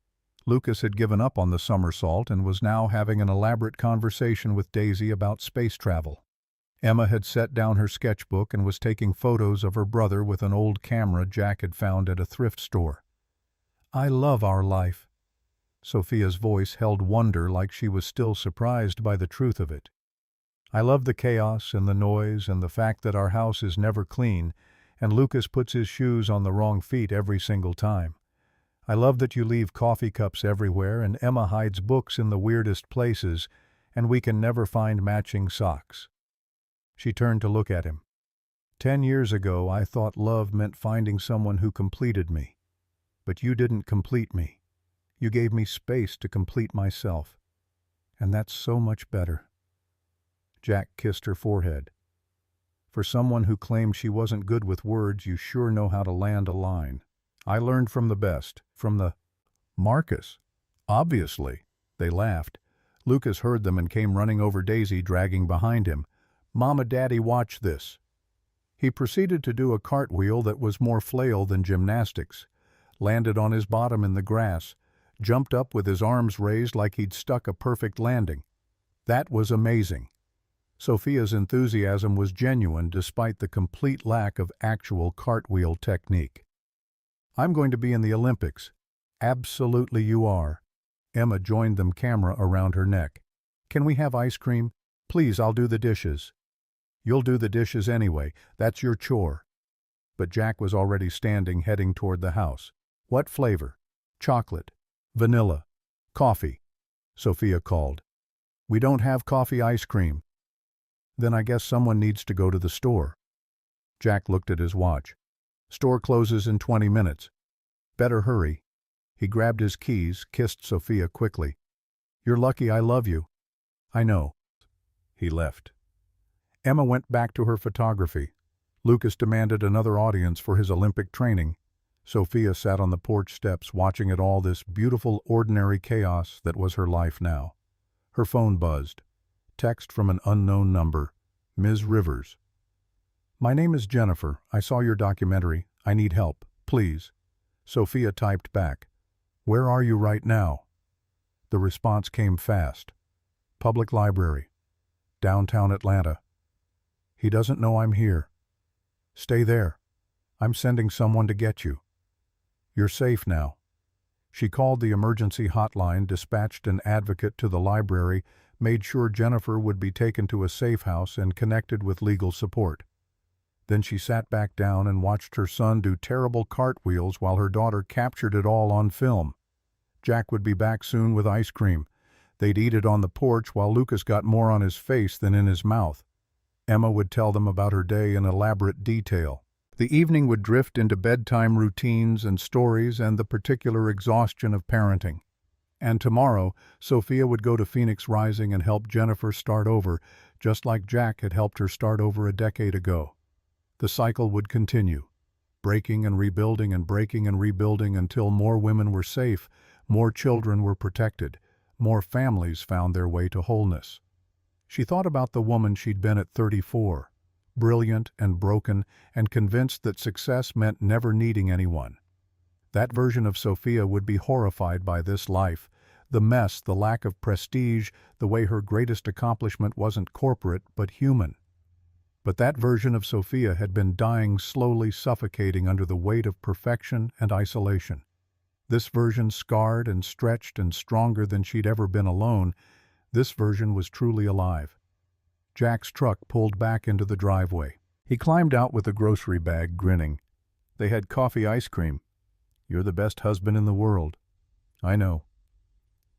Lucas had given up on the somersault and was now having an elaborate conversation with Daisy about space travel. Emma had set down her sketchbook and was taking photos of her brother with an old camera Jack had found at a thrift store. "I love our life." Sophia's voice held wonder, like she was still surprised by the truth of it. "I love the chaos and the noise and the fact that our house is never clean, and Lucas puts his shoes on the wrong feet every single time. I love that you leave coffee cups everywhere and Emma hides books in the weirdest places, and we can never find matching socks." She turned to look at him. 10 years ago, I thought love meant finding someone who completed me. But you didn't complete me. You gave me space to complete myself. And that's so much better." Jack kissed her forehead. "For someone who claimed she wasn't good with words, you sure know how to land a line. I learned from the best, from the—" "Marcus. Obviously." They laughed. Lucas heard them and came running over Daisy, dragging behind him. "Mama, Daddy, watch this." He proceeded to do a cartwheel that was more flail than gymnastics, landed on his bottom in the grass, jumped up with his arms raised like he'd stuck a perfect landing. That was amazing. Sophia's enthusiasm was genuine despite the complete lack of actual cartwheel technique. "I'm going to be in the Olympics." "Absolutely you are." Emma joined them, camera around her neck. "Can we have ice cream? Please, I'll do the dishes." "You'll do the dishes anyway. That's your chore." But Jack was already standing, heading toward the house. "What flavor?" "Chocolate. Vanilla. Coffee," Sophia called. "We don't have coffee ice cream." "Then I guess someone needs to go to the store." Jack looked at his watch. "Store closes in 20 minutes. Better hurry." He grabbed his keys, kissed Sophia quickly. "You're lucky I love you." "I know." He left. Emma went back to her photography. Lucas demanded another audience for his Olympic training. Sophia sat on the porch steps watching it all, this beautiful, ordinary chaos that was her life now. Her phone buzzed. Text from an unknown number. "Ms. Rivers. My name is Jennifer. I saw your documentary. I need help. Please." Sophia typed back. "Where are you right now?" The response came fast. "Public library. Downtown Atlanta. He doesn't know I'm here. Stay there. I'm sending someone to get you. You're safe now." She called the emergency hotline, dispatched an advocate to the library, made sure Jennifer would be taken to a safe house and connected with legal support. Then she sat back down and watched her son do terrible cartwheels while her daughter captured it all on film. Jack would be back soon with ice cream. They'd eat it on the porch while Lucas got more on his face than in his mouth. Emma would tell them about her day in elaborate detail. The evening would drift into bedtime routines and stories and the particular exhaustion of parenting. And tomorrow, Sophia would go to Phoenix Rising and help Jennifer start over, just like Jack had helped her start over a decade ago. The cycle would continue, breaking and rebuilding until more women were safe, more children were protected, more families found their way to wholeness. She thought about the woman she'd been at 34, brilliant and broken and convinced that success meant never needing anyone. That version of Sophia would be horrified by this life, the mess, the lack of prestige, the way her greatest accomplishment wasn't corporate but human. But that version of Sophia had been dying, slowly suffocating under the weight of perfection and isolation. This version, scarred and stretched and stronger than she'd ever been alone, this version was truly alive. Jack's truck pulled back into the driveway. He climbed out with a grocery bag, grinning. "They had coffee ice cream." "You're the best husband in the world." "I know."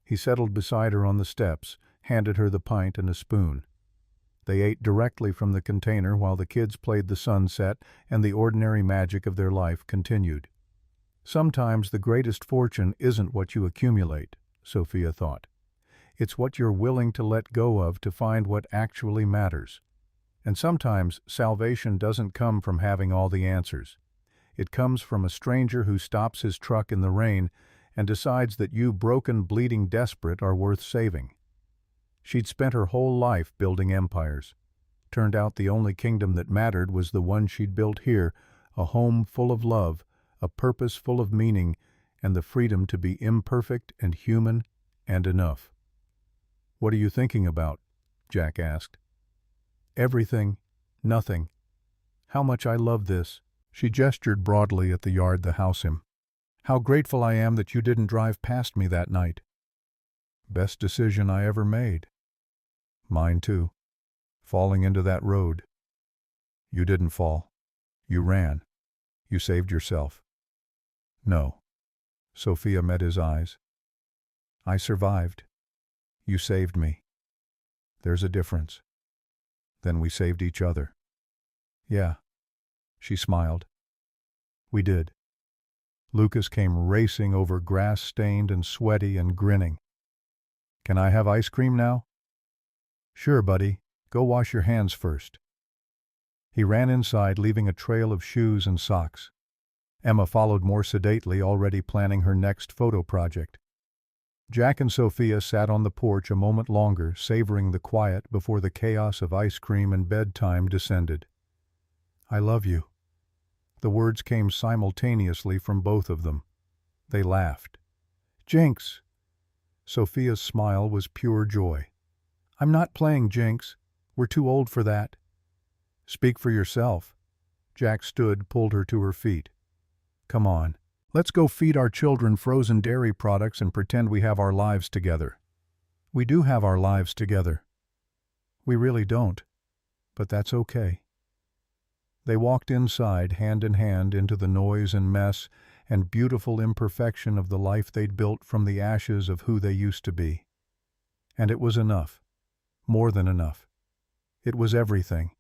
He settled beside her on the steps, handed her the pint and a spoon. They ate directly from the container while the kids played the sunset and the ordinary magic of their life continued. Sometimes the greatest fortune isn't what you accumulate, Sophia thought. It's what you're willing to let go of to find what actually matters. And sometimes salvation doesn't come from having all the answers. It comes from a stranger who stops his truck in the rain and decides that you, broken, bleeding, desperate, are worth saving. She'd spent her whole life building empires. Turned out the only kingdom that mattered was the one she'd built here, a home full of love, a purpose full of meaning, and the freedom to be imperfect and human and enough. "What are you thinking about?" Jack asked. "Everything. Nothing. How much I love this." She gestured broadly at the yard the house him. "How grateful I am that you didn't drive past me that night." "Best decision I ever made." "Mine too. Falling into that road." "You didn't fall. You ran. You saved yourself." "No." Sophia met his eyes. "I survived. You saved me. There's a difference. Then we saved each other." "Yeah." She smiled. "We did." Lucas came racing over, grass-stained and sweaty and grinning. "Can I have ice cream now?" "Sure, buddy. Go wash your hands first." He ran inside, leaving a trail of shoes and socks. Emma followed more sedately, already planning her next photo project. Jack and Sophia sat on the porch a moment longer, savoring the quiet before the chaos of ice cream and bedtime descended. I love you." The words came simultaneously from both of them. They laughed. "Jinx!" Sophia's smile was pure joy. "I'm not playing, Jinx. We're too old for that." "Speak for yourself." Jack stood, pulled her to her feet. "Come on. Let's go feed our children frozen dairy products and pretend we have our lives together." "We do have our lives together." "We really don't. But that's okay." They walked inside, hand in hand, into the noise and mess and beautiful imperfection of the life they'd built from the ashes of who they used to be. And it was enough. More than enough. It was everything.